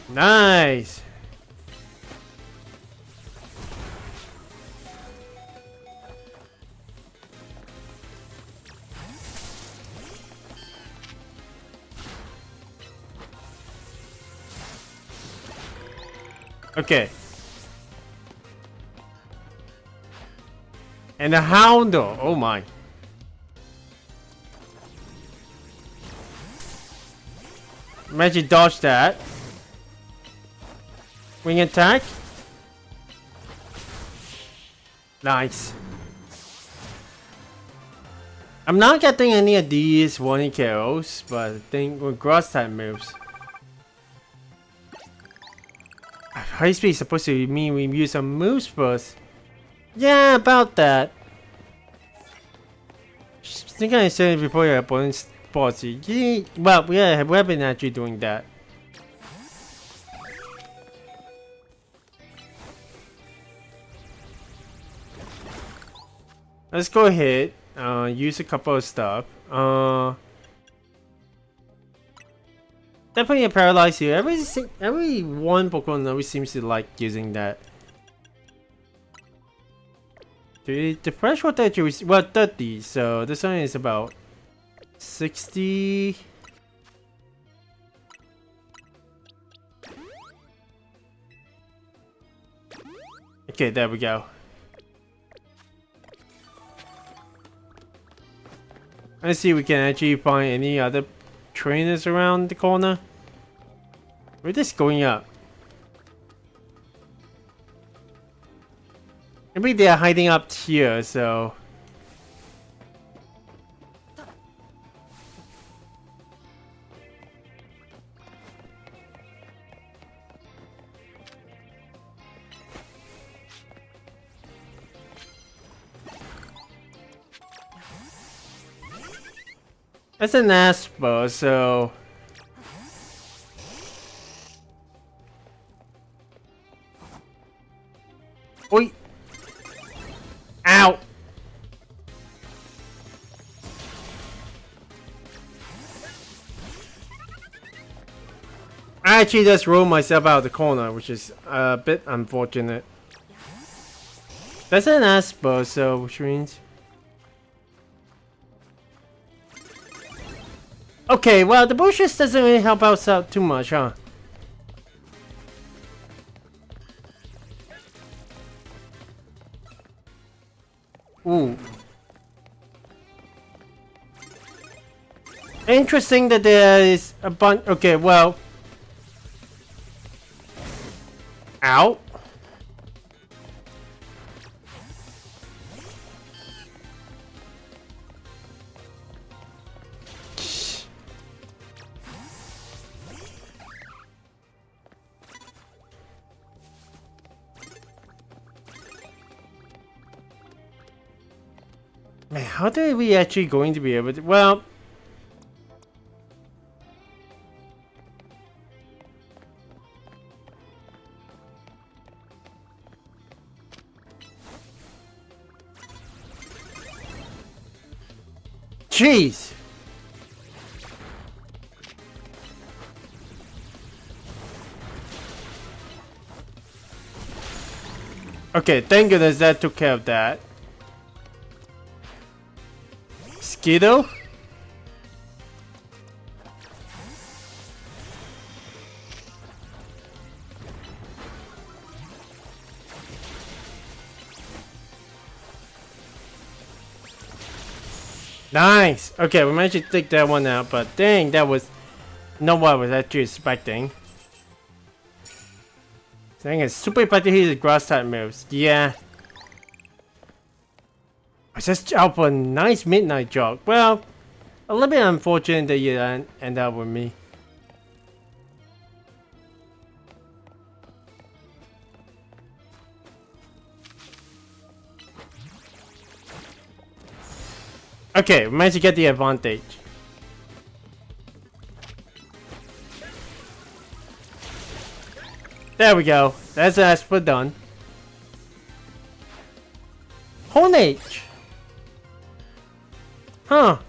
Nice. Okay. And the Houndor. Oh my. Magic dodge that. Wing attack. Nice. I'm not getting any of these warning KOs, but I think with grass type moves. High speed is supposed to mean we use some moves first. Yeah, about that. Think I said it before your opponent spots you. Yeah, well, we have been actually doing that. Let's go ahead. Use a couple of stuff. Definitely a paralyze here. Every one Pokemon always seems to like using that. The threshold that you well 30, so this one is about 60. Okay, there we go. Let's see if we can actually find any other trainers around the corner. We're just going up. Maybe they're hiding up here, so. That's an Aspo, so. Oi! Ow! I actually just rolled myself out of the corner, which is a bit unfortunate. That's an Aspo, so which means. Okay, well, the bushes doesn't really help us out too much, huh? Ooh. Interesting that there is a bunch. Okay, well. Ow. Man, how are we actually going to be able to? Well, jeez. Okay, thank goodness that took care of that. Skiddo? Nice! Okay, we managed to take that one out, but dang, that was not what I was actually expecting. Dang, it's super effective here with grass type moves. Yeah. I just out for a nice midnight jog. Well, a little bit unfortunate that you end up with me. Okay, we managed to get the advantage. There we go. That's as we're done. Honage! Huh.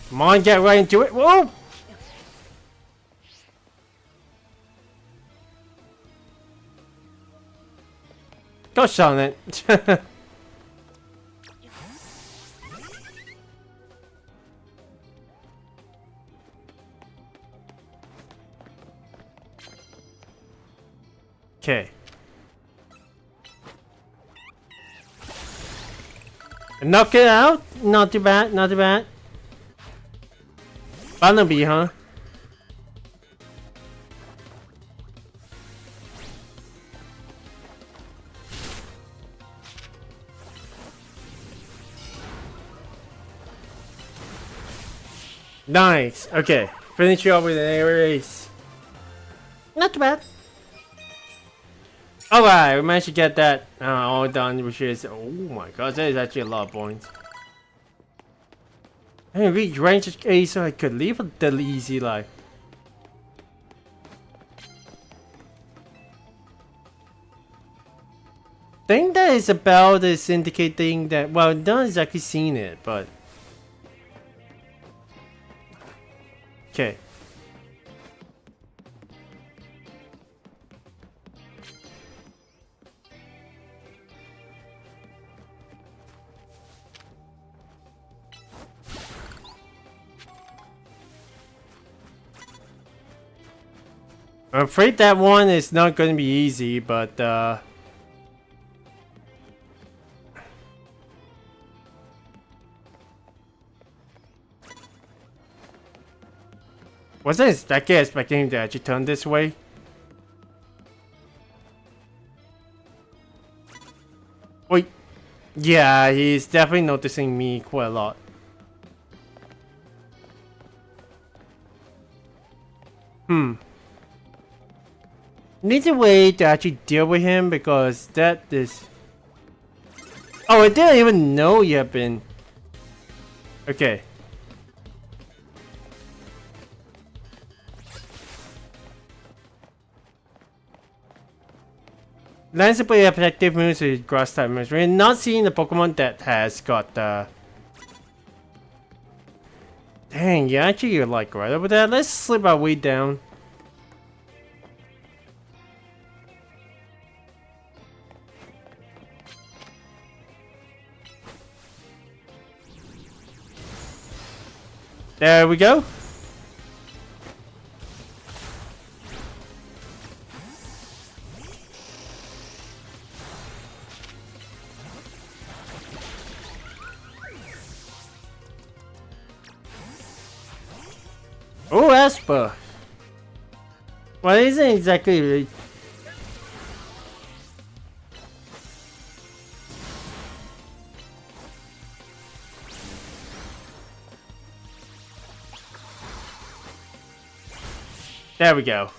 Come on, get right into it. Whoa! Gosh darn it. Okay. Knock it out. Not too bad, not too bad. Barnaby, huh? Nice. Okay. Finish you up with an air ace. Not too bad. Alright, we managed to get that all done, which is... Oh my god, that is actually a lot of points. I reach range A so I could live a deadly easy life. I think that is about is indicating that, well, not exactly seen it, but... Okay. I'm afraid that one is not going to be easy, but wasn't exactly expecting him to actually turn this way. Wait, yeah, he's definitely noticing me quite a lot. Need a way to actually deal with him because that is... Oh, I didn't even know you have been... Okay. Lands to play effective moves with grass type moves. We're not seeing the Pokemon that has got the... Dang, yeah, actually you're like right over there. Let's slip our way down. There we go. Oh, Esper. Well, it isn't exactly... There we go.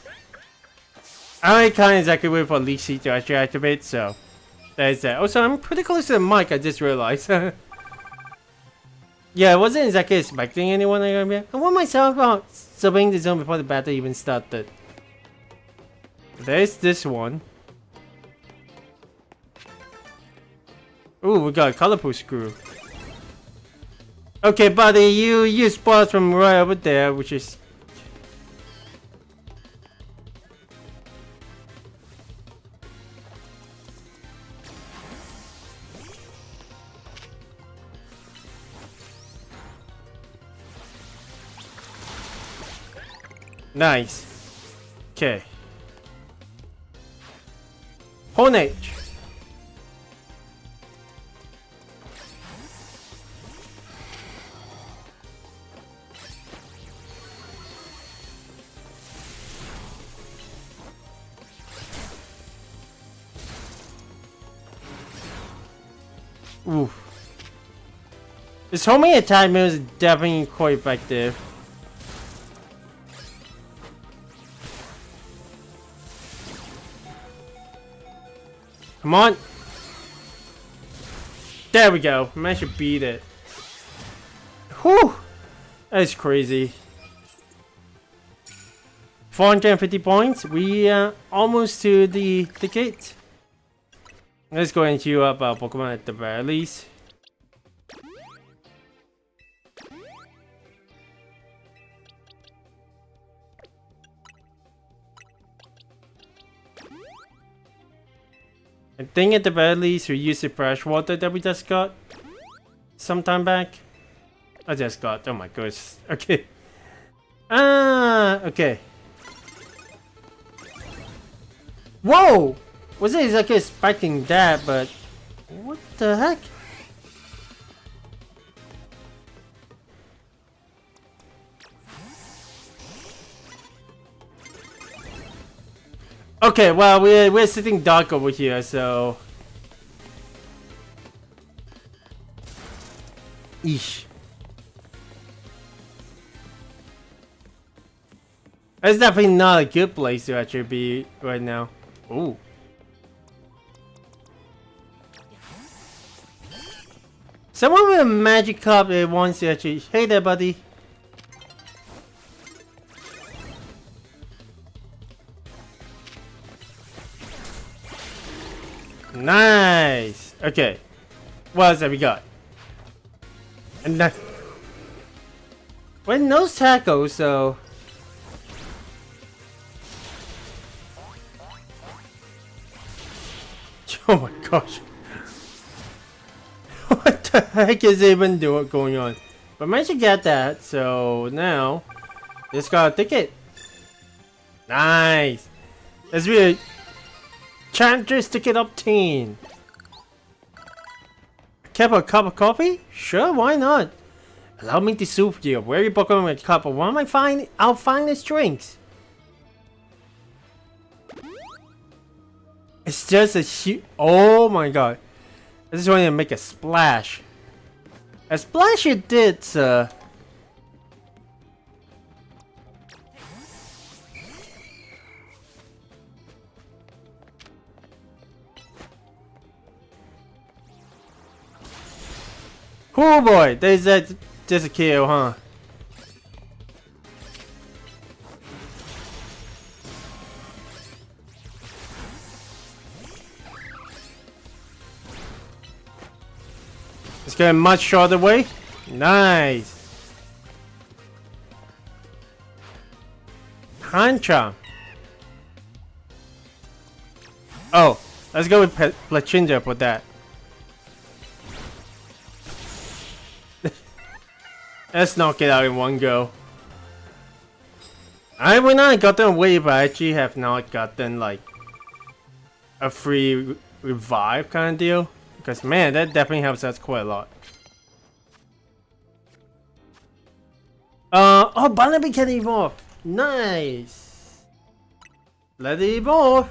I can't exactly wait for Leech Seed to actually activate, so there's that. Also, I'm pretty close to the mic, I just realized. Yeah, I wasn't exactly expecting anyone like that. I want myself about surveying the zone before the battle even started. There's this one. Ooh, we got a colorful screw. Okay, buddy, you use spots from right over there, which is... Nice. Okay. Honage. Ooh. This homing attack move is definitely quite effective. Come on. There we go. Managed to beat it. Whew. That is crazy. 450 points. We are almost to the gate. Let's go and queue up our Pokemon at the very least. I think at the very least we use the fresh water that we just got sometime back. I just got, oh my gosh. Okay. Okay. Whoa! Wasn't exactly expecting that, but what the heck? Okay, well we're sitting dark over here, so eesh. That's definitely not a good place to actually be right now. Ooh. Someone with a magic cup wants to actually... Hey there, buddy. Nice. Okay. What else have we got? And that... Well, no tackle, so... Oh my gosh. What the heck is even going on? But I managed to get that, so now just got a ticket. Nice. Let's be a Challenger's ticket obtained. Kept a cup of coffee? Sure, why not? Allow me to soothe you. Where you Pokemon with a cup of one of our finest drinks. It's just a huge... Oh my god. I just wanted to make a splash. A splash it did, sir. Oh boy, there's that just a kill, huh? It's going much shorter way. Nice. Hancha. Oh, let's go with Plachinja for that. Let's knock it out in one go. I would not have gotten away, but I actually have not gotten like a free revive kind of deal. Because man, that definitely helps us quite a lot. Oh, Barnaby can evolve. Nice. Let it evolve.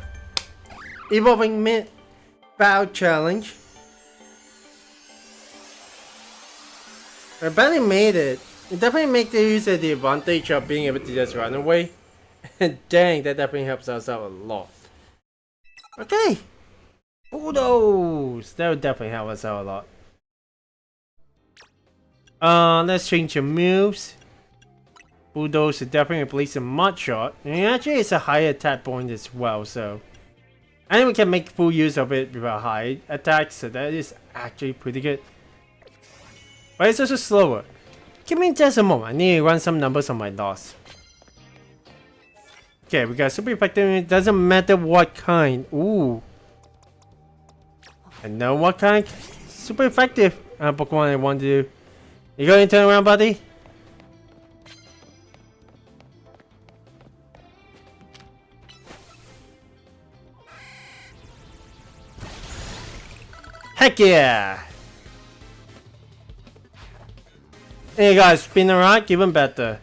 Evolving mid bow challenge. I barely made it. It definitely makes the user the advantage of being able to just run away. And dang, that definitely helps us out a lot. Okay. Kudos! That would definitely help us out a lot. Let's change your moves. Bulldoze is definitely replace a mud shot. And actually it's a higher attack point as well, so And we can make full use of it with our high attack, so that is actually pretty good. But it's also slower. Give me just a moment, I need to run some numbers on my loss. Okay, we got super effective, it doesn't matter what kind. Ooh. I know what kind. Super effective. Pokemon I want to do. You going to turn around, buddy? Heck yeah! Hey guys, spin around, even better.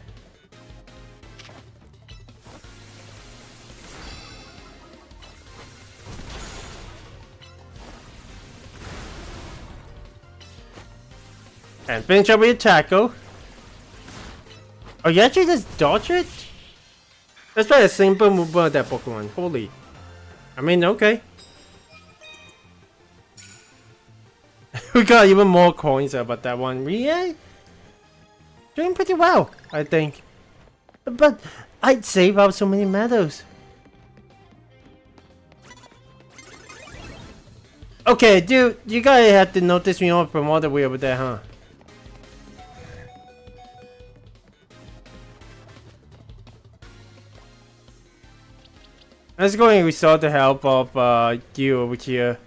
And finish up with your tackle. Oh, you actually just dodge it? That's probably a simple movement of that Pokemon. Holy. I mean, okay. We got even more coins about that one. Yeah. Doing pretty well, I think. But I'd save out so many medals. Okay, dude, you guys had to notice me from all the way over there, huh? Let's go and restore the help of you over here.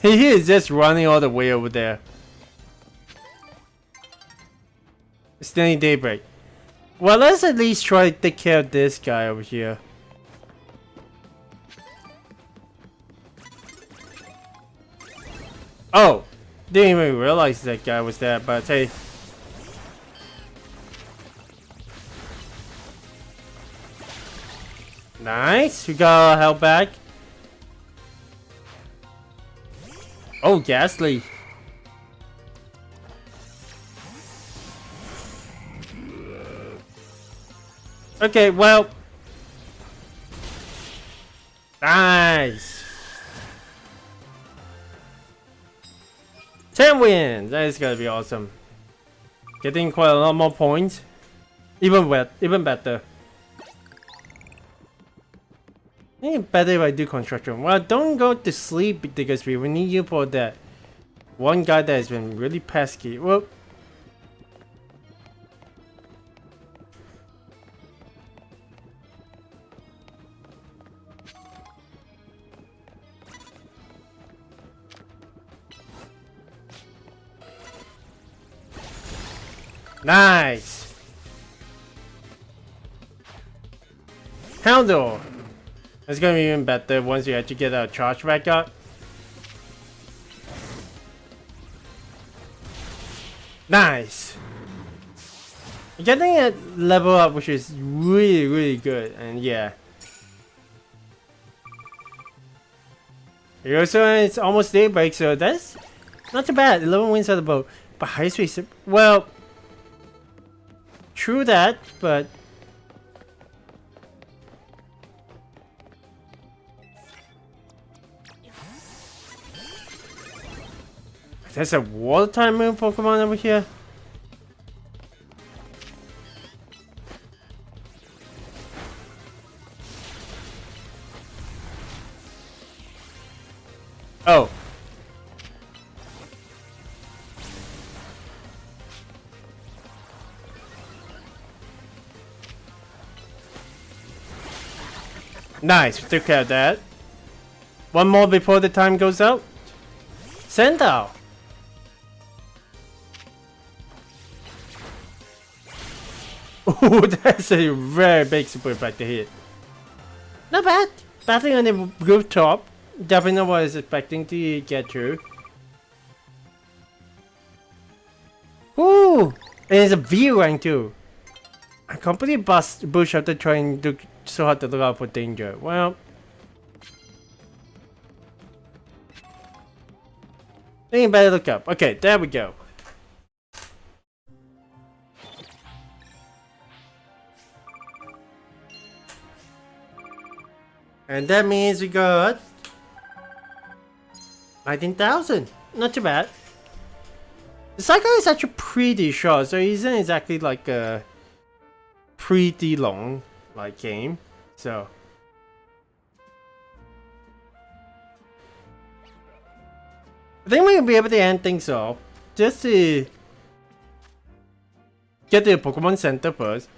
He is just running all the way over there. It's nearly daybreak. Well, let's at least try to take care of this guy over here. Oh! Didn't even realize that guy was there, but hey. Nice! We got our health back. Oh, Ghastly. Okay, well. Nice. 10 wins. That is gonna be awesome. Getting quite a lot more points. Even better. Maybe better if I do construction. Well, don't go to sleep because we will need you for that one guy that has been really pesky. Well, nice. Houndour. It's gonna be even better once you actually get our charge back up. Nice! You're getting a level up which is really good, and yeah. It's almost daybreak, so that's not too bad. 11 wins out of the boat. But high speed, well, true that, but there's a water type moon Pokemon over here. Oh. Nice, we took care of that. One more before the time goes out. Send out. Oh, that's a very big super effective hit. Not bad. Battling on the rooftop. Definitely not what I was expecting to get through. Ooh! And it's a V rank too. I completely bust bush after trying to so hard to look out for danger. Well, then you better look up. Okay, there we go. And that means we got 19,000. Not too bad. The cycle is actually pretty short, so it isn't exactly like a pretty long like game, so I think we'll be able to end things off just to get to the Pokemon Center first.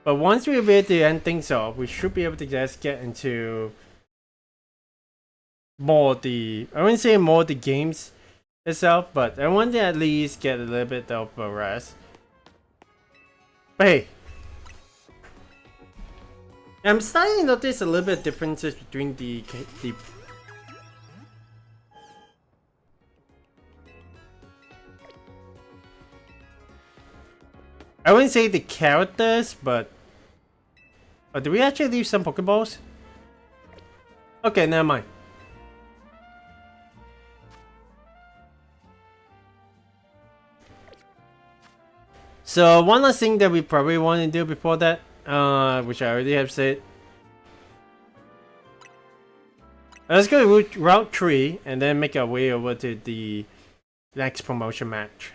But once we're able to end things off, we should be able to just get into more the, I wouldn't say more the games itself, but I want to at least get a little bit of a rest. But hey, I'm starting to notice a little bit of differences between the I wouldn't say the characters, but did we actually leave some Pokeballs? Okay, never mind. So one last thing that we probably want to do before that, which I already have said. Let's go to Route 3 and then make our way over to the next promotion match.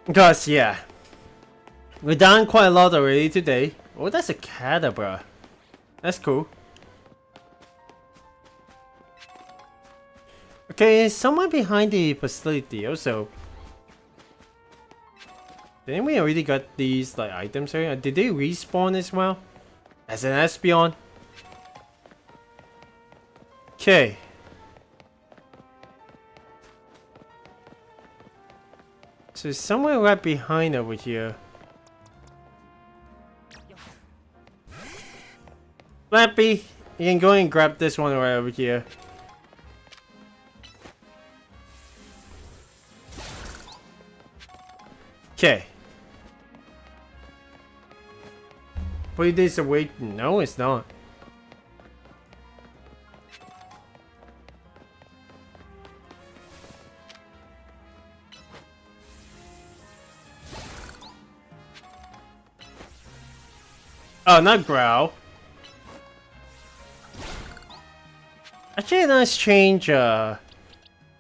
Because, yeah, we've done quite a lot already today. Oh, that's a Kadabra. That's cool. Okay, someone behind the facility also. Didn't we already got these like items here? Did they respawn as well? As an Espeon? Okay. So somewhere right behind over here. Flappy, you can go and grab this one right over here. Okay. 3 days away? No, it's not. Oh, not Growl. Actually, let's change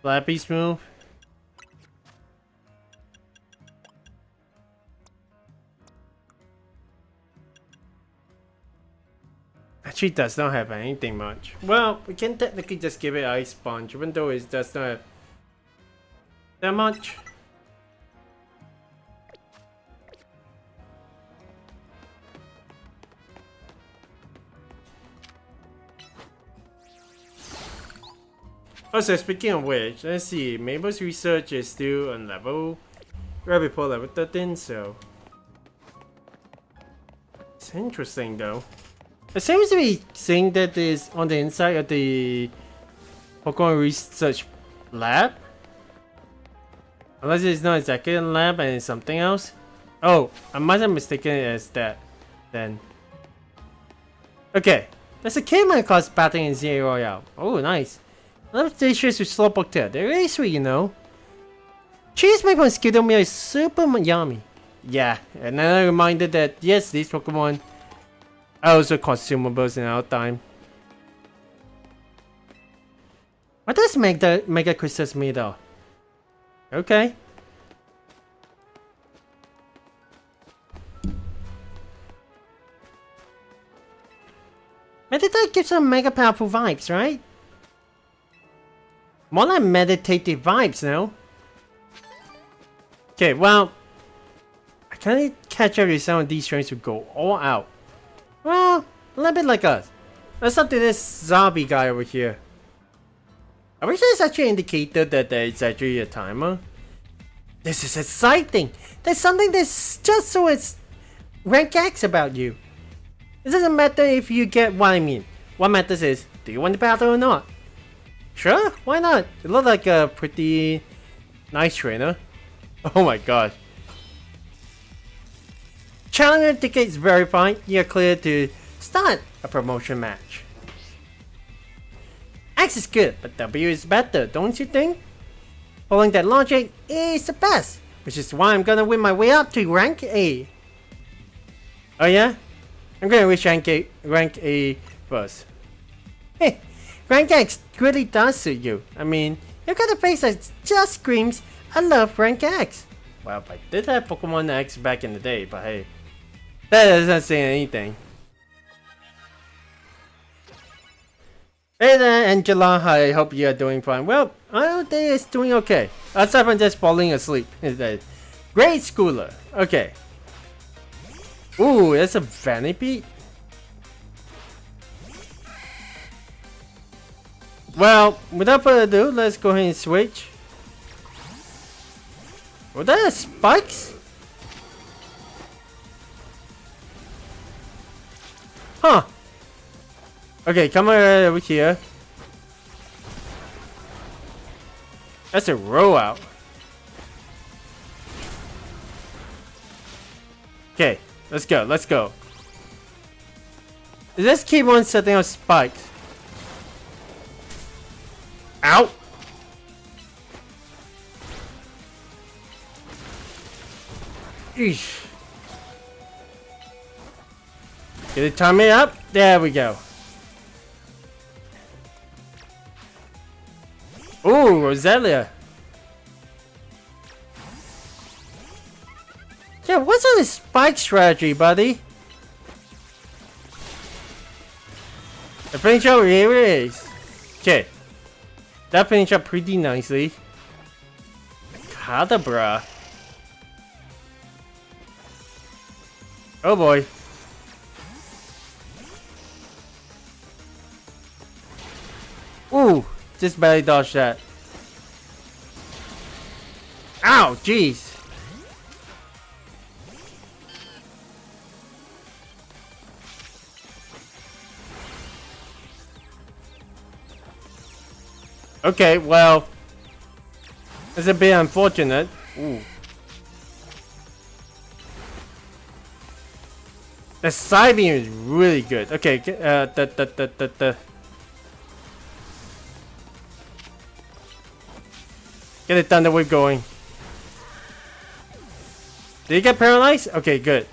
Flappy's move. Actually, does not have anything much. Well, we can technically just give it Ice Punch, even though it does not have that much. Also, speaking of which, let's see, Mabel's research is still on level right before level 13, so it's interesting though. It seems to be saying that is on the inside of the Pokemon Research Lab. Unless it's not exactly a lab and it's something else. Oh, I might have mistaken it as that then. Okay, there's a K-Man class battling in ZA Royale. Oh, nice. I love the dishes with Slowpoke tail. They're really sweet, you know. Cheese made from Skittle meal is super yummy. Yeah, and then I reminded that yes, these Pokemon are also consumables in our time. What does Mega Crystals made of? Okay. Meditite gives some mega powerful vibes, right? More like meditative vibes now. Okay, well, I can't catch up with some of these trains who go all out. Well, a little bit like us. Let's talk to this zombie guy over here. I wish there's actually an indicator that it's actually a timer. This is exciting. There's something that's just so it's rank X about you. It doesn't matter if you get what I mean. What matters is, do you want to battle or not? Sure, why not? You look like a pretty nice trainer. Oh my god. Challenger tickets verified. You're clear to start a promotion match. X is good, but W is better, don't you think? Following that logic, A is the best, which is why I'm gonna win my way up to rank A. Oh yeah? I'm gonna reach rank A first. Hey, rank X really does suit you. I mean, You've got a face that just screams, I love rank X. Well, I did have Pokemon X back in the day, but hey, that doesn't say anything. Hey there, Angela. I hope you are doing fine. Well, I don't think it's doing okay. Aside from just falling asleep. Great schooler. Okay. Ooh, that's a Vanity. Well, without further ado, let's go ahead and switch. Were that spikes? Huh. Okay, come over here. That's a Royale. Okay, let's go, let's go. Let's keep on setting up spikes. Ow! Eesh. Get it time it up? There we go. Ooh, Rosalia. Yeah, what's on this spike strategy, buddy? I finish up here it is. Okay. That finished up pretty nicely. Kadabra. Oh boy. Ooh, just barely dodged that. Ow, jeez. Okay, well, it's a bit unfortunate. Ooh. The side beam is really good. Okay, get the Thunder Wave going. Did he get paralyzed? Okay, good.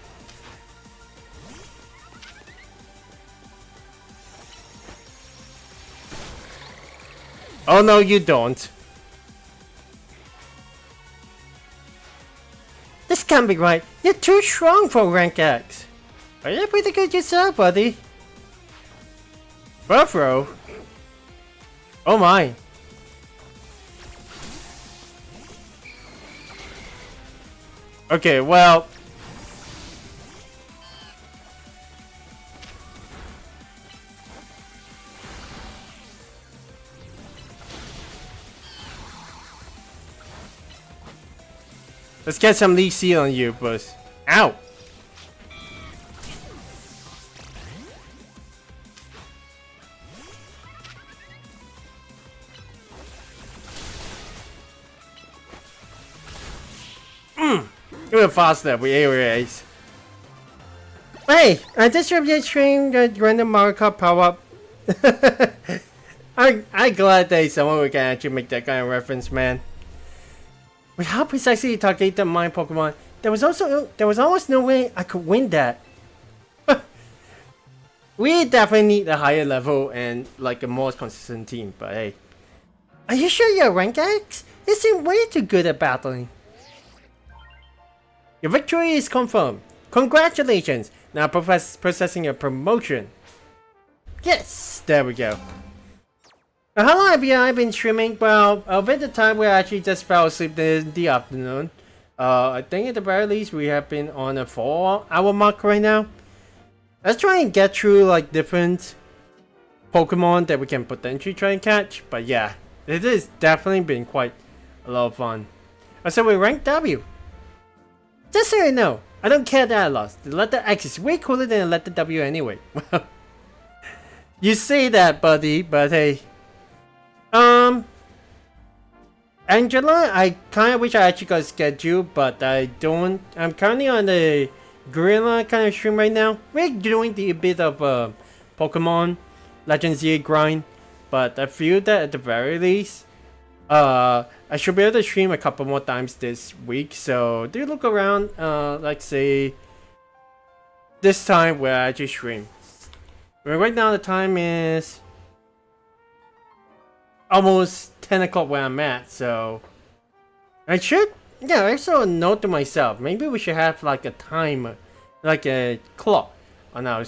Oh no, you don't. This can't be right. You're too strong for rank X. Are you pretty good yourself, buddy? Buffro? Oh my. Okay, well. Let's get some Leaf Seed on you, boss. Ow! You were faster with areas. Hey, I just just streamed the random Mario Kart power up. I'm glad that someone can actually make that kind of reference, man. With how precisely you targeted my Pokemon, there was almost no way I could win that. We definitely need a higher level and like a more consistent team, but hey. Are you sure you're rank X? You seem way too good at battling. Your victory is confirmed. Congratulations! Now processing your promotion. Yes! There we go. Now, how long have I been streaming? Well, a bit of time where I actually just fell asleep in the afternoon. I think at the very least we have been on a 4-hour mark right now. Let's try and get through like different Pokemon that we can potentially try and catch. But yeah, it has definitely been quite a lot of fun. So we rank W. Just so you know, I don't care that I lost. The letter X is way cooler than the letter W anyway. You say that, buddy, but hey. Angela, I kind of wish I actually got a schedule, but I don't. I'm currently on the Gorilla kind of stream right now. We're doing a bit of Pokemon Legends Z grind, but I feel that at the very least, I should be able to stream a couple more times this week. So do look around, like say this time where I actually stream. Right now the time is almost 10 o'clock where I'm at, so I should, yeah, I saw a note to myself. Maybe we should have like a timer, like a clock on our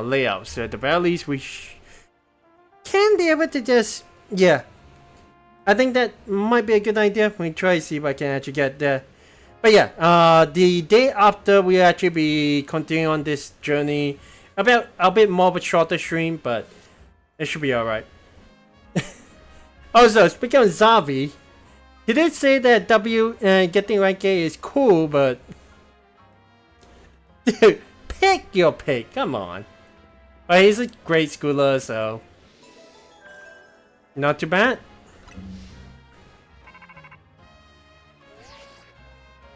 layout. So at the very least, we can be able to just, yeah. I think that might be a good idea. We try to see if I can actually get there. But yeah, the day after we actually be continuing on this journey. About a bit more of a shorter stream, but it should be alright. Also, speaking of Zavi, he did say that getting rank A is cool, but dude, pick your pick. Come on. But he's a great schooler, so not too bad.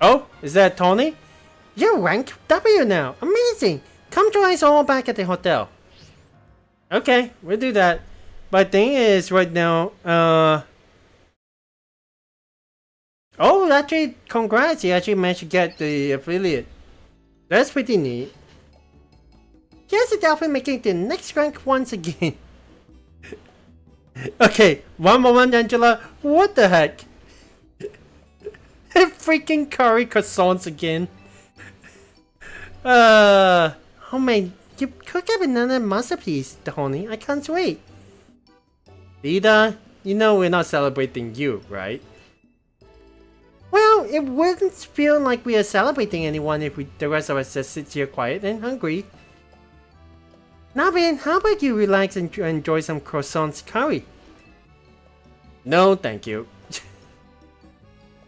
Oh, is that Tony? You're rank W now. Amazing. Come join us all back at the hotel. Okay, we'll do that. But thing is, right now, oh, actually, congrats, you actually managed to get the affiliate. That's pretty neat. Here's the Delphin making the next rank once again. Okay, one moment, Angela. What the heck? Freaking curry croissants again. Oh man, you cook up another masterpiece, Tony. I can't wait. Lida, you know we're not celebrating you, right? Well, it wouldn't feel like we are celebrating anyone if the rest of us just sit here quiet and hungry. Navin, how about you relax and enjoy some croissants curry? No, thank you.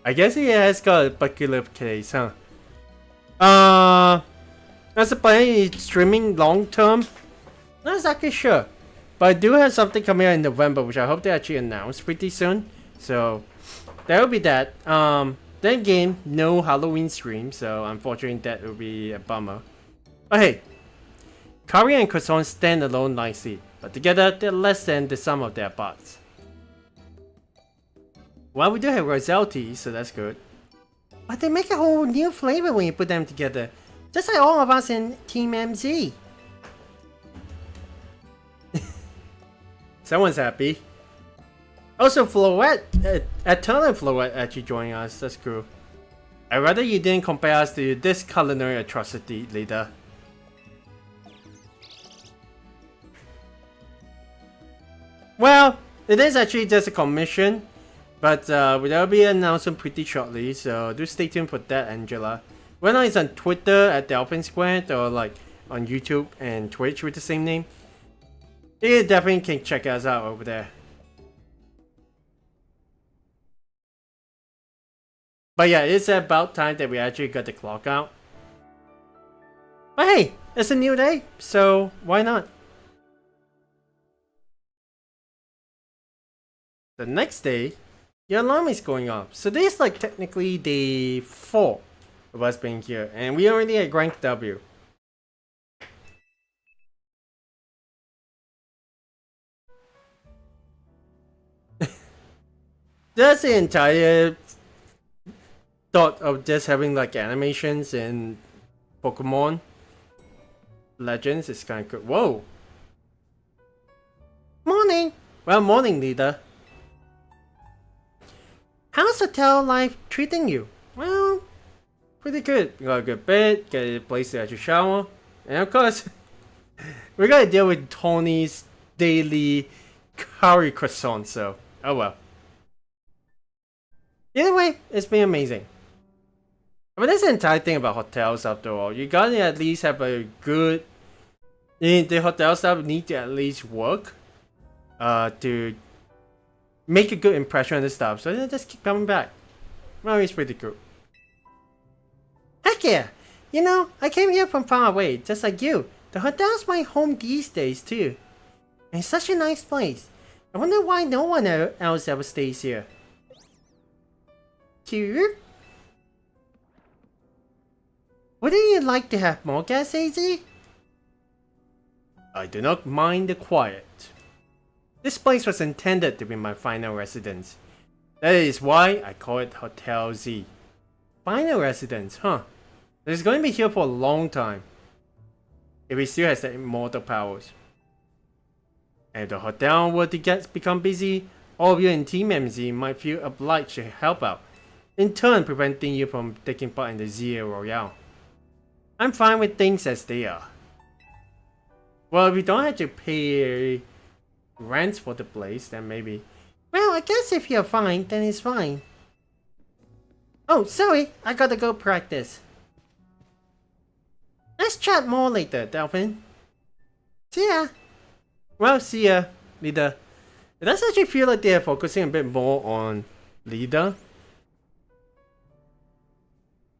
I guess he has got a peculiar case, huh? As a plan, is streaming long term? Not exactly sure. But I do have something coming out in November, which I hope they actually announce pretty soon. So, that will be that. Then again, no Halloween stream, so unfortunately that will be a bummer. But hey, curry and croissant stand alone nicely, but together they're less than the sum of their parts. Well, we do have Royale tea, so that's good. But they make a whole new flavor when you put them together. Just like all of us in Team MZ. Someone's happy. Also, Floette, Eternal Floette actually joining us. That's cool. I'd rather you didn't compare us to this culinary atrocity, leader. Well, it is actually just a commission. But there'll be an announcement pretty shortly, so do stay tuned for that, Angela. Whether it's on Twitter at Delphin Squared or like on YouTube and Twitch with the same name, you definitely can check us out over there. But yeah, it's about time that we actually got the clock out. But hey, it's a new day, so why not? The next day, your alarm is going off, so this is like technically day 4 of us being here, and we already at rank W. That's the entire thought of just having like animations in Pokemon Legends is kind of good. Whoa! Morning! Well, morning, leader. How's hotel life treating you? Well, pretty good. We got a good bed, get a place to actually shower, and of course, we gotta deal with Tony's daily curry croissant, so oh well. Either way, it's been amazing. But that's the entire thing about hotels after all. You gotta at least have a good... The hotel staff need to at least work to make a good impression on the staff, so they just keep coming back. Well, it's pretty cool. Heck yeah! You know, I came here from far away, just like you. The hotel's my home these days too. And it's such a nice place. I wonder why no one else ever stays here. Cute? Wouldn't you like to have more guests, AZ? I do not mind the quiet. This place was intended to be my final residence. That is why I call it Hotel Z. Final residence, huh? It's going to be here for a long time. If he still has the immortal powers. And if the hotel were to become busy, all of you in Team MZ might feel obliged to help out, in turn preventing you from taking part in the ZA Royale. I'm fine with things as they are. Well, if we don't have to pay rent for the place, then maybe... Well, I guess if you're fine, then it's fine. Oh, sorry, I gotta go practice. Let's chat more later, Delphin. See ya. Well, see ya, leader. It does actually feel like they're focusing a bit more on leader.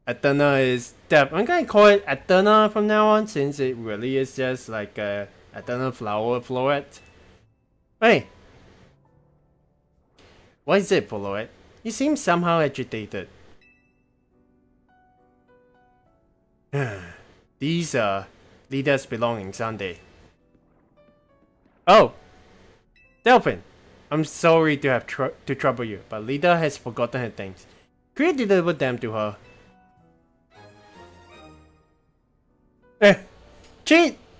Athena is depth. I'm gonna call it Athena from now on, since it really is just like a Athena flower floret. Hey, what is it, floret? You seem somehow agitated. These are leader's belongings, aren't they? Oh, Delphin, I'm sorry to have to trouble you, but Lida has forgotten her things. Could you deliver them to her?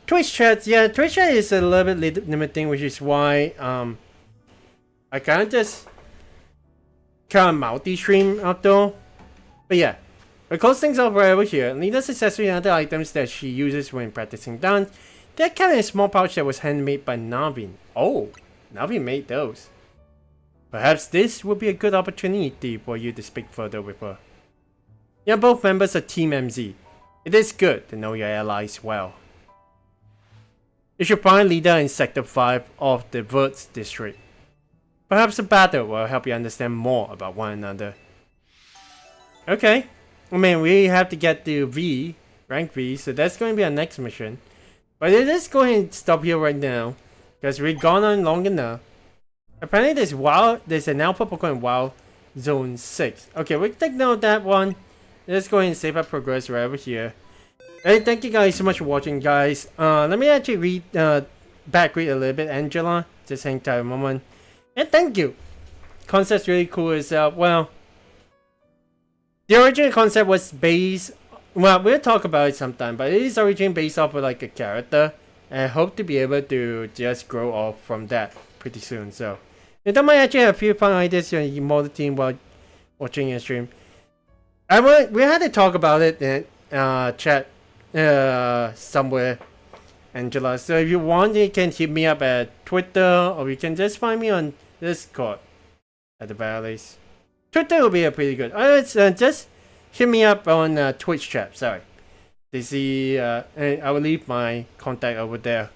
Twitch chats, yeah, Twitch chat is a little bit limiting, which is why I can't just multi-stream out though. But yeah, we close things off right over here. Lida's accessory and other items that she uses when practicing dance. They're kept in a small pouch that was handmade by Navin. Oh, Navin made those. Perhaps this would be a good opportunity for you to speak further with her. You're both members of Team MZ. It is good to know your allies well. You should find leader in Sector 5 of the Verts district. Perhaps a battle will help you understand more about one another. Okay. I mean, we have to get to V, rank V, so that's going to be our next mission. But let's go ahead and stop here right now, because we've gone on long enough. Apparently there's an alpha Pokemon Wild Zone 6. Okay, we can take note of that one. Let's go ahead and save our progress right over here. Hey, thank you guys so much for watching, guys. Let me actually read, back read a little bit, Angela. Just hang tight a moment. And thank you. Concept's really cool as well. The original concept was based... Well, we'll talk about it sometime, but it is originally based off of like a character. And I hope to be able to just grow off from that pretty soon. So, and I might actually have a few fun ideas on the model team while watching a stream. We had to talk about it in chat somewhere, Angela. So if you want, you can hit me up at Twitter, or you can just find me on Discord at the very least. Twitter will be a pretty good. Just hit me up on Twitch chat. Sorry, to see. I will leave my contact over there.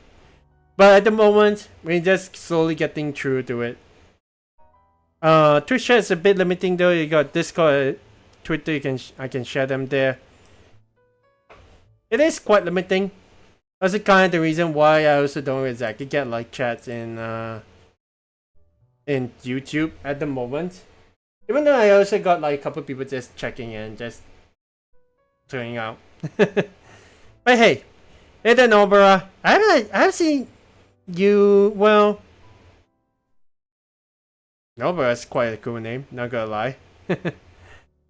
But at the moment, we're just slowly getting through to it. Twitch chat is a bit limiting though. You got Discord, Twitter. I can share them there. It is quite limiting. That's kind of the reason why I also don't exactly get like chats in YouTube at the moment. Even though I also got like a couple people just checking in, just turning out. But hey there, Nobara. I haven't seen you. Well, Nobara's quite a cool name. Not gonna lie.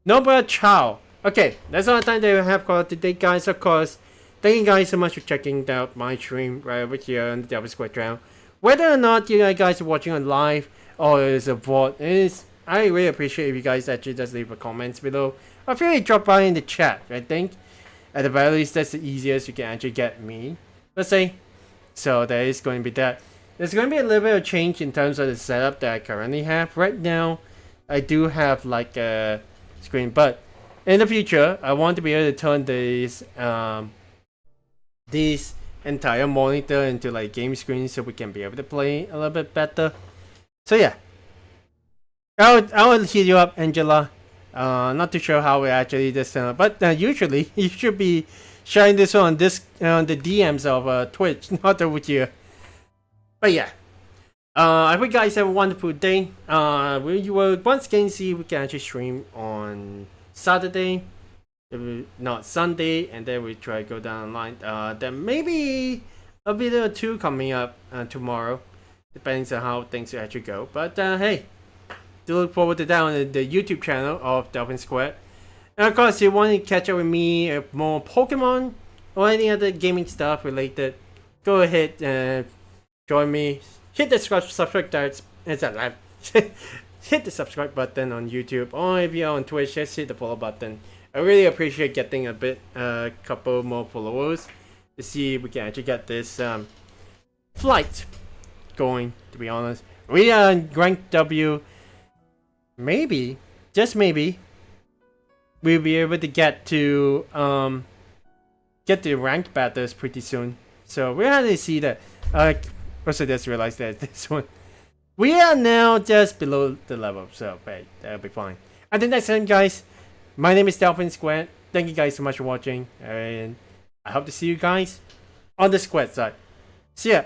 Nobara Chow. Okay, that's all the time that we have for today, guys. Of course, thank you guys so much for checking out my stream right over here on the Delphin Square channel. Whether or not you guys are watching on live or is a VOD, I really appreciate if you guys actually just leave a comments below. Or feel free to drop by in the chat. I think at the very least that's the easiest you can actually get me, let's say. So there is going to be that. There's going to be a little bit of change in terms of the setup that I currently have. Right now, I do have like a screen, but in the future, I want to be able to turn this entire monitor into like game screen so we can be able to play a little bit better. So yeah, I will hit you up, Angela. Not too sure how we actually this but usually you should be sharing this on the DMs of Twitch, not over here. But yeah, I hope you guys have a wonderful day. We will once again see if we can actually stream on Saturday, not Sunday, and then we try to go down the line. Then maybe a video or two coming up tomorrow, depending on how things actually go. But hey, do look forward to that on the YouTube channel of Delphin Square. And of course, if you want to catch up with me more Pokemon or any other gaming stuff related, go ahead and join me hit the subscribe hit the subscribe button on YouTube, or if you're on Twitch, just hit the follow button. I really appreciate getting a couple more followers to see if we can actually get this flight going. To be honest, we are in rank W. Maybe, just maybe, we'll be able to get to ranked battles pretty soon. So we're gonna see that. Also just realized that this one, we are now just below the level, so hey, that'll be fine. Until next time, guys, my name is Delphin Squad. Thank you guys so much for watching, and I hope to see you guys on the squad side. See ya.